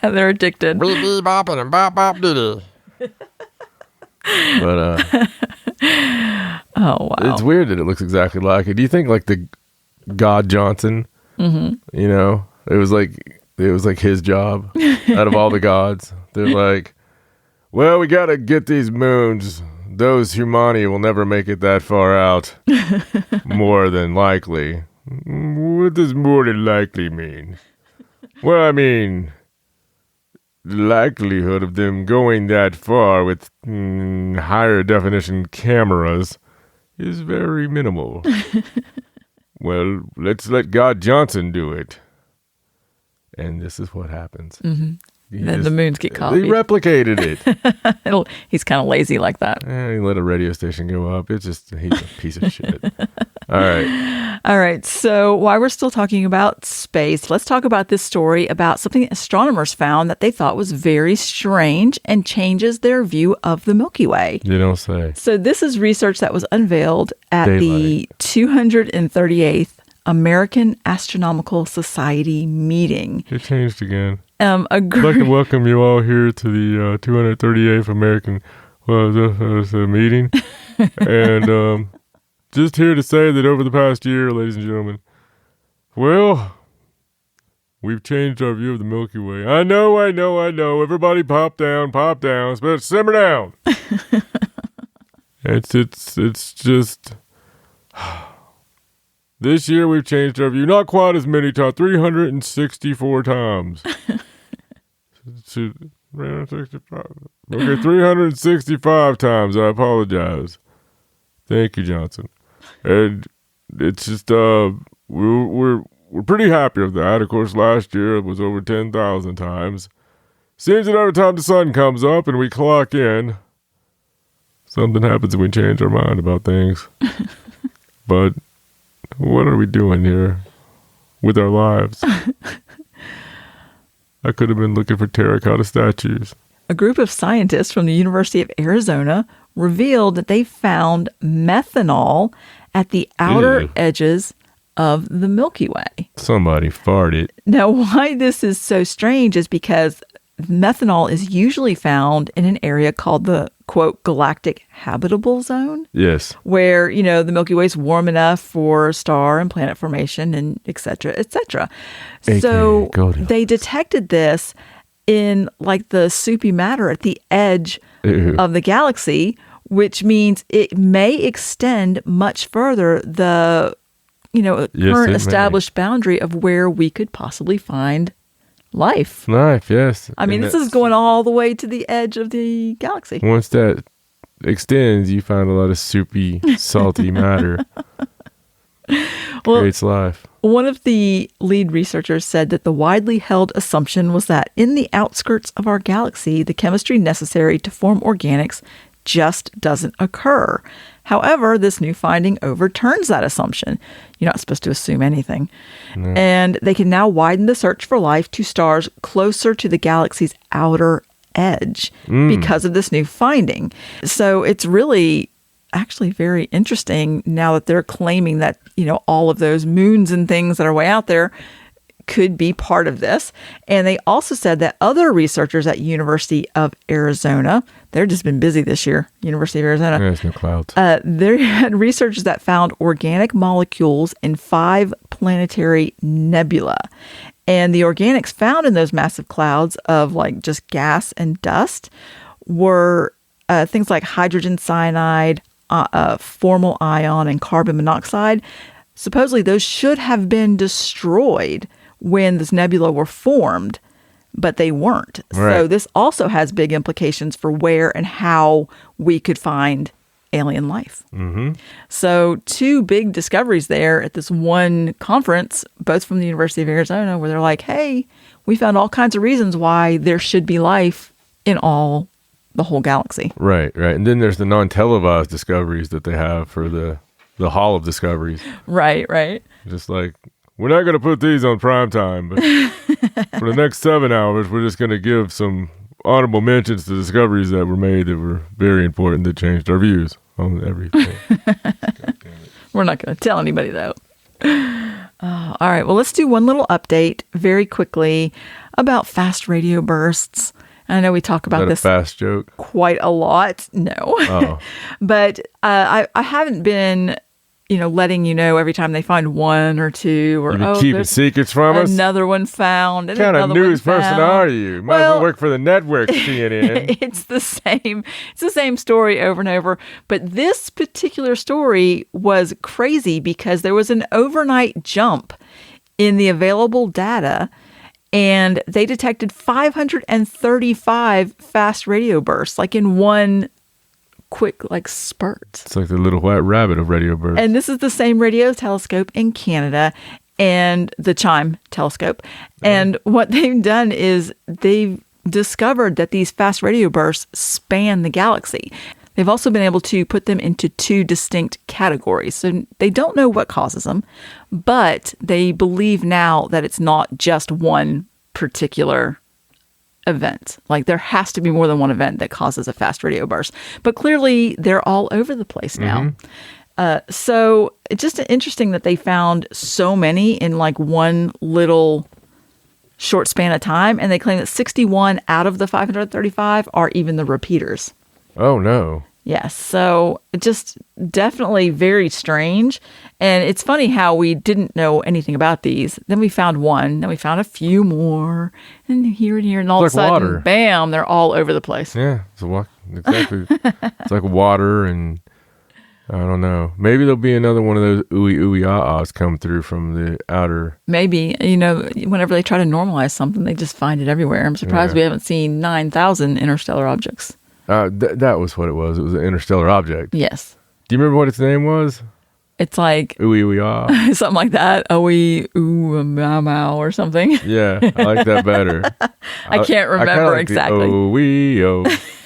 They're addicted. Beep, beep, bopping and bop, bop, diddy. But, oh, wow. it's weird that it looks exactly like it. Do you think like the God Johnson, you know, it was like his job out of all the gods. They're like, well, we got to get these moons. Those humani will never make it that far out. More than likely. What does more than likely mean? Well, I mean, the likelihood of them going that far with higher definition cameras is very minimal. Well, let's let God Johnson do it. And this is what happens. Then the moons get copied. They replicated it. He's kind of lazy like that. He let a radio station go up. It's just, he's a piece of shit. All right. All right. So while we're still talking about space, let's talk about this story about something astronomers found that they thought was very strange and changes their view of the Milky Way. You don't say. So this is research that was unveiled at the 238th American Astronomical Society meeting. It changed again. A I'd like to welcome you all here to the 238th American meeting. And just here to say that over the past year, ladies and gentlemen, well, we've changed our view of the Milky Way. I know. Everybody pop down, but simmer down. It's just... This year we've changed our view. Not quite as many times. 364 times. 365. Okay, 365 times. I apologize. Thank you, Johnson. And it's just we're pretty happy with that. Of course, last year it was over 10,000 times. Seems that every time the sun comes up and we clock in, something happens and we change our mind about things. But what are we doing here with our lives? I could have been looking for terracotta statues. A group of scientists from the University of Arizona revealed that they found methanol at the outer edges of the Milky Way. Somebody farted. Now, why this is so strange is because methanol is usually found in an area called the, quote, galactic habitable zone. Yes. Where, you know, the Milky Way is warm enough for star and planet formation and et cetera, et cetera. So they detected this in like the soupy matter at the edge of the galaxy, which means it may extend much further the, you know, current established boundary of where we could possibly find life. Life, yes. I mean, this is going all the way to the edge of the galaxy. Once that extends, you find a lot of soupy, salty matter. Creates life. One of the lead researchers said that the widely held assumption was that in the outskirts of our galaxy, the chemistry necessary to form organics just doesn't occur. However, this new finding overturns that assumption. You're not supposed to assume anything. No. And they can now widen the search for life to stars closer to the galaxy's outer edge because of this new finding. So it's really actually very interesting now that they're claiming that, you know, all of those moons and things that are way out there could be part of this. And they also said that other researchers at University of Arizona, they've just been busy this year, University of Arizona. There's no clouds. They had researchers that found organic molecules in 5 planetary nebula. And the organics found in those massive clouds of like just gas and dust were things like hydrogen cyanide, formal ion, and carbon monoxide. Supposedly, those should have been destroyed when this nebula were formed, but they weren't. Right. So this also has big implications for where and how we could find alien life. Mm-hmm. So 2 big discoveries there at this one conference, both from the University of Arizona, where they're like, hey, we found all kinds of reasons why there should be life in the whole galaxy. Right. And then there's the non-televised discoveries that they have for the Hall of Discoveries. Right. Just like, we're not going to put these on prime time, but for the next 7 hours, we're just going to give some honorable mentions to discoveries that were made that were very important that changed our views on everything. We're not going to tell anybody, though. All right. Well, let's do one little update very quickly about fast radio bursts. I know we talk about this fast joke quite a lot. No. Oh. But I haven't been, letting you know every time they find 1 or 2 or You've been keeping secrets from us? Another one found. What kind of news person are you? Might as well work for the network, CNN. It's the same story over and over. But this particular story was crazy because there was an overnight jump in the available data, and they detected 535 fast radio bursts, like in one quick, like, spurt. It's like the little white rabbit of radio bursts. And this is the same radio telescope in Canada, and the Chime telescope. And what they've done is they've discovered that these fast radio bursts span the galaxy. They've also been able to put them into 2 distinct categories. So they don't know what causes them, but they believe now that it's not just one particular event. Like, there has to be more than one event that causes a fast radio burst. But clearly, they're all over the place now. So it's just interesting that they found so many in like one little short span of time. And they claim that 61 out of the 535 are even the repeaters. Oh, no. Yes. So just definitely very strange. And it's funny how we didn't know anything about these. Then we found one. Then we found a few more. And here. And all of a sudden, water. Bam, they're all over the place. Yeah. Exactly. It's like water, and I don't know. Maybe there'll be another one of those ooey ahs come through from the outer. Maybe. Whenever they try to normalize something, they just find it everywhere. I'm surprised we haven't seen 9,000 interstellar objects. That was what it was. It was an interstellar object. Yes. Do you remember what its name was? It's like Ooey ah. something like that. Mow or something. Yeah, I like that better. I can't remember exactly. Ooey-oh.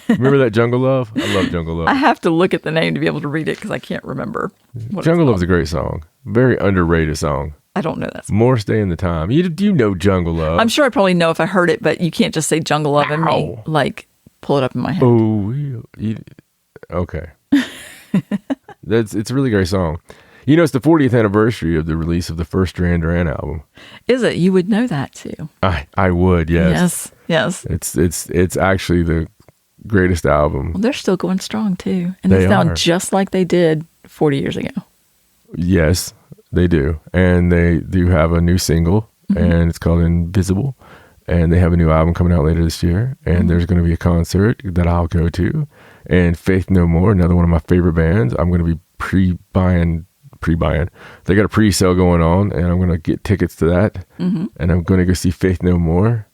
Remember that Jungle Love? I love Jungle Love. I have to look at the name to be able to read it because I can't remember. Jungle Love's a great song. Very underrated song. I don't know that song. More Stay in the Time. You know Jungle Love. I'm sure I probably know if I heard it, but you can't just say Jungle Love and me like pull it up in my head. Okay. It's a really great song. It's the 40th anniversary of the release of the first Duran Duran album. Is it? You would know that too. I would, yes. Yes. It's actually the greatest album. Well, they're still going strong too, and they sound just like they did 40 years ago. Yes, they do, and they do have a new single, and it's called Invisible. And they have a new album coming out later this year. And there's going to be a concert that I'll go to. And Faith No More, another one of my favorite bands. I'm going to be pre-buying. They got a pre-sale going on. And I'm going to get tickets to that. And I'm going to go see Faith No More.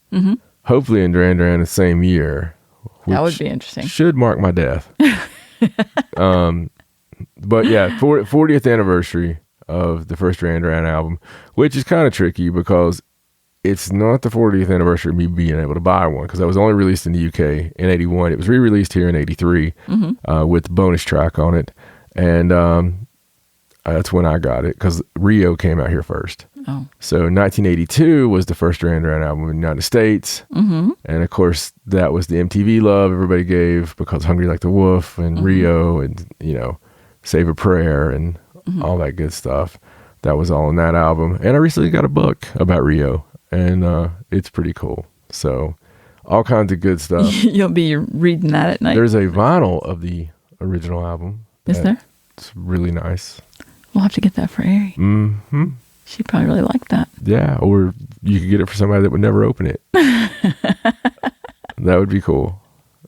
Hopefully in Duran Duran the same year. That would be interesting. Should mark my death. But yeah, 40th anniversary of the first Duran Duran album. Which is kind of tricky because it's not the 40th anniversary of me being able to buy one because that was only released in the UK in 81. It was re-released here in 83 with the bonus track on it. And that's when I got it because Rio came out here first. Oh. So 1982 was the first Duran Duran album in the United States. And of course, that was the MTV love everybody gave because Hungry Like the Wolf and Rio and, Save a Prayer and all that good stuff. That was all in that album. And I recently got a book about Rio. and it's pretty cool. So all kinds of good stuff. You'll be reading that at night. There's a vinyl of the original album. Is there? It's really nice. We'll have to get that for Ari. Mm-hmm. She'd probably really like that. Yeah, or you could get it for somebody that would never open it. That would be cool.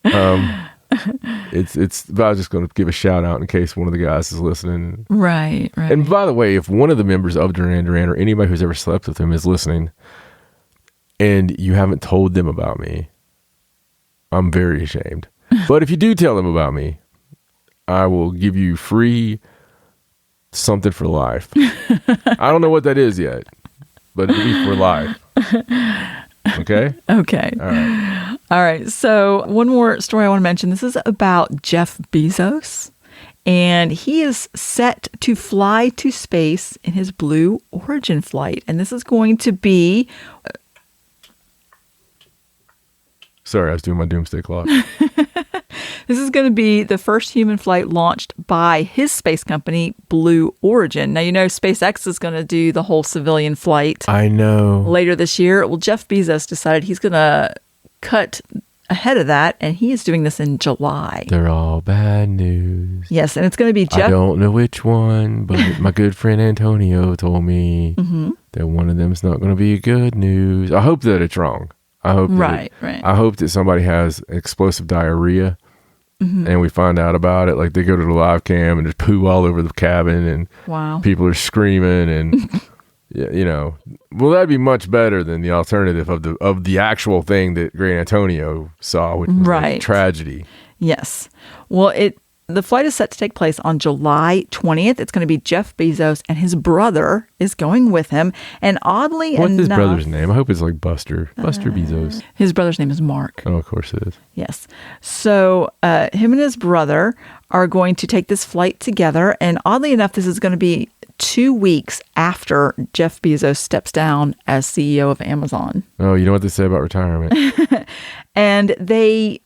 It's. But I was just going to give a shout out in case one of the guys is listening. Right. And by the way, if one of the members of Duran Duran or anybody who's ever slept with him is listening, and you haven't told them about me, I'm very ashamed. But if you do tell them about me, I will give you free something for life. I don't know what that is yet, but it'll be for life. Okay? Okay. All right. So one more story I want to mention. This is about Jeff Bezos. And he is set to fly to space in his Blue Origin flight. And this is going to be... Sorry, I was doing my doomsday clock. This is going to be the first human flight launched by his space company, Blue Origin. Now, you know, SpaceX is going to do the whole civilian flight. I know. Later this year. Well, Jeff Bezos decided he's going to cut ahead of that, and he is doing this in July. They're all bad news. Yes, and it's going to be Jeff. I don't know which one, but my good friend Antonio told me that one of them is not going to be good news. I hope that it's wrong. I hope right. I hope that somebody has explosive diarrhea and we find out about it. Like they go to the live cam and there's poo all over the cabin and people are screaming and you know, well, that'd be much better than the alternative of the actual thing that Great Antonio saw, which was a tragedy. Yes. Well, the flight is set to take place on July 20th. It's going to be Jeff Bezos, and his brother is going with him. And oddly enough... What's his brother's name? I hope it's like Buster. Buster Bezos. His brother's name is Mark. Oh, of course it is. Yes. So him and his brother are going to take this flight together. And oddly enough, this is going to be 2 weeks after Jeff Bezos steps down as CEO of Amazon. Oh, you know what they say about retirement. And they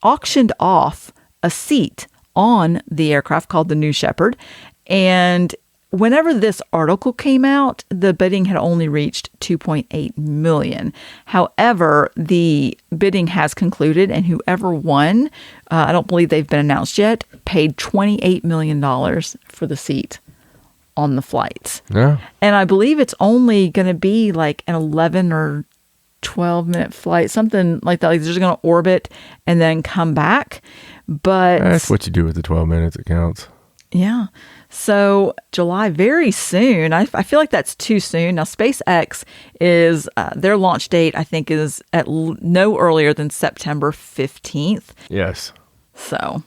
auctioned off a seat on the aircraft called the New Shepard. And whenever this article came out, the bidding had only reached $2.8 million. However, the bidding has concluded, and whoever won, I don't believe they've been announced yet, paid $28 million for the seat on the flights. Yeah. And I believe it's only going to be like an 11 or 12-minute flight, something like that. Like they're just going to orbit and then come back. But that's what you do with the 12 minutes. It counts. Yeah. So July, very soon. I feel like that's too soon. Now, SpaceX is their launch date, I think, is at no earlier than September 15th. Yes. So,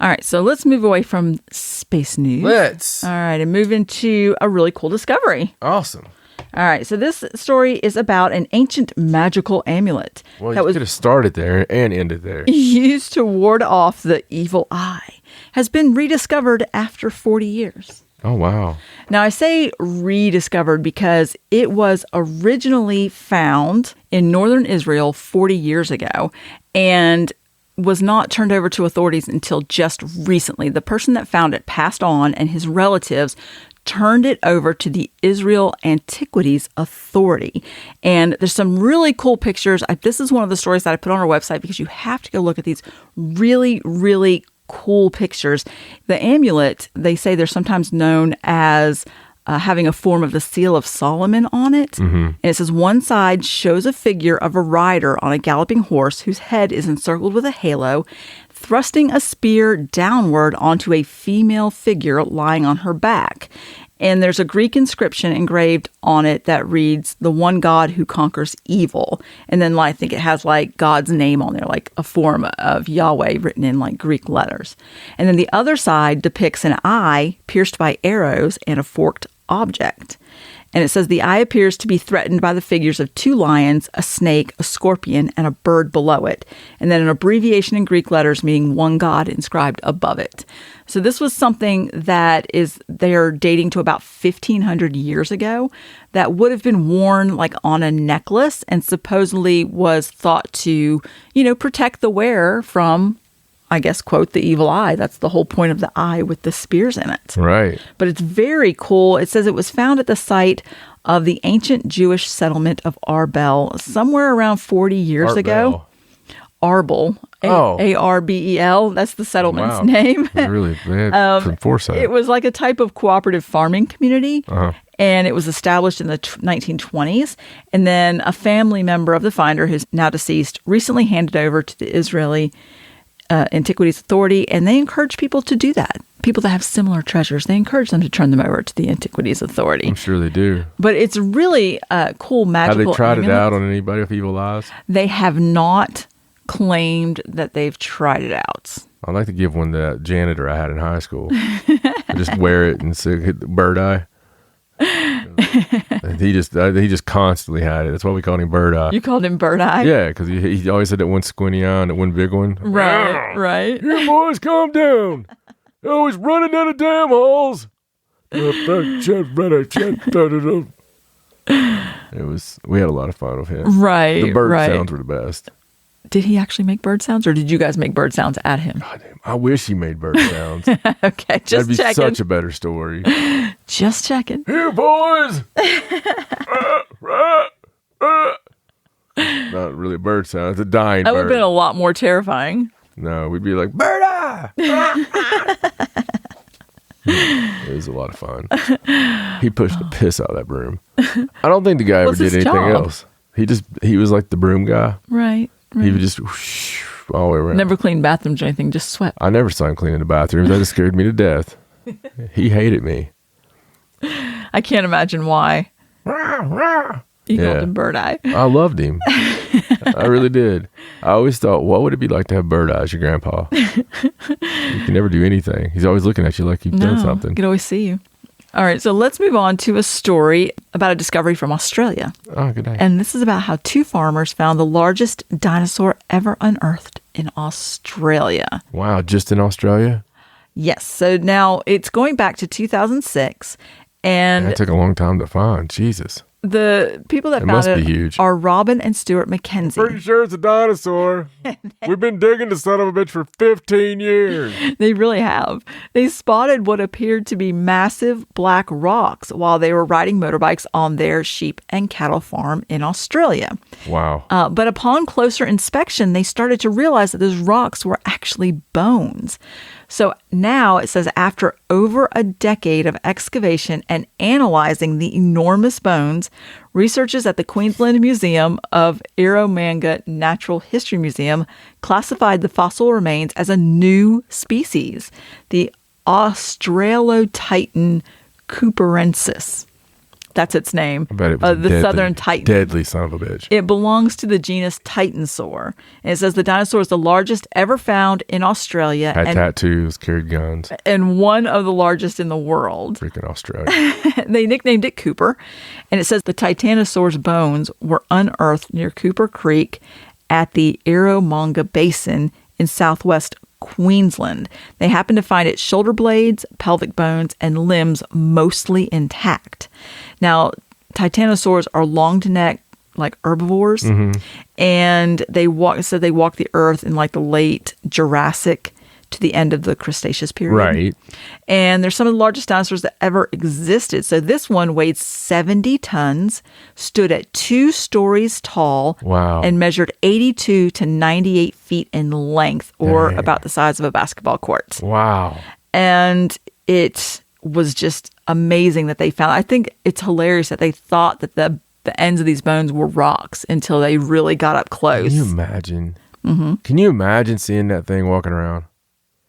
all right. So let's move away from space news. Let's. All right. And move into a really cool discovery. Awesome. All right, so this story is about an ancient magical amulet Well, that you was could have started there and ended there. used to ward off the evil eye, has been rediscovered after 40 years. Oh, wow. Now, I say rediscovered because it was originally found in northern Israel 40 years ago and was not turned over to authorities until just recently. The person that found it passed on, and his relatives turned it over to the Israel Antiquities Authority. And there's some really cool pictures. This is one of the stories that I put on our website because you have to go look at these really, really cool pictures. The amulet, they say they're sometimes known as having a form of the Seal of Solomon on it. And it says one side shows a figure of a rider on a galloping horse whose head is encircled with a halo, thrusting a spear downward onto a female figure lying on her back. And there's a Greek inscription engraved on it that reads, "The one God who conquers evil." And then I think it has like God's name on there, like a form of Yahweh written in like Greek letters. And then the other side depicts an eye pierced by arrows and a forked object. And it says the eye appears to be threatened by the figures of 2 lions, a snake, a scorpion, and a bird below it. And then an abbreviation in Greek letters meaning one God inscribed above it. So this was something that they're dating to about 1,500 years ago that would have been worn like on a necklace and supposedly was thought to, protect the wearer from, I guess, quote, the evil eye. That's the whole point of the eye with the spears in it. Right. But it's very cool. It says it was found at the site of the ancient Jewish settlement of Arbel somewhere around 40 years ago. Arbel. Arbel. That's the settlement's name. Really, they had some foresight. It was like a type of cooperative farming community. And it was established in the 1920s. And then a family member of the finder, who's now deceased, recently handed over to the Israeli Antiquities Authority. And they encourage people to do that. People that have similar treasures, they encourage them to turn them over to the Antiquities Authority. I'm sure they do. But it's really cool, magical. Have they tried amulet. it out on anybody with evil eyes? They have not claimed that they've tried it out. I'd like to give one to that janitor I had in high school. I just wear it and hit the bird eye. He just constantly had it. That's why we called him Bird Eye. You called him Bird Eye? Yeah, because he always had that one squinty eye and that one big one. Right. You boys, calm down. You're always running down the damn halls. We had a lot of fun with him. Right. The bird sounds were the best. Did he actually make bird sounds, or did you guys make bird sounds at him? God damn, I wish he made bird sounds. Okay, just checking. That'd be checking. such a better story. Just checking. Here, boys. Not really a bird sound. It's a dying That would bird. have been a lot more terrifying. No, we'd be like, bird eye. It was a lot of fun. He pushed the piss out of that broom. I don't think the guy ever What's did his anything job? else. He was like the broom guy. Right. He would just whoosh, all the way around. Never cleaned bathrooms or anything, just swept. I never saw him cleaning the bathrooms. That just scared me to death. He hated me. I can't imagine why. You called him Bird Eye. I loved him. I really did. I always thought, what would it be like to have bird eyes, your grandpa? You can never do anything. He's always looking at you like you've done something. He could always see you. All right, so let's move on to a story about a discovery from Australia. Oh, good day. And this is about how two farmers found the largest dinosaur ever unearthed in Australia. Wow, just in Australia? Yes, so now it's going back to 2006. And That took a long time to find. Jesus. the people that It found must it be huge. are Robin and Stuart McKenzie. Pretty sure it's a dinosaur. We've been digging the son of a bitch for 15 years. They really have. They spotted what appeared to be massive black rocks while they were riding motorbikes on their sheep and cattle farm in Australia. Wow. But upon closer inspection, they started to realize that those rocks were actually bones. So now it says after over a decade of excavation and analyzing the enormous bones, researchers at the Queensland Museum of Eromanga Natural History Museum classified the fossil remains as a new species, the Australotitan cooperensis. That's its name. I bet it was the southern titan. Deadly son of a bitch. It belongs to the genus Titanosaur. And it says the dinosaur is the largest ever found in Australia. Had tattoos, carried guns. And one of the largest in the world. Freaking Australia. They nicknamed it Cooper. And it says the Titanosaur's bones were unearthed near Cooper Creek at the Eromanga Basin in southwest Queensland. They happened to find its shoulder blades, pelvic bones, and limbs mostly intact. Now, titanosaurs are long to neck, like herbivores, and they walk the earth in like the late Jurassic to the end of the Cretaceous period. Right. And they're some of the largest dinosaurs that ever existed. So this one weighed 70 tons, stood at 2 stories tall, Wow. and measured 82 to 98 feet in length, or Dang. about the size of a basketball court. Wow. And it was just amazing that they found. I think it's hilarious that they thought that the ends of these bones were rocks until they really got up close. Can you imagine? Can you imagine seeing that thing walking around?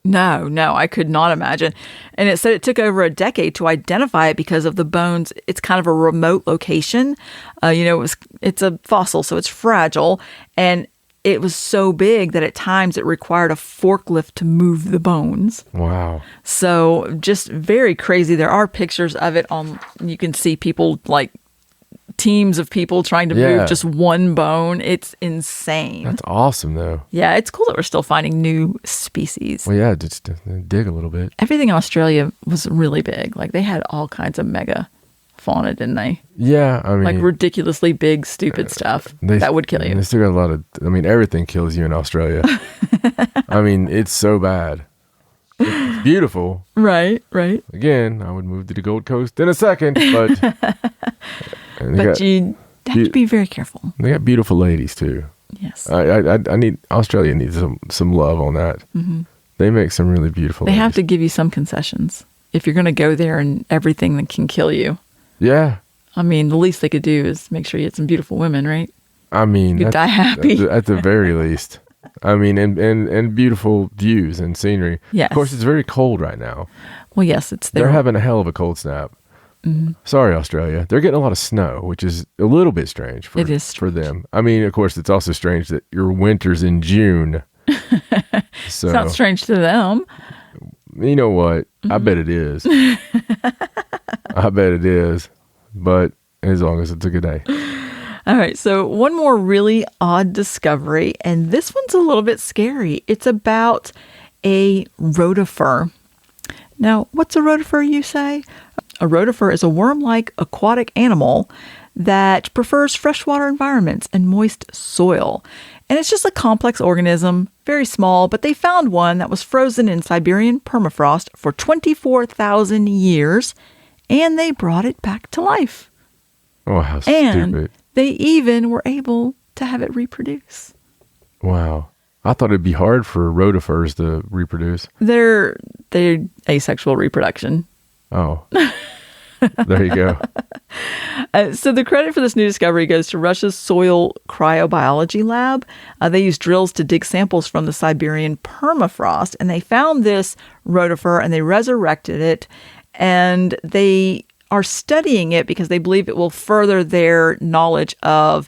No, I could not imagine. And it said it took over a decade to identify it because of the bones. It's kind of a remote location. It's a fossil, so it's fragile. And it was so big that at times it required a forklift to move the bones. Wow. So just very crazy. There are pictures of it you can see people like teams of people trying to move just one bone. It's insane. That's awesome, though. Yeah, it's cool that we're still finding new species. Well, yeah, just dig a little bit. Everything in Australia was really big. Like they had all kinds of mega fauna, didn't they? Yeah, I mean, Like ridiculously big, stupid stuff that would kill you. They still got a lot of. I mean, everything kills you in Australia. I mean, it's so bad. It's beautiful. Right. Again, I would move to the Gold Coast in a second, but And But you have to be very careful. They got beautiful ladies too. Yes. I need Australia needs some love on that. Mm-hmm. They make some really beautiful. They ladies. have to give you some concessions if you're going to go there and everything that can kill you. Yeah. I mean, the least they could do is make sure you had some beautiful women, right? I mean, you die happy at the very least. I mean, and beautiful views and scenery. Yes. Of course, it's very cold right now. Well, yes, it's there. They're having a hell of a cold snap. Mm-hmm. Sorry, Australia. They're getting a lot of snow, which is a little bit strange for them. I mean, of course, it's also strange that your winter's in June. So, it's not strange to them. You know what? Mm-hmm. I bet it is. I bet it is. But as long as it's a good day. All right. So one more really odd discovery, and this one's a little bit scary. It's about a rotifer. Now, what's a rotifer, you say? A rotifer is a worm-like aquatic animal that prefers freshwater environments and moist soil. And it's just a complex organism, very small, but they found one that was frozen in Siberian permafrost for 24,000 years, and they brought it back to life. Oh, how and stupid. They even were able to have it reproduce. Wow. I thought it'd be hard for rotifers to reproduce. They're asexual reproduction. Oh. There you go. So the credit for this new discovery goes to Russia's soil cryobiology lab. They used drills to dig samples from the Siberian permafrost, and they found this rotifer, and they resurrected it, and they are studying it because they believe it will further their knowledge of,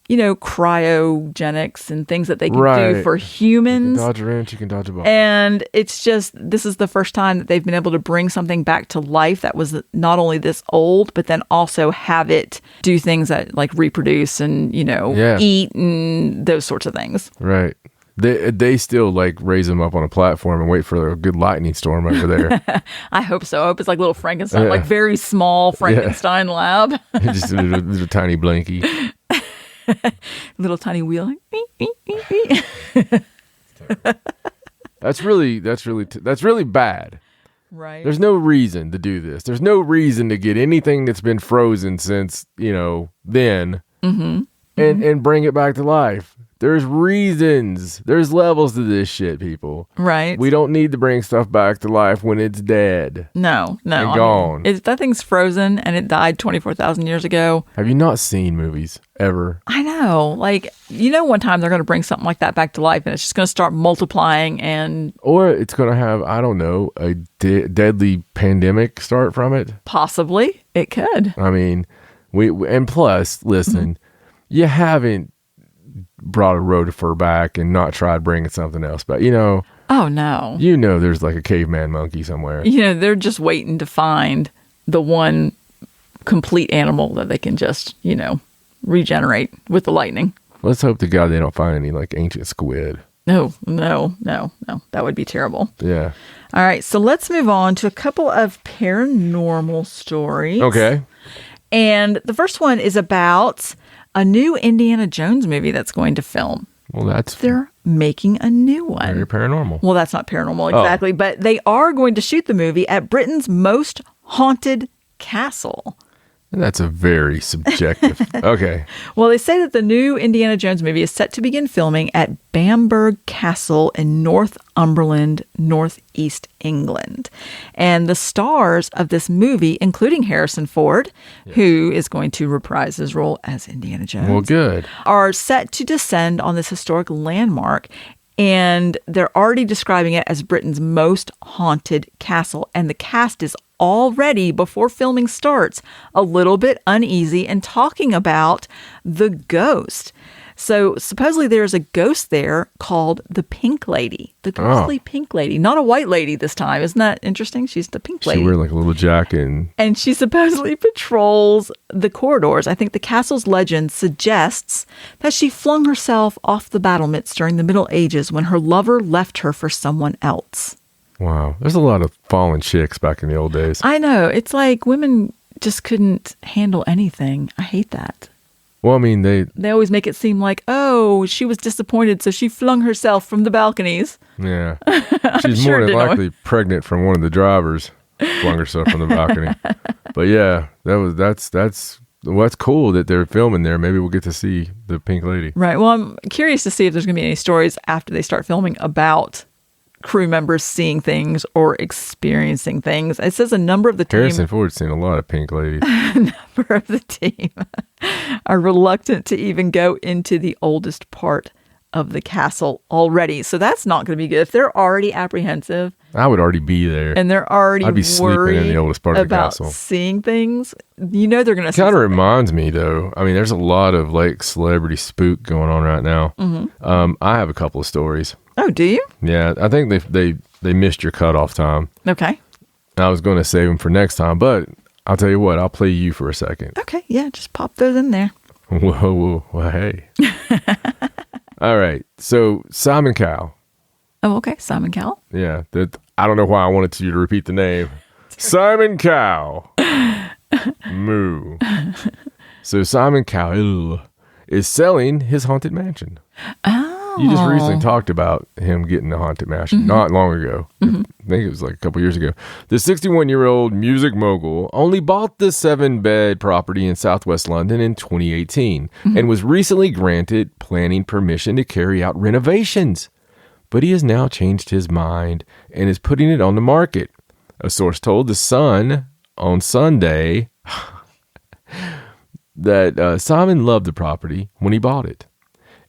cryogenics and things that they can do for humans. You can dodge a wrench, you can dodge a ball. And it's just, this is the first time that they've been able to bring something back to life that was not only this old, but then also have it do things that like reproduce and, eat and those sorts of things. Right. They still like raise them up on a platform and wait for a good lightning storm over there. I hope so. I hope it's like little Frankenstein, like very small Frankenstein lab. Just a little tiny blankie. Little tiny wheel. That's really bad. Right. There's no reason to do this. There's no reason to get anything that's been frozen since, then and bring it back to life. There's reasons. There's levels to this shit, people. Right. We don't need to bring stuff back to life when it's dead. No. And gone. That thing's frozen and it died 24,000 years ago. Have you not seen movies ever? I know. Like, one time they're going to bring something like that back to life and it's just going to start multiplying and... Or it's going to have, I don't know, a deadly pandemic start from it. Possibly. It could. I mean, and plus, listen, you haven't brought a rotifer back and not tried bringing something else back, Oh, no. There's like a caveman monkey somewhere. They're just waiting to find the one complete animal that they can just, regenerate with the lightning. Let's hope to God they don't find any like ancient squid. No. That would be terrible. Yeah. All right. So let's move on to a couple of paranormal stories. Okay. And the first one is about a new Indiana Jones movie that's going to film. Well, they're making a new one. Very paranormal. Well, that's not paranormal exactly, but they are going to shoot the movie at Britain's most haunted castle. That's a very subjective. Okay. Well, they say that the new Indiana Jones movie is set to begin filming at Bamburgh Castle in Northumberland, northeast England. And the stars of this movie, including Harrison Ford, who is going to reprise his role as Indiana Jones, well, good, are set to descend on this historic landmark. And they're already describing it as Britain's most haunted castle. And the cast is already, before filming starts, a little bit uneasy and talking about the ghost. So supposedly there's a ghost there called the Pink Lady, the ghostly Pink Lady, not a white lady this time. Isn't that interesting? She's the Pink Lady. She wears like a little jacket. And she supposedly patrols the corridors. I think the castle's legend suggests that she flung herself off the battlements during the Middle Ages when her lover left her for someone else. Wow. There's a lot of fallen chicks back in the old days. I know. It's like women just couldn't handle anything. I hate that. Well, I mean, they always make it seem like, oh, she was disappointed, so she flung herself from the balconies. Yeah. She's more than likely pregnant from one of the drivers. Flung herself from the balcony. But yeah, that's that's cool that they're filming there. Maybe we'll get to see the Pink Lady. Right. Well, I'm curious to see if there's going to be any stories after they start filming about crew members seeing things or experiencing things. It says a number of the team. Harrison Ford's seen a lot of Pink Ladies. A number of the team are reluctant to even go into the oldest part of the castle already. So that's not going to be good. If they're already apprehensive, I would already be there. and they're already I'd be sleeping in the oldest part of the about castle. seeing things, you know they're going to see Kind of something. reminds me, though. I mean, there's a lot of like celebrity spook going on right now. I have a couple of stories. Oh, do you? Yeah, I think they missed your cutoff time. Okay. I was going to save them for next time, but I'll tell you what. I'll play you for a second. Okay. Yeah, just pop those in there. Whoa, well, hey. All right. So Simon Cowell. Oh, okay. Simon Cowell. Yeah, I don't know why I wanted you to repeat the name. Simon Cowell. Moo. So Simon Cowell is selling his haunted mansion. Oh. You just recently talked about him getting a haunted mansion not long ago. I think it was like a couple years ago. The 61-year-old music mogul only bought the 7-bed property in southwest London in 2018 and was recently granted planning permission to carry out renovations. But he has now changed his mind and is putting it on the market. A source told The Sun on Sunday that Simon loved the property when he bought it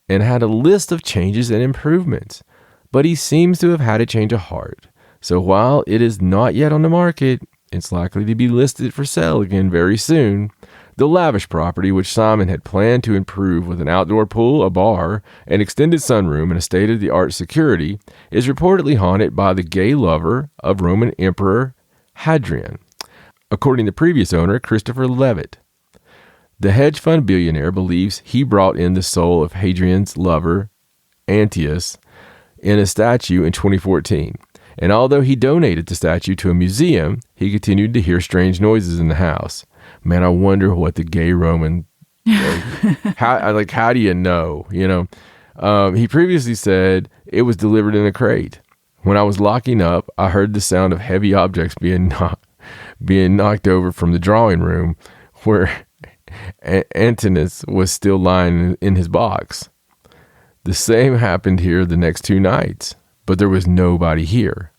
and had a list of changes and improvements, but he seems to have had a change of heart. So while it is not yet on the market, it's likely to be listed for sale again very soon. The lavish property, which Simon had planned to improve with an outdoor pool, a bar, an extended sunroom, and a state-of-the-art security, is reportedly haunted by the gay lover of Roman Emperor Hadrian, according to previous owner Christopher Levitt. The hedge fund billionaire believes he brought in the soul of Hadrian's lover, Antius, in a statue in 2014. And although he donated the statue to a museum, he continued to hear strange noises in the house. Man, I wonder what the gay Roman, how do you know? You know, he previously said it was delivered in a crate. When I was locking up, I heard the sound of heavy objects being knocked over from the drawing room where Antinous was still lying in his box. The same happened here the next 2 nights, but there was nobody here.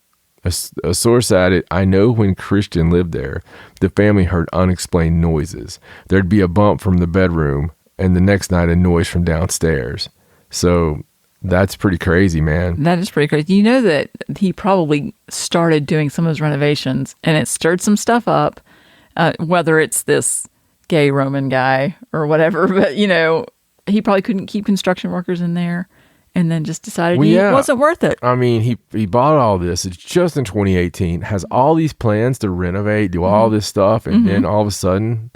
A source added, I know when Christian lived there, the family heard unexplained noises. There'd be a bump from the bedroom, and the next night a noise from downstairs. So that's pretty crazy, man. That is pretty crazy. You know that he probably started doing some of those renovations, and it stirred some stuff up, whether it's this gay Roman guy or whatever, but you know, he probably couldn't keep construction workers in there and then just decided it wasn't worth it. I mean, he bought all this. It's just in 2018, has all these plans to renovate, do all this stuff, and then all of a sudden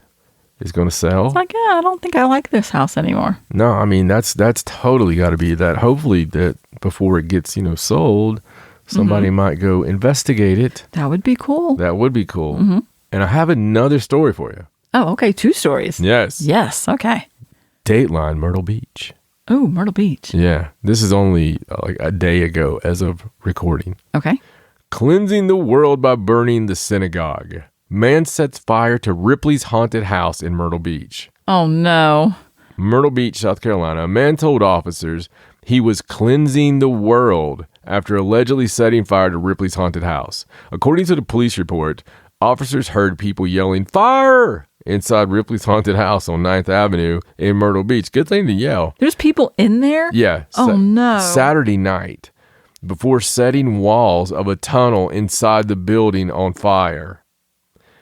it's going to sell. It's like, yeah, I don't think I like this house anymore. No, I mean, that's totally got to be that. Hopefully that before it gets, sold, somebody might go investigate it. That would be cool. That would be cool. And I have another story for you. Oh, okay. 2 stories. Yes. Yes. Okay. Dateline Myrtle Beach. Oh, Myrtle Beach. Yeah. This is only like a day ago as of recording. Okay. Cleansing the world by burning the synagogue. Man sets fire to Ripley's haunted house in Myrtle Beach. Oh, no. Myrtle Beach, South Carolina. A man told officers he was cleansing the world after allegedly setting fire to Ripley's haunted house. According to the police report, officers heard people yelling, "Fire!" inside Ripley's haunted house on 9th Avenue in Myrtle Beach. Good thing to yell. There's people in there? Yeah. Oh, no. Saturday night, before setting walls of a tunnel inside the building on fire.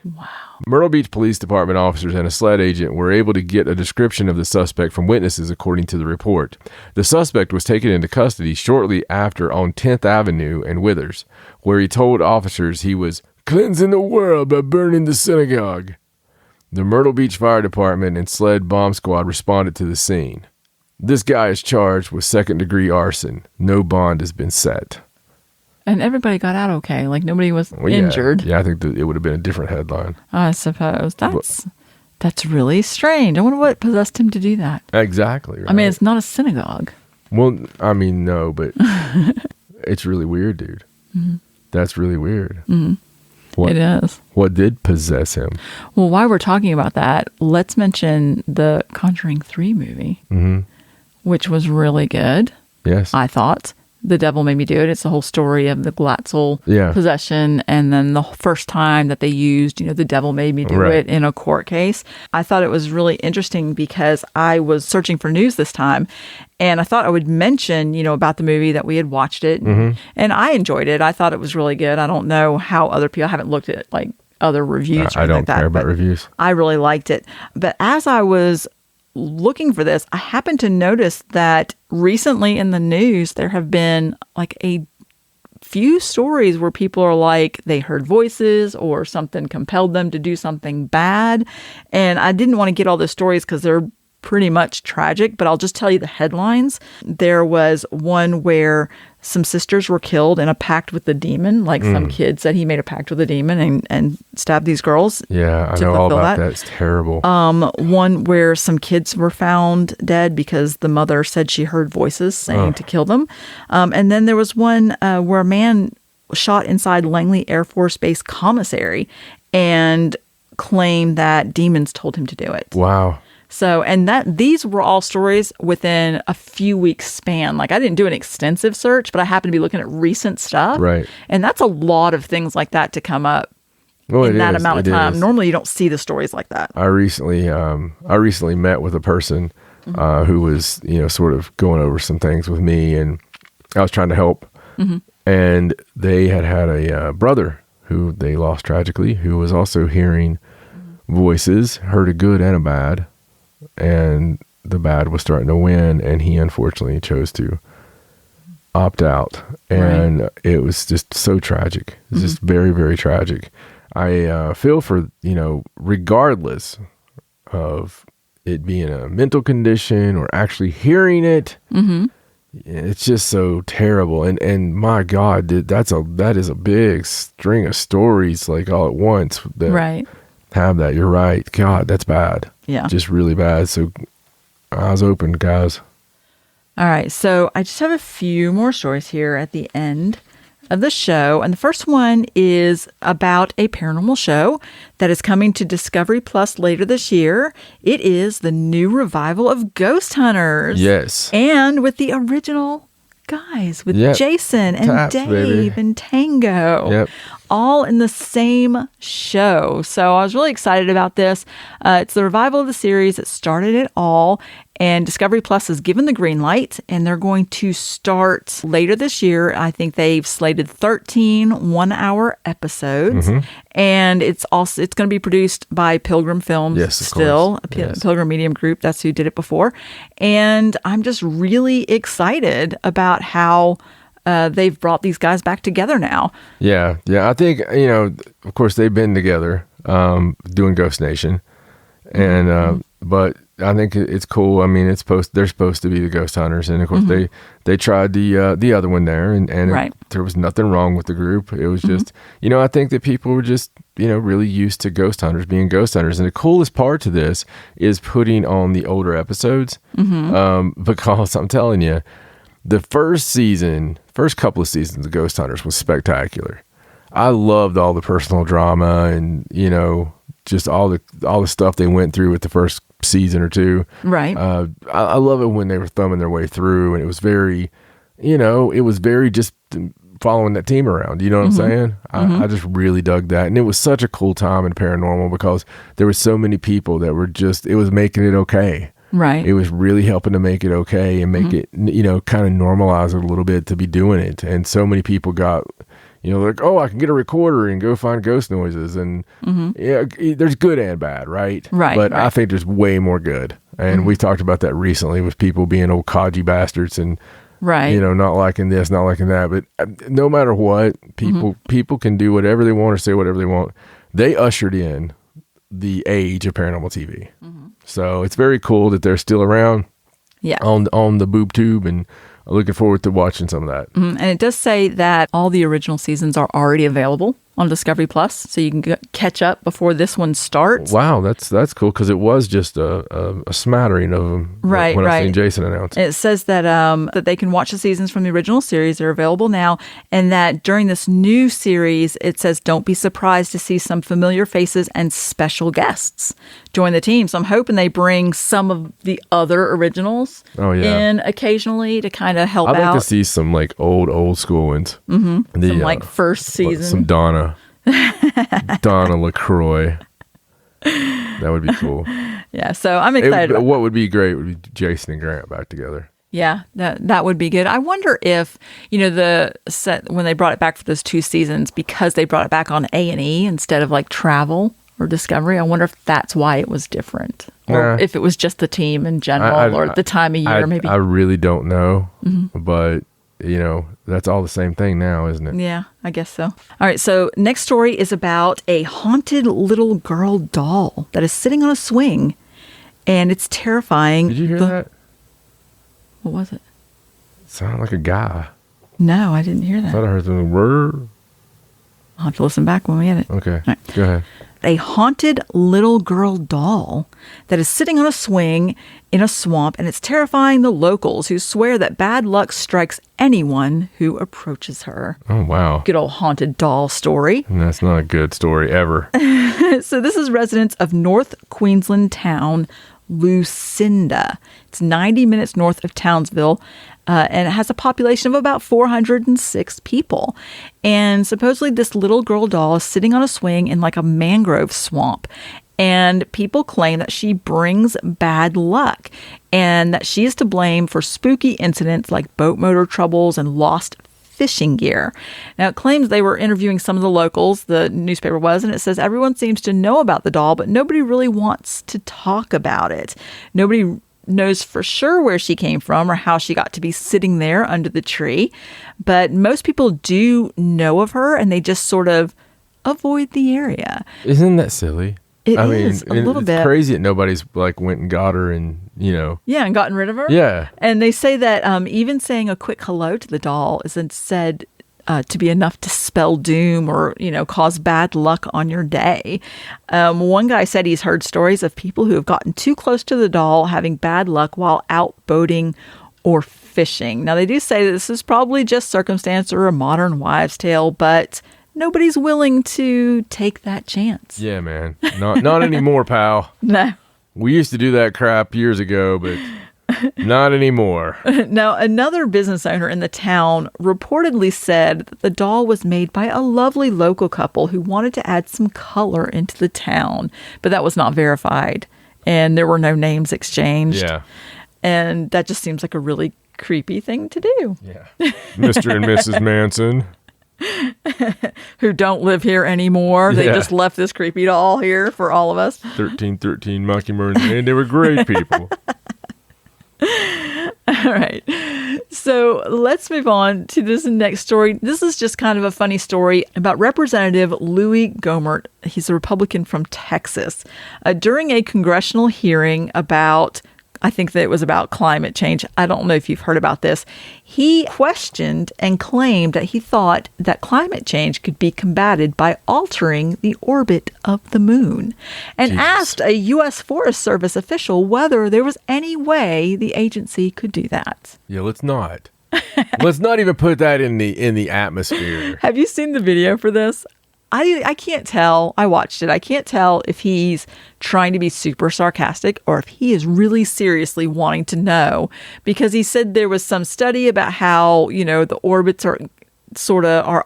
Wow. Myrtle Beach Police Department officers and a SLED agent were able to get a description of the suspect from witnesses, according to the report. The suspect was taken into custody shortly after on 10th Avenue and Withers, where he told officers he was cleansing the world by burning the synagogue. The Myrtle Beach Fire Department and SLED bomb squad responded to the scene. This guy is charged with second-degree arson. No bond has been set. And everybody got out okay. Like, nobody was injured. Yeah, I think that it would have been a different headline. I suppose. That's really strange. I wonder what possessed him to do that. Exactly. Right. I mean, it's not a synagogue. Well, I mean, no, but it's really weird, dude. That's really weird. What, It is. What did possess him? Well, while we're talking about that, let's mention the Conjuring 3 movie, which was really good. Yes. I thought. The Devil Made Me Do It. It's the whole story of the Glatzel Yeah. possession, and then the first time that they used, the Devil Made Me Do Right. It in a court case. I thought it was really interesting because I was searching for news this time, and I thought I would mention, about the movie, that we had watched it, and I enjoyed it. I thought it was really good. I don't know how other people, I haven't looked at like other reviews or I anything don't like that, care about but reviews. I really liked it. But as I was looking for this, I happened to notice that recently in the news, there have been like a few stories where people are like, they heard voices or something compelled them to do something bad. And I didn't want to get all those stories because they're pretty much tragic, but I'll just tell you the headlines. There was one where some sisters were killed in a pact with the demon. Like some kid said he made a pact with the demon and stabbed these girls. Yeah, I know all about that. It's terrible. One where some kids were found dead because the mother said she heard voices saying to kill them. And then there was one where a man was shot inside Langley Air Force Base commissary and claimed that demons told him to do it. Wow. So, and these were all stories within a few weeks span. Like I didn't do an extensive search, but I happened to be looking at recent stuff. Right. And that's a lot of things like that to come up Well, in that is. amount of It time. is. Normally you don't see the stories like that. I recently met with a person who was, sort of going over some things with me, and I was trying to help. And they had a brother who they lost tragically, who was also hearing voices, heard a good and a bad, and the bad was starting to win, and he unfortunately chose to opt out, and it was just so tragic. It's just very, very tragic. I feel for, regardless of it being a mental condition or actually hearing it, it's just so terrible. And my God, that is a big string of stories, like all at once that have that. You're right. God, that's bad. Yeah. Just really bad. So eyes open, guys. All right. So I just have a few more stories here at the end of the show. And the first one is about a paranormal show that is coming to Discovery Plus later this year. It is the new revival of Ghost Hunters. Yes. And with the original guys, with Jason and Taps, Dave baby. and Tango. Yep. All in the same show. So I was really excited about this. It's the revival of the series that started it all. And Discovery Plus has given the green light, and they're going to start later this year. I think they've slated 13 one-hour episodes. And it's going to be produced by Pilgrim Films, Pilgrim Medium Group. That's who did it before. And I'm just really excited about how they've brought these guys back together now. Yeah. I think, of course, they've been together doing Ghost Nation. And but I think it's cool. I mean, they're supposed to be the Ghost Hunters, and of course they tried the other one there, and there was nothing wrong with the group. It was just, I think that people were just, really used to Ghost Hunters being Ghost Hunters. And the coolest part to this is putting on the older episodes, because I'm telling you, the first couple of seasons of Ghost Hunters was spectacular. I loved all the personal drama and, just all the stuff they went through with the first season or two. Right. I love it when they were thumbing their way through, and it was very, just following that team around. You know what I'm saying? I just really dug that. And it was such a cool time in Paranormal because there were so many people that were it was making it okay. Right. It was really helping to make it okay and make it, kind of normalize it a little bit to be doing it. And so many people got, like, oh, I can get a recorder and go find ghost noises. And there's good and bad, right? Right. But right. I think there's way more good. And we talked about that recently with people being old codgy bastards and, not liking this, not liking that. But no matter what, people can do whatever they want or say whatever they want. They ushered in the age of paranormal TV. So it's very cool that they're still around on the boob tube, and looking forward to watching some of that. And it does say that all the original seasons are already available on Discovery Plus, so you can catch up before this one starts. Wow, that's cool because it was just a smattering of them. Right, when I right. seen Jason announce. It says that that they can watch the seasons from the original series. They're available now, and that during this new series, it says don't be surprised to see some familiar faces and special guests join the team. So I'm hoping they bring some of the other originals in occasionally to kind of help out. I'd like to see some like old school ones. Mm-hmm. Some like first season. Some Donna LaCroix. That would be cool. Yeah, so I'm excited. What would be great would be Jason and Grant back together. Yeah, that would be good. I wonder if, the set when they brought it back for those 2 seasons, because they brought it back on A&E instead of like Travel or Discovery, I wonder if that's why it was different. Or if it was just the team in general or the time of year maybe. I really don't know, but that's all the same thing now, isn't it? Yeah, I guess so. All right, so next story is about a haunted little girl doll that is sitting on a swing, and it's terrifying. Did you hear that? What was it? It sounded like a guy. No, I didn't hear I that. thought I heard something. Whir. I'll have to listen back when we get it. Okay, right. Go ahead. A haunted little girl doll that is sitting on a swing in a swamp, and it's terrifying the locals who swear that bad luck strikes anyone who approaches her. Oh, wow. Good old haunted doll story. And that's not a good story ever. So this is residents of North Queensland town Lucinda. It's 90 minutes north of Townsville, and it has a population of about 406 people. And supposedly this little girl doll is sitting on a swing in like a mangrove swamp. And people claim that she brings bad luck and that she is to blame for spooky incidents like boat motor troubles and lost fishing gear. Now, it claims they were interviewing some of the locals, the newspaper was, and it says everyone seems to know about the doll, but nobody really wants to talk about it. Nobody knows for sure where she came from or how she got to be sitting there under the tree. But most people do know of her, and they just sort of avoid the area. Isn't that silly? It is a little bit. It's crazy that nobody's like went and got her and, Yeah, and gotten rid of her? Yeah. And they say that even saying a quick hello to the doll isn't said to be enough to spell doom or, cause bad luck on your day. One guy said he's heard stories of people who have gotten too close to the doll having bad luck while out boating or fishing. Now, they do say that this is probably just circumstance or a modern wives' tale, but nobody's willing to take that chance. Yeah, man. Not anymore, pal. No. We used to do that crap years ago, but not anymore. Now, another business owner in the town reportedly said that the doll was made by a lovely local couple who wanted to add some color into the town, but that was not verified, and there were no names exchanged. Yeah. And that just seems like a really creepy thing to do. Yeah. Mr. and Mrs. Manson. Who don't live here anymore. They just left this creepy doll here for all of us. 1313 Mockingbird, and they were great people. All right. So let's move on to this next story. This is just kind of a funny story about Representative Louis Gohmert. He's a Republican from Texas. During a congressional hearing about, I think that it was about climate change. I don't know if you've heard about this. He questioned and claimed that he thought that climate change could be combated by altering the orbit of the moon, and asked a U.S. Forest Service official whether there was any way the agency could do that. Yeah, let's not. Let's not even put that in the atmosphere. Have you seen the video for this? I can't tell. I watched it. I can't tell if he's trying to be super sarcastic or if he is really seriously wanting to know, because he said there was some study about how, the orbits are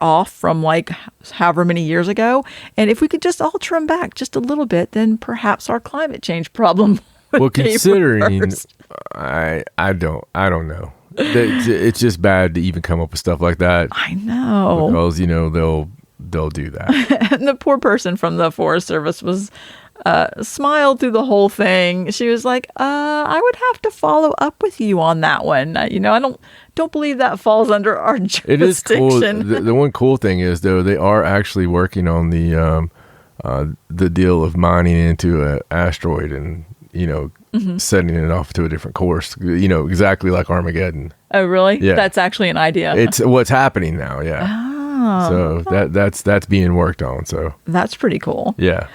off from like however many years ago. And if we could just alter them back just a little bit, then perhaps our climate change problem would be considering reversed. I don't know. It's just bad to even come up with stuff like that. I know. Because, they'll do that. And the poor person from the Forest Service was smiled through the whole thing. She was like, I would have to follow up with you on that one. I don't believe that falls under our jurisdiction. It is cool. The one cool thing is, though, they are actually working on the deal of mining into an asteroid and, setting it off to a different course, exactly like Armageddon. Oh, really? Yeah. That's actually an idea. It's what's happening now, yeah. So that's being worked on. So That's pretty cool. yeah.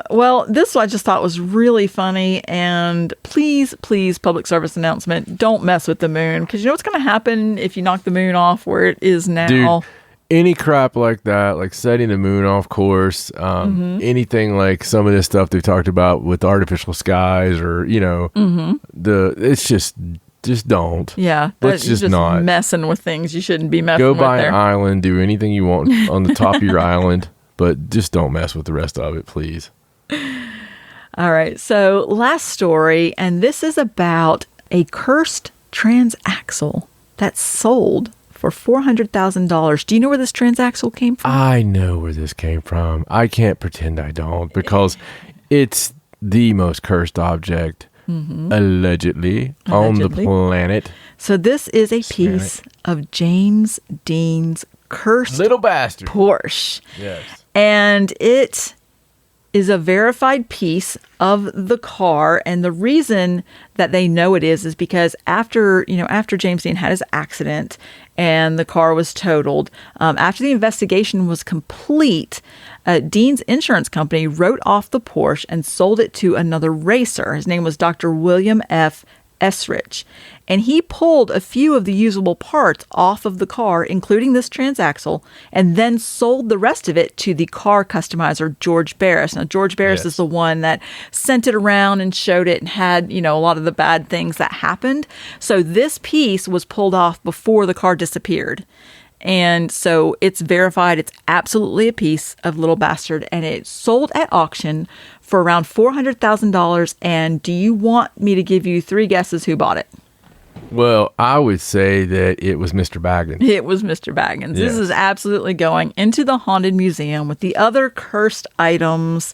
Well, this I just thought was really funny. And please, public service announcement, don't mess with the moon. Because you know what's going to happen if you knock the moon off where it is now? Dude, any crap like that, like setting the moon off course, anything like some of this stuff they talked about with artificial skies or, it's just don't. Yeah. Let's you're just not. messing with things you shouldn't be messing Go with buy there. an island, do anything you want on the top of your island, but just don't mess with the rest of it, please. All right. So last story, and this is about a cursed transaxle that sold for $400,000. Do you know where this transaxle came from? I know where this came from. I can't pretend I don't because it's the most cursed object allegedly on the planet. So this is a piece of James Dean's cursed Little bastard. Porsche. Yes. And it is a verified piece of the car. And the reason that they know it is because after James Dean had his accident and the car was totaled, after the investigation was complete, Dean's insurance company wrote off the Porsche and sold it to another racer. His name was Dr. William F. Esrich. And he pulled a few of the usable parts off of the car, including this transaxle, and then sold the rest of it to the car customizer, George Barris. Now, George Barris is the one that sent it around and showed it and had, a lot of the bad things that happened. So this piece was pulled off before the car disappeared. And so it's verified. It's absolutely a piece of Little Bastard. And it sold at auction for around $400,000. And do you want me to give you 3 guesses who bought it? Well, I would say that it was Mr. Baggins. It was Mr. Baggins. Yes. This is absolutely going into the haunted museum with the other cursed items.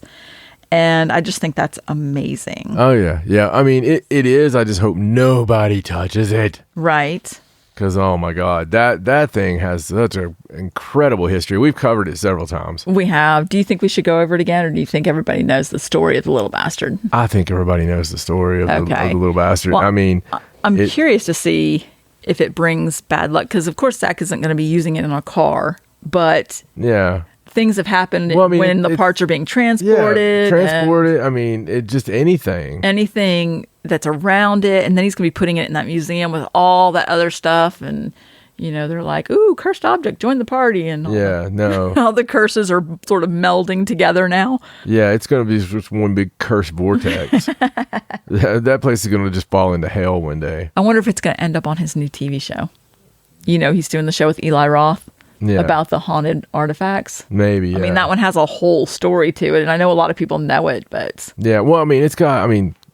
And I just think that's amazing. Oh, yeah. Yeah. I mean, it is. I just hope nobody touches it. Right. Because, oh, my God, that thing has such an incredible history. We've covered it several times. We have. Do you think we should go over it again, or do you think everybody knows the story of the Little Bastard? I think everybody knows the story of, the Little Bastard. Well, I mean, I'm curious to see if it brings bad luck, because, of course, Zach isn't going to be using it in a car, but yeah. Things have happened when the parts are being transported. Yeah, transported. I mean, just anything. Anything that's around it. And then he's going to be putting it in that museum with all that other stuff. And, they're like, ooh, cursed object, join the party. And all the curses are sort of melding together now. Yeah, it's going to be just one big cursed vortex. That place is going to just fall into hell one day. I wonder if it's going to end up on his new TV show. He's doing the show with Eli Roth. Yeah. About the haunted artifacts. Maybe, yeah. I mean, that one has a whole story to it, and I know a lot of people know it, but... Yeah, well, I mean,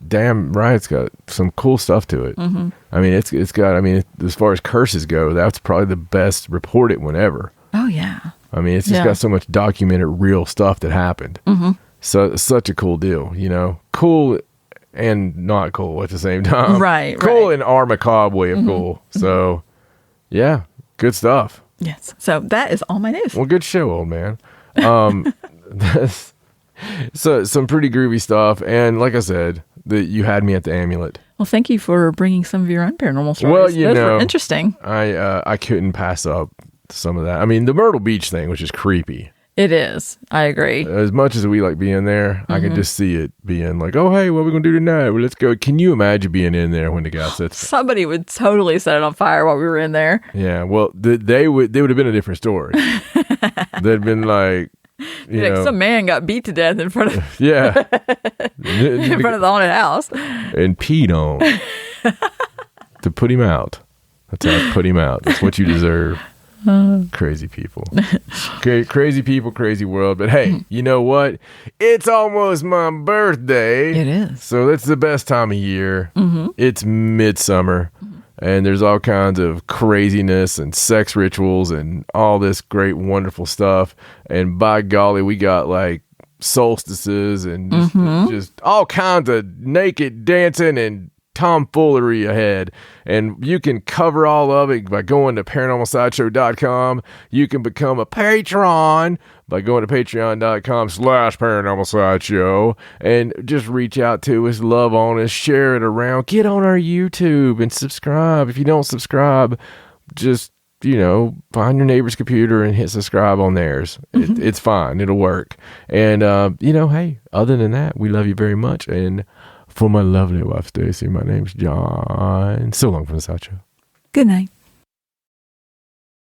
damn right, it's got some cool stuff to it. Mm-hmm. I mean, it's got, as far as curses go, that's probably the best reported one ever. Oh, yeah. I mean, it's just got so much documented real stuff that happened. Mm-hmm. So it's such a cool deal, Cool and not cool at the same time. Right, Cool in our macabre way of cool. So, yeah, good stuff. Yes. So that is all my news. Well, good show, old man. So some pretty groovy stuff. And like I said, you had me at the amulet. Well, thank you for bringing some of your own paranormal stories. Well, Those were interesting. I couldn't pass up some of that. I mean, the Myrtle Beach thing, which is creepy. It is. I agree. As much as we like being there, I can just see it being like, oh, hey, what are we going to do tonight? Well, let's go. Can you imagine being in there when the guy sits there? Somebody would totally set it on fire while we were in there. Yeah, well, they would have been a different story. They'd been like, some man got beat to death in front of in front of the haunted house and peed on to put him out. That's how I put him out. That's what you deserve. Crazy people. Crazy people, crazy world. But hey, you know what? It's almost my birthday. It is. So that's the best time of year. Mm-hmm. It's midsummer. Mm-hmm. And there's all kinds of craziness and sex rituals and all this great, wonderful stuff. And by golly, we got like solstices and just all kinds of naked dancing and tomfoolery ahead. And you can cover all of it by going to paranormalsideshow.com. You can become a patron by going to patreon.com/paranormalsideshow and just reach out to us, love on us, share it around, get on our YouTube and subscribe. If you don't subscribe, just find your neighbor's computer and hit subscribe on theirs. It's fine. It'll work. And, hey, other than that, we love you very much. And for my lovely wife, Stacey, my name's John. So long from the South Show. Good night.